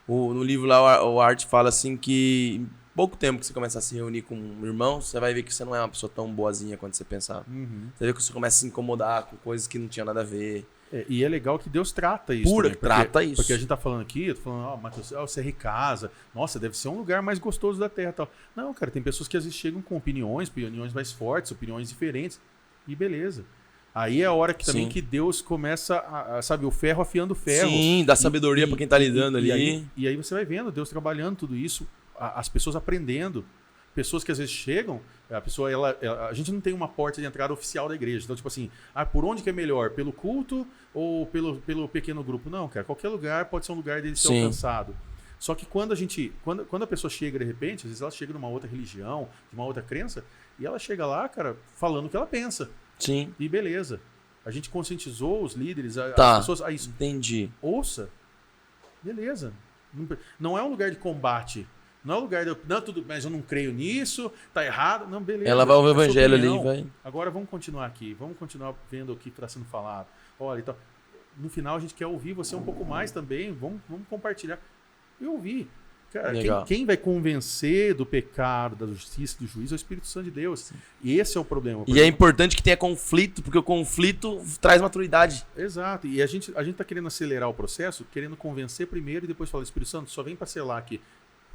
No livro lá, o Art fala assim que em pouco tempo que você começa a se reunir com um irmão, você vai ver que você não é uma pessoa tão boazinha quanto você pensava. Você vai ver que você começa a se incomodar com coisas que não tinha nada a ver. E é legal que Deus trata isso. Trata isso. Porque a gente tá falando aqui, eu tô falando, Matheus, você é ricasa. Nossa, deve ser um lugar mais gostoso da Terra e tal. Não, cara, tem pessoas que às vezes chegam com opiniões mais fortes, opiniões diferentes. E beleza. Aí é a hora que também que Deus começa sabe, o ferro afiando o ferro. Sim, dá sabedoria para quem tá lidando ali. E aí você vai vendo Deus trabalhando tudo isso, as pessoas aprendendo. Pessoas que às vezes chegam, a pessoa, a gente não tem uma porta de entrada oficial da igreja. Então, tipo assim, por onde que é melhor? Pelo culto ou pelo pequeno grupo? Não, cara, qualquer lugar pode ser um lugar dele ser alcançado. Só que quando a pessoa chega de repente, às vezes ela chega numa outra religião, de uma outra crença, e ela chega lá, cara, falando o que ela pensa. Sim. E beleza. A gente conscientizou os líderes, as pessoas a isso. Entendi. Ouça. Beleza. Não é um lugar de combate. Não é um lugar de tudo, mas eu não creio nisso, tá errado. Não, beleza. Ela vai ouvir o evangelho ali, vai. Agora vamos continuar aqui, vamos continuar vendo o que está sendo falado. Olha, então, no final a gente quer ouvir você um pouco mais também, vamos compartilhar. E ouvir. Cara, quem vai convencer do pecado, da justiça, do juízo é o Espírito Santo de Deus. Sim. E esse é o problema. E é importante que tenha conflito, porque o conflito traz maturidade. Exato. E a gente tá querendo acelerar o processo, querendo convencer primeiro e depois falar, Espírito Santo, só vem para selar aqui.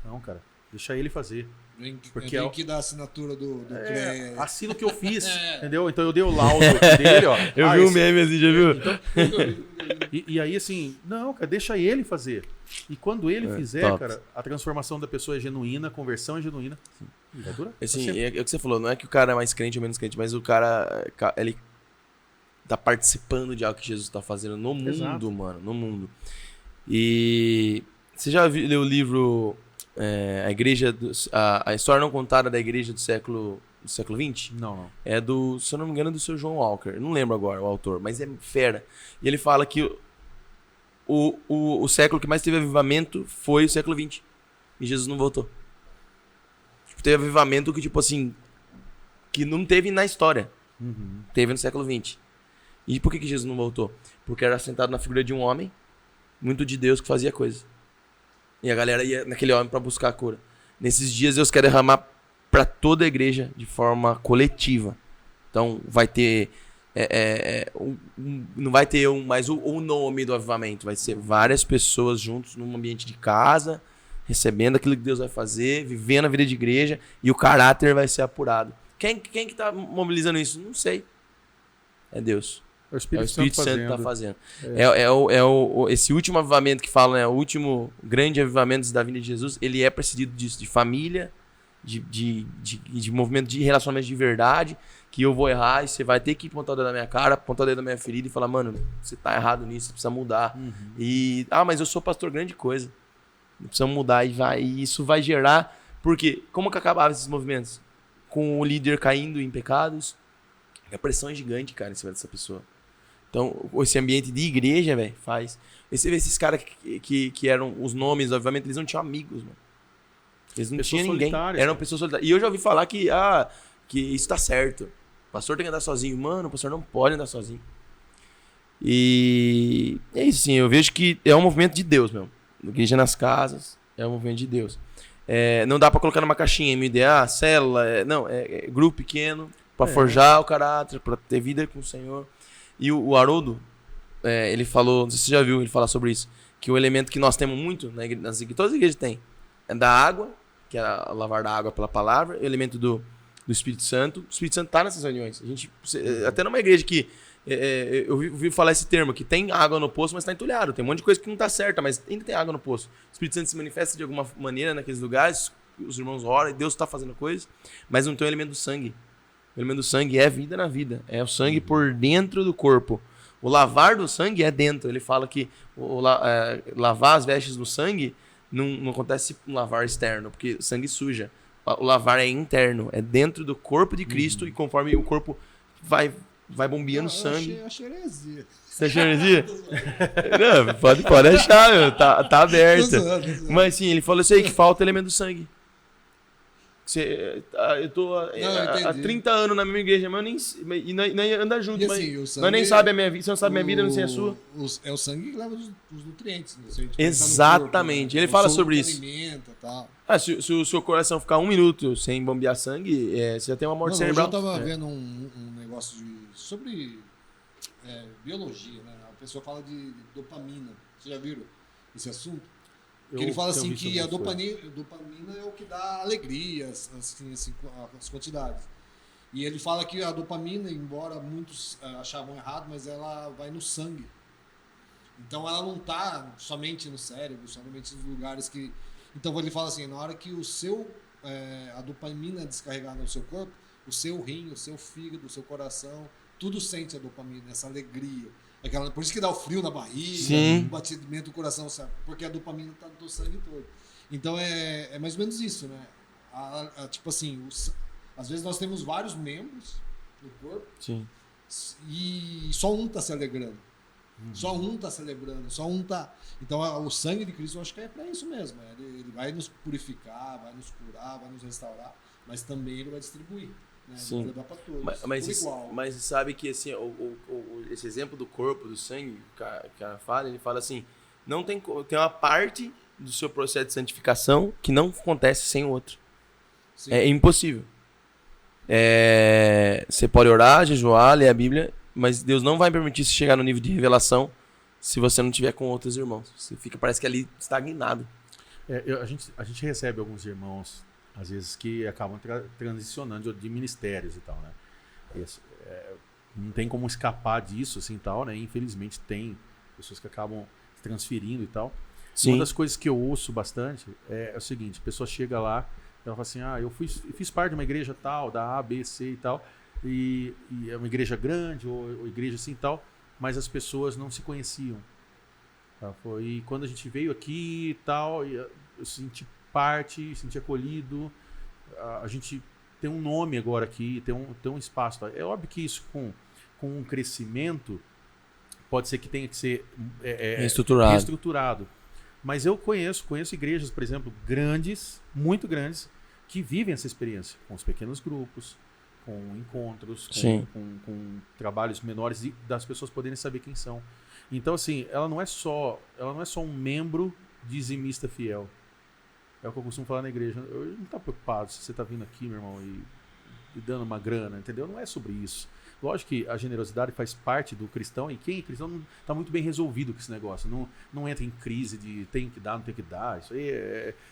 Não, cara, deixa ele fazer. Porque tem que dar a assinatura do CREA. Assina o que eu fiz, entendeu? Então eu dei o laudo dele, ó. Eu vi um meme assim, já viu? Então, e aí, assim, não, cara, deixa ele fazer. E quando ele fizer, cara, a transformação da pessoa é genuína, a conversão é genuína. Vai durar. Assim, é o que você falou, não é que o cara é mais crente ou menos crente, mas o cara, ele tá participando de algo que Jesus tá fazendo no mundo, mano, no mundo. E você já leu o livro a igreja, a história não contada da igreja do século XX? Não. É se eu não me engano, do seu John Walker. Eu não lembro agora o autor, mas é fera. E ele fala que o século que mais teve avivamento foi o século XX. E Jesus não voltou. Tipo, teve avivamento que, tipo assim, que não teve na história. Uhum. Teve no século XX. E por que Jesus não voltou? Porque era sentado na figura de um homem, muito de Deus, que fazia coisa. E a galera ia naquele homem para buscar a cura. Nesses dias Deus quer derramar para toda a igreja de forma coletiva. Então vai ter não vai ter mais o nome do avivamento, vai ser várias pessoas juntos num ambiente de casa, recebendo aquilo que Deus vai fazer, vivendo a vida de igreja, e o caráter vai ser apurado. Quem que tá mobilizando isso? Não sei. É Deus. É o Espírito Santo que está fazendo. Esse último avivamento que fala, né, o último grande avivamento da vinda de Jesus, ele é precedido disso, de família, de movimento de relacionamento de verdade, que eu vou errar e você vai ter que apontar o dedo na minha cara, apontar o dedo na minha ferida e falar, mano, você tá errado nisso, você precisa mudar. Uhum. E, mas eu sou pastor, grande coisa. Precisa mudar e isso vai gerar, porque como que acabavam esses movimentos? Com o líder caindo em pecados, a pressão é gigante, cara, em cima dessa pessoa. Então, esse ambiente de igreja, velho, faz. Você vê esses caras que eram os nomes, obviamente, eles não tinham amigos, mano. Eles não tinham ninguém. Eram pessoas solitárias. E eu já ouvi falar que isso tá certo. O pastor tem que andar sozinho. Mano, o pastor não pode andar sozinho. E é isso, sim. Eu vejo que é um movimento de Deus, meu. Igreja nas casas é um movimento de Deus. Não dá pra colocar numa caixinha MDA, célula. Não, é grupo pequeno pra forjar o caráter, pra ter vida com o Senhor. E o Haroldo, ele falou, não sei se você já viu ele falar sobre isso, que o elemento que nós temos muito, nas igrejas, todas as igrejas têm, é da água, que é a lavar da água pela palavra, o elemento do Espírito Santo. O Espírito Santo está nessas reuniões. A gente, até numa igreja que, eu ouvi falar esse termo, que tem água no poço, mas está entulhado. Tem um monte de coisa que não está certa, mas ainda tem água no poço. O Espírito Santo se manifesta de alguma maneira naqueles lugares, os irmãos oram e Deus está fazendo coisas, mas não tem o elemento do sangue. O elemento do sangue é vida na vida. É o sangue por dentro do corpo. O lavar do sangue é dentro. Ele fala que lavar as vestes no sangue não acontece um lavar externo, porque o sangue suja. O lavar é interno. É dentro do corpo de Cristo e conforme o corpo vai bombeando sangue. Eu achei heresia. Você achou heresia? Não, pode achar, meu. Tá aberto. Mas sim, ele falou isso aí, que falta elemento do sangue. Eu tô há 30 anos na mesma igreja, mas eu nem anda junto, assim, mas nem sabe a minha vida, você não sabe a minha vida, eu não sei a sua. É o sangue que leva os nutrientes. Né? Exatamente, corpo, né? Ele fala sobre isso. Alimenta, tal. Se o seu coração ficar 1 minuto sem bombear sangue, você já tem uma morte cerebral. Eu tava vendo um negócio sobre biologia, né? A pessoa fala de dopamina. Vocês já viram esse assunto? Que ele fala assim que a dopamina é o que dá alegria, assim, as quantidades. E ele fala que a dopamina, embora muitos achavam errado, mas ela vai no sangue. Então ela não está somente no cérebro, somente nos lugares que... Então ele fala assim, na hora que a dopamina é descarregada no seu corpo, o seu rim, o seu fígado, o seu coração, tudo sente a dopamina, essa alegria. Por isso que dá o frio na barriga, o batimento do coração, sabe? Porque a dopamina está no sangue todo. Então é mais ou menos isso, né? Tipo assim, às vezes nós temos vários membros no corpo. Sim. E só um está se alegrando. Só um está celebrando, só um está... Então o sangue de Cristo eu acho que é para isso mesmo. Ele vai nos purificar, vai nos curar, vai nos restaurar, mas também ele vai distribuir. Né? Sim. Vai dar para todos. Mas sabe que assim, esse exemplo do corpo, do sangue, que ela fala, ele fala assim, não tem uma parte do seu processo de santificação que não acontece sem o outro. Sim. É impossível. Você pode orar, jejuar, ler a Bíblia, mas Deus não vai permitir você chegar no nível de revelação se você não tiver com outros irmãos. Você fica, parece que ali estagnado. A gente recebe alguns irmãos, às vezes, que acabam transicionando de ministérios e tal, né? Não tem como escapar disso, assim, tal, né? Infelizmente tem pessoas que acabam se transferindo e tal. Sim. Uma das coisas que eu ouço bastante é o seguinte, a pessoa chega lá, ela fala assim, eu fiz parte de uma igreja tal, da A, B, C e tal, e é uma igreja grande, ou igreja assim e tal, mas as pessoas não se conheciam. Tá? E quando a gente veio aqui e tal, eu senti parte, se sentir acolhido. A gente tem um nome agora aqui, tem um espaço. É óbvio que isso com um crescimento pode ser que tenha que ser reestruturado. Mas eu conheço igrejas, por exemplo, grandes, muito grandes, que vivem essa experiência com os pequenos grupos, com encontros, com trabalhos menores e das pessoas poderem saber quem são. Então, assim, ela não é só um membro dizimista fiel. É o que eu costumo falar na igreja. Eu não estou preocupado se você está vindo aqui, meu irmão, e dando uma grana, entendeu? Não é sobre isso. Lógico que a generosidade faz parte do cristão, e quem é cristão não está muito bem resolvido com esse negócio. Não entra em crise de tem que dar, não tem que dar. Isso aí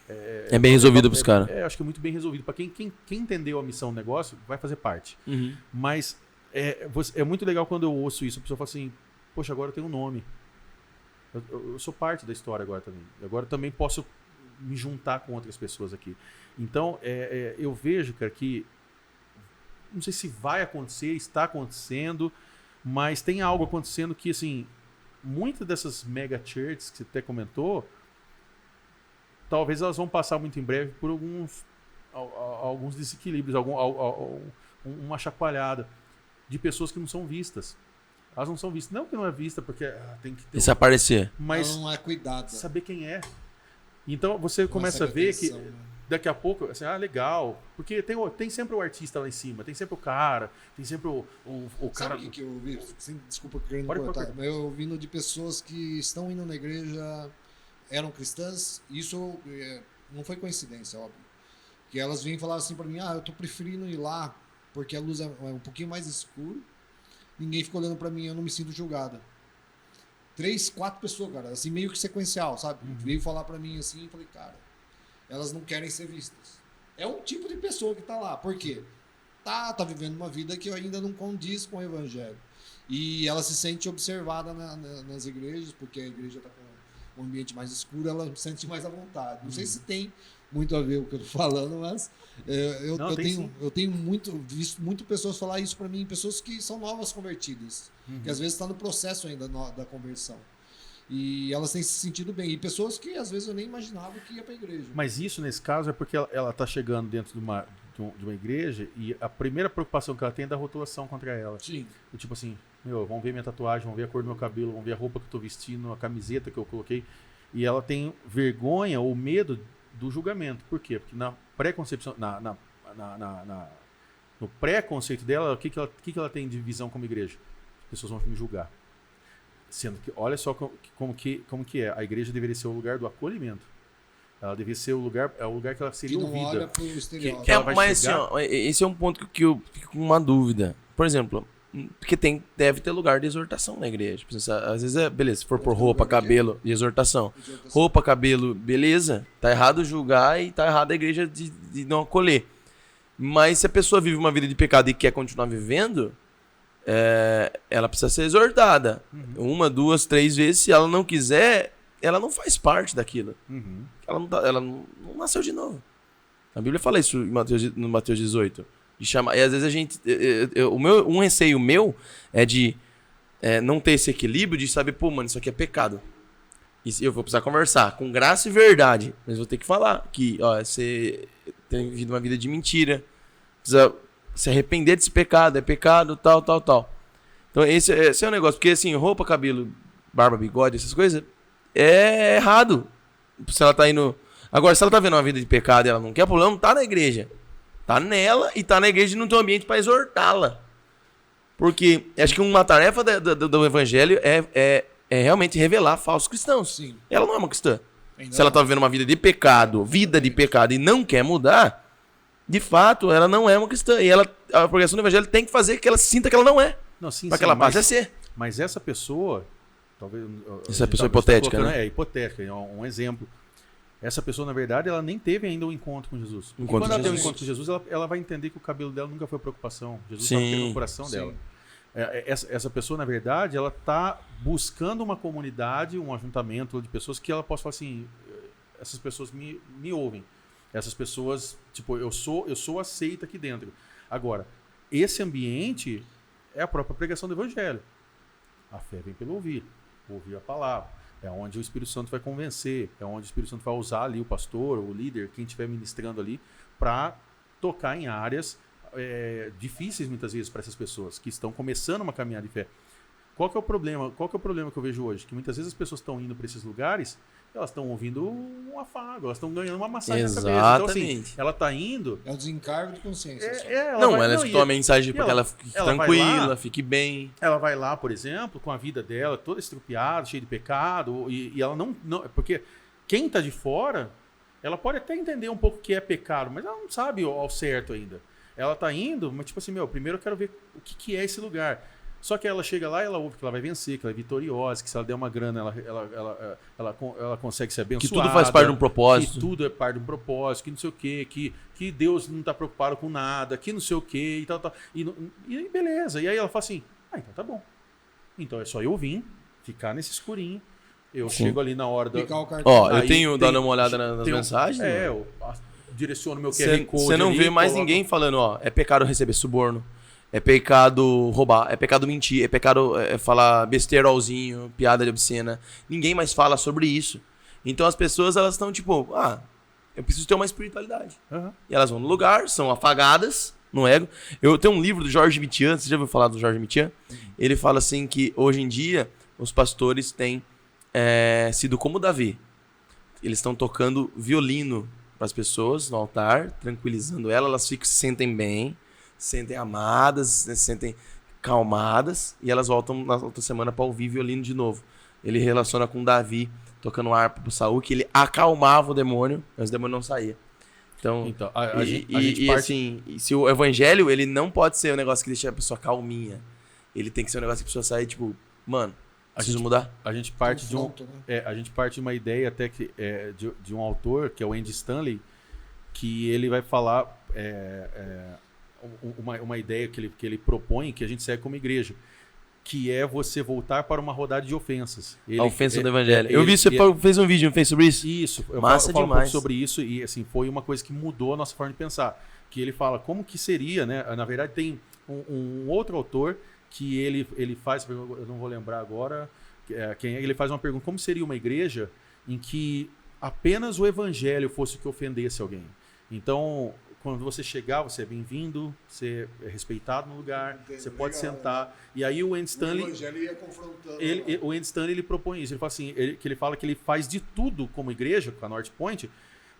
é bem resolvido para os caras. Acho que é muito bem resolvido. Para quem entendeu a missão do negócio, vai fazer parte. Uhum. Mas é muito legal quando eu ouço isso. A pessoa fala assim, poxa, agora eu tenho um nome. Eu sou parte da história agora também. Agora eu também posso me juntar com outras pessoas aqui. Então, eu vejo, cara, que não sei se vai acontecer, está acontecendo, mas tem algo acontecendo que, assim, muitas dessas mega churches que você até comentou, talvez elas vão passar muito em breve por alguns desequilíbrios, uma chacoalhada de pessoas que não são vistas. Elas não são vistas. Não que não é vista, porque tem que ter... E se aparecer. Mas ela não é cuidada. Saber quem é. Então você começa a ver que daqui a pouco, assim, legal. Porque tem sempre o artista lá em cima, tem sempre o cara, tem sempre o cara. Sabe o que eu ouvi? Desculpa querendo cortar, mas eu ouvindo de pessoas que estão indo na igreja, eram cristãs, isso não foi coincidência, óbvio. Que elas vinham falar assim pra mim, eu tô preferindo ir lá, porque a luz é um pouquinho mais escuro, ninguém fica olhando pra mim, eu não me sinto julgada. 3, 4 pessoas, cara, assim, meio que sequencial, sabe? Uhum. Veio falar pra mim assim, e falei, cara, elas não querem ser vistas. É um tipo de pessoa que tá lá. Por quê? Tá vivendo uma vida que ainda não condiz com o evangelho. E ela se sente observada nas igrejas, porque a igreja tá com um ambiente mais escuro, ela se sente mais à vontade. Não sei se tem muito a ver com o que eu tô falando, mas eu tenho visto muito pessoas falar isso para mim, pessoas que são novas convertidas, que às vezes estão no processo ainda da conversão. E elas têm se sentido bem. E pessoas que às vezes eu nem imaginava que ia para a igreja. Mas isso, nesse caso, é porque ela está chegando dentro de uma igreja e a primeira preocupação que ela tem é da rotulação contra ela. Sim. Tipo assim, vão ver minha tatuagem, vão ver a cor do meu cabelo, vão ver a roupa que eu estou vestindo, a camiseta que eu coloquei. E ela tem vergonha ou medo do julgamento. Por quê? Porque na pré-concepção, no pré-conceito dela, o que ela tem de visão como igreja? As pessoas vão me julgar. Sendo que, olha só como que é. A igreja deveria ser o lugar do acolhimento. Ela deveria ser o lugar que ela seria ouvida. Olha pro estereótipo. Que ela vai mas chegar... assim, esse é um ponto que eu fico com uma dúvida. Por exemplo, porque deve ter lugar de exortação na igreja. Às vezes beleza, se for por roupa, cabelo e exortação. Roupa, cabelo, beleza. Tá errado julgar e tá errado a igreja de não acolher. Mas se a pessoa vive uma vida de pecado e quer continuar vivendo, ela precisa ser exortada. 1, 2, 3 vezes. Se ela não quiser, ela não faz parte daquilo. Ela não nasceu de novo. A Bíblia fala isso no Mateus 18. De chamar, e às vezes a gente... um receio meu é de não ter esse equilíbrio de saber, pô, mano, isso aqui é pecado. E eu vou precisar conversar com graça e verdade. Mas vou ter que falar que você tem vivido uma vida de mentira. Precisa se arrepender desse pecado. É pecado, tal. Então esse é o negócio. Porque assim, roupa, cabelo, barba, bigode, essas coisas, é errado. Se ela tá indo... Agora, se ela tá vendo uma vida de pecado e ela não quer, o problema não tá na igreja. Tá nela e tá na igreja e não tem um ambiente para exortá-la. Porque acho que uma tarefa do evangelho é realmente revelar falsos cristãos. Sim. Ela não é uma cristã. Se ela tá vivendo uma vida de pecado e não quer mudar, de fato, ela não é uma cristã. E a pregação do evangelho tem que fazer que ela sinta que ela não é. Para que ela passe a ser. Mas essa pessoa, talvez... Essa pessoa hipotética, né? É hipotética, é um exemplo. Essa pessoa, na verdade, ela nem teve ainda um encontro com Jesus. Quando ela tem um encontro com Jesus, ela vai entender que o cabelo dela nunca foi preocupação. Jesus estava tendo no coração dela. Essa pessoa, na verdade, ela está buscando uma comunidade, um ajuntamento de pessoas que ela possa falar assim, essas pessoas me ouvem. Essas pessoas, tipo, eu sou aceita aqui dentro. Agora, esse ambiente é a própria pregação do evangelho. A fé vem pelo ouvir a palavra. É onde o Espírito Santo vai convencer, é onde o Espírito Santo vai usar ali o pastor, o líder, quem estiver ministrando ali, para tocar em áreas difíceis muitas vezes para essas pessoas que estão começando uma caminhada de fé. Qual que é o problema? Qual que é o problema que eu vejo hoje? Que muitas vezes as pessoas estão indo para esses lugares, elas estão ouvindo um afago, elas estão ganhando uma massagem na cabeça. Então, assim, ela está indo... É o desencargo de consciência. Ela escutou a mensagem para que ela fique tranquila, fique bem. Ela vai lá, por exemplo, com a vida dela toda estrupiada, cheia de pecado, e ela não... Porque quem está de fora, ela pode até entender um pouco o que é pecado, mas ela não sabe ao certo ainda. Ela está indo, mas tipo assim, primeiro eu quero ver o que é esse lugar. Só que ela chega lá e ela ouve que ela vai vencer, que ela é vitoriosa, que se ela der uma grana, ela consegue ser abençoada. Que tudo faz parte de um propósito. Que tudo é parte de um propósito, que não sei o quê, que Deus não está preocupado com nada, que não sei o quê e tal. E beleza. E aí ela fala assim, então tá bom. Então é só eu vir, ficar nesse escurinho. Eu chego ali na hora da... eu tenho dado uma olhada nas mensagens. Eu direciono meu QR Code. Você não vê mais ninguém falando, é pecado receber suborno. É pecado roubar, é pecado mentir, é pecado falar besterolzinho, piada de obscena. Ninguém mais fala sobre isso. Então as pessoas, elas estão tipo, eu preciso ter uma espiritualidade. Uhum. E elas vão no lugar, são afagadas no ego. Eu tenho um livro do Jorge Mitian, você já ouviu falar do Jorge Mitian? Uhum. Ele fala assim que hoje em dia os pastores têm sido como Davi. Eles estão tocando violino para as pessoas no altar, tranquilizando elas se sentem bem, se sentem amadas, se sentem calmadas, e elas voltam na outra semana para ouvir violino de novo. Ele relaciona com Davi tocando harpa pro Saul, que ele acalmava o demônio, mas o demônio não saía. Então a gente parte... assim, se o evangelho, ele não pode ser um negócio que deixa a pessoa calminha. Ele tem que ser um negócio que a pessoa sai tipo, preciso mudar. A gente parte a gente parte de uma ideia até que de um autor, que é o Andy Stanley, que ele vai falar uma ideia que ele propõe, que a gente segue como igreja, que é você voltar para uma rodada de ofensas. A ofensa do evangelho. Eu vi você fez um vídeo, não fez sobre isso? Isso. Eu Massa falo demais. Um pouco sobre isso e assim, foi uma coisa que mudou a nossa forma de pensar. Que ele fala como que seria, né? Na verdade tem um outro autor que ele faz, eu não vou lembrar agora, ele faz uma pergunta, como seria uma igreja em que apenas o evangelho fosse o que ofendesse alguém? Então, quando você chegar, você é bem-vindo, você é respeitado no lugar, você pode sentar. E aí o Andy Stanley, o Andy Stanley ele propõe isso. Ele fala assim, ele fala que ele faz de tudo como igreja, com a North Point,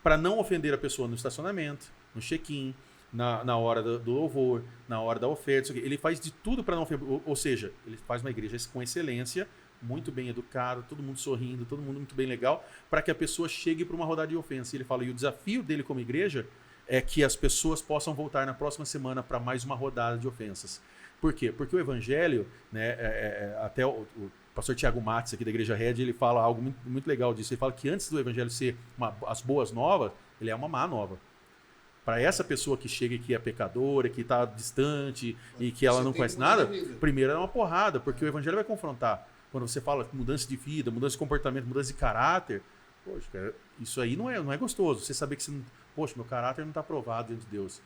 para não ofender a pessoa no estacionamento, no check-in, na hora do louvor, na hora da oferta. Ele faz de tudo para não ofender. Ou seja, ele faz uma igreja com excelência, muito bem educada, todo mundo sorrindo, todo mundo muito bem legal, para que a pessoa chegue para uma rodada de ofensa. E ele fala, e o desafio dele como igreja é que as pessoas possam voltar na próxima semana para mais uma rodada de ofensas. Por quê? Porque o evangelho, né, até o pastor Tiago Matos, aqui da Igreja Red, ele fala algo muito, muito legal disso. Ele fala que antes do evangelho ser as boas novas, ele é uma má nova. Para essa pessoa que chega e que é pecadora, que está distante e que ela não conhece nada, primeiro é uma porrada, porque o evangelho vai confrontar. Quando você fala mudança de vida, mudança de comportamento, mudança de caráter, poxa, cara, isso aí não é gostoso. Você saber que você não... Poxa, meu caráter não está aprovado diante de Deus.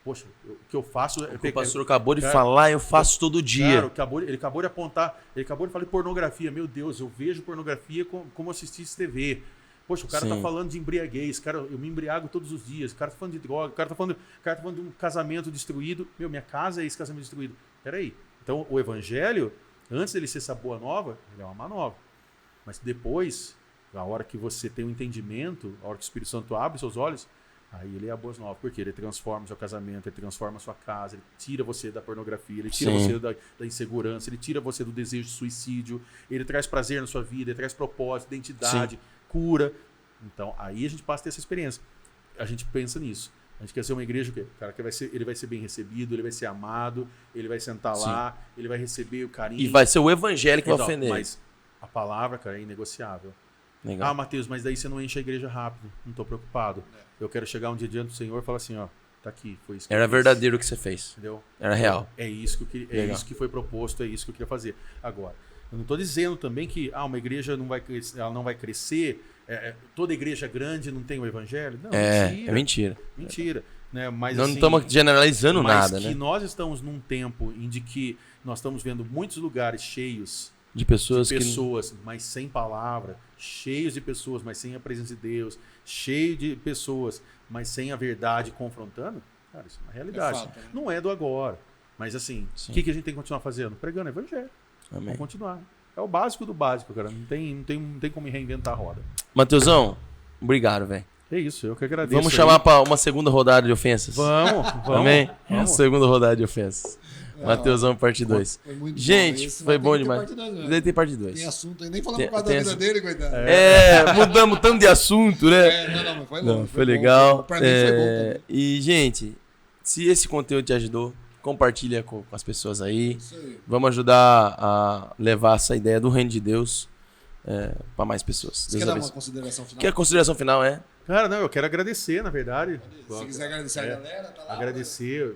Poxa, o que eu faço... O pastor acabou de falar, eu faço todo dia. Cara, ele acabou de apontar, ele acabou de falar de pornografia. Meu Deus, eu vejo pornografia como assistir TV. Poxa, o cara está falando de embriaguez, cara, eu me embriago todos os dias. O cara está falando de droga, o cara está falando de um casamento destruído. Minha casa é esse casamento destruído. Peraí. Então, o evangelho, antes dele ser essa boa nova, ele é uma má nova. Mas depois, a hora que você tem um entendimento, a hora que o Espírito Santo abre seus olhos, aí ele é a boa nova, porque ele transforma o seu casamento, ele transforma a sua casa, ele tira você da pornografia, ele tira você da insegurança, ele tira você do desejo de suicídio, ele traz prazer na sua vida, ele traz propósito, identidade, cura. Então, aí a gente passa a ter essa experiência. A gente pensa nisso. A gente quer ser uma igreja que cara, ele vai ser bem recebido, ele vai ser amado, ele vai sentar lá, ele vai receber o carinho. E vai ser o evangelho que vai ofender. Mas a palavra, cara, é inegociável. Legal. Matheus, mas daí você não enche a igreja rápido. Não estou preocupado. Eu quero chegar um dia diante do Senhor e falar assim, tá aqui, foi isso que era verdadeiro o que você fez. Entendeu? Era real. É isso que eu queria, isso que foi proposto, é isso que eu queria fazer. Agora, eu não estou dizendo também que uma igreja ela não vai crescer, toda igreja grande não tem o evangelho. Não, mentira. Mentira. Né? Mas, não estamos generalizando nada, né? Mas nós estamos num tempo em que nós estamos vendo muitos lugares cheios De pessoas, mas sem palavra, cheios de pessoas, mas sem a presença de Deus, cheio de pessoas, mas sem a verdade confrontando, cara, isso é uma realidade. fato, né? Não é do agora. Mas assim, o que a gente tem que continuar fazendo? Pregando o evangelho. Amém. Vamos continuar. É o básico do básico, cara. Não tem como reinventar a roda. Mateusão, obrigado, velho. É isso, eu que agradeço. Vamos chamar para uma segunda rodada de ofensas? Vamos. Amém? Vamos. Segunda rodada de ofensas. Mateusão, parte 2. Foi muito Gente, bom. foi bom Tem demais. parte dois, né? Daí tem parte 2. Tem assunto aí. Nem falamos Tem- por causa tem da vida assunto. dele, coitado. Mudamos tanto de assunto, né? Não, mas foi Não, bom. foi legal. Bom. Pra mim foi bom também. E, gente, se esse conteúdo te ajudou, compartilha com as pessoas aí. Isso aí. Vamos ajudar a levar essa ideia do reino de Deus para mais pessoas. Você Deus quer dar uma abençoe. consideração final? Que a consideração final é? Cara, não, eu quero agradecer, na verdade. Se quiser agradecer a galera, tá lá. Agradecer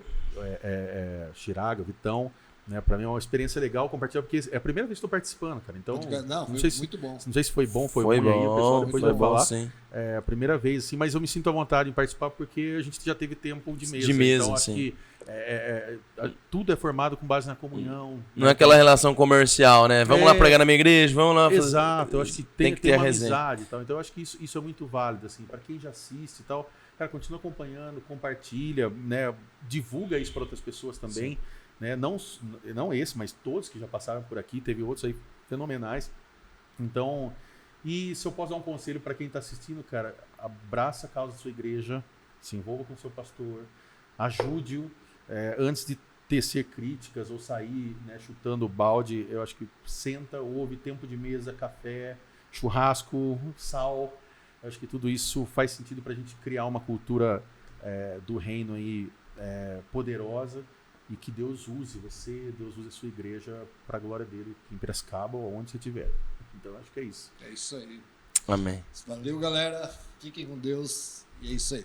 Chiraga, Vitão, né? Pra mim é uma experiência legal compartilhar, porque é a primeira vez que estou participando, cara. Então, Não, foi sei se, muito bom. não sei se foi bom, foi Foi ruim aí, o pessoal bom, depois foi vai bom, falar. sim. É a primeira vez, assim, mas eu me sinto à vontade em participar porque a gente já teve tempo de mesa. De mesa, então, sim. acho que tudo é formado com base na comunhão. Não é aquela relação comercial, né? Vamos lá pregar na minha igreja, vamos lá fazer... Exato, eu acho que tem que ter a uma resenha. amizade e tal. Então eu acho que isso é muito válido, assim, para quem já assiste e tal. Cara, continua acompanhando, compartilha, né? Divulga isso para outras pessoas também. Né? Não esse, mas todos que já passaram por aqui, teve outros aí fenomenais. Então, e se eu posso dar um conselho para quem está assistindo, cara, abraça a causa da sua igreja, se envolva com o seu pastor, ajude-o, antes de tecer críticas ou sair, né, chutando o balde. Eu acho que senta, ouve, tempo de mesa, café, churrasco, sal. Eu acho que tudo isso faz sentido para a gente criar uma cultura do reino aí, poderosa, e que Deus use você, Deus use a sua igreja para a glória dele, em Piracicaba ou onde você estiver. Então acho que é isso. É isso aí. Amém. Valeu, galera. Fiquem com Deus. E é isso aí.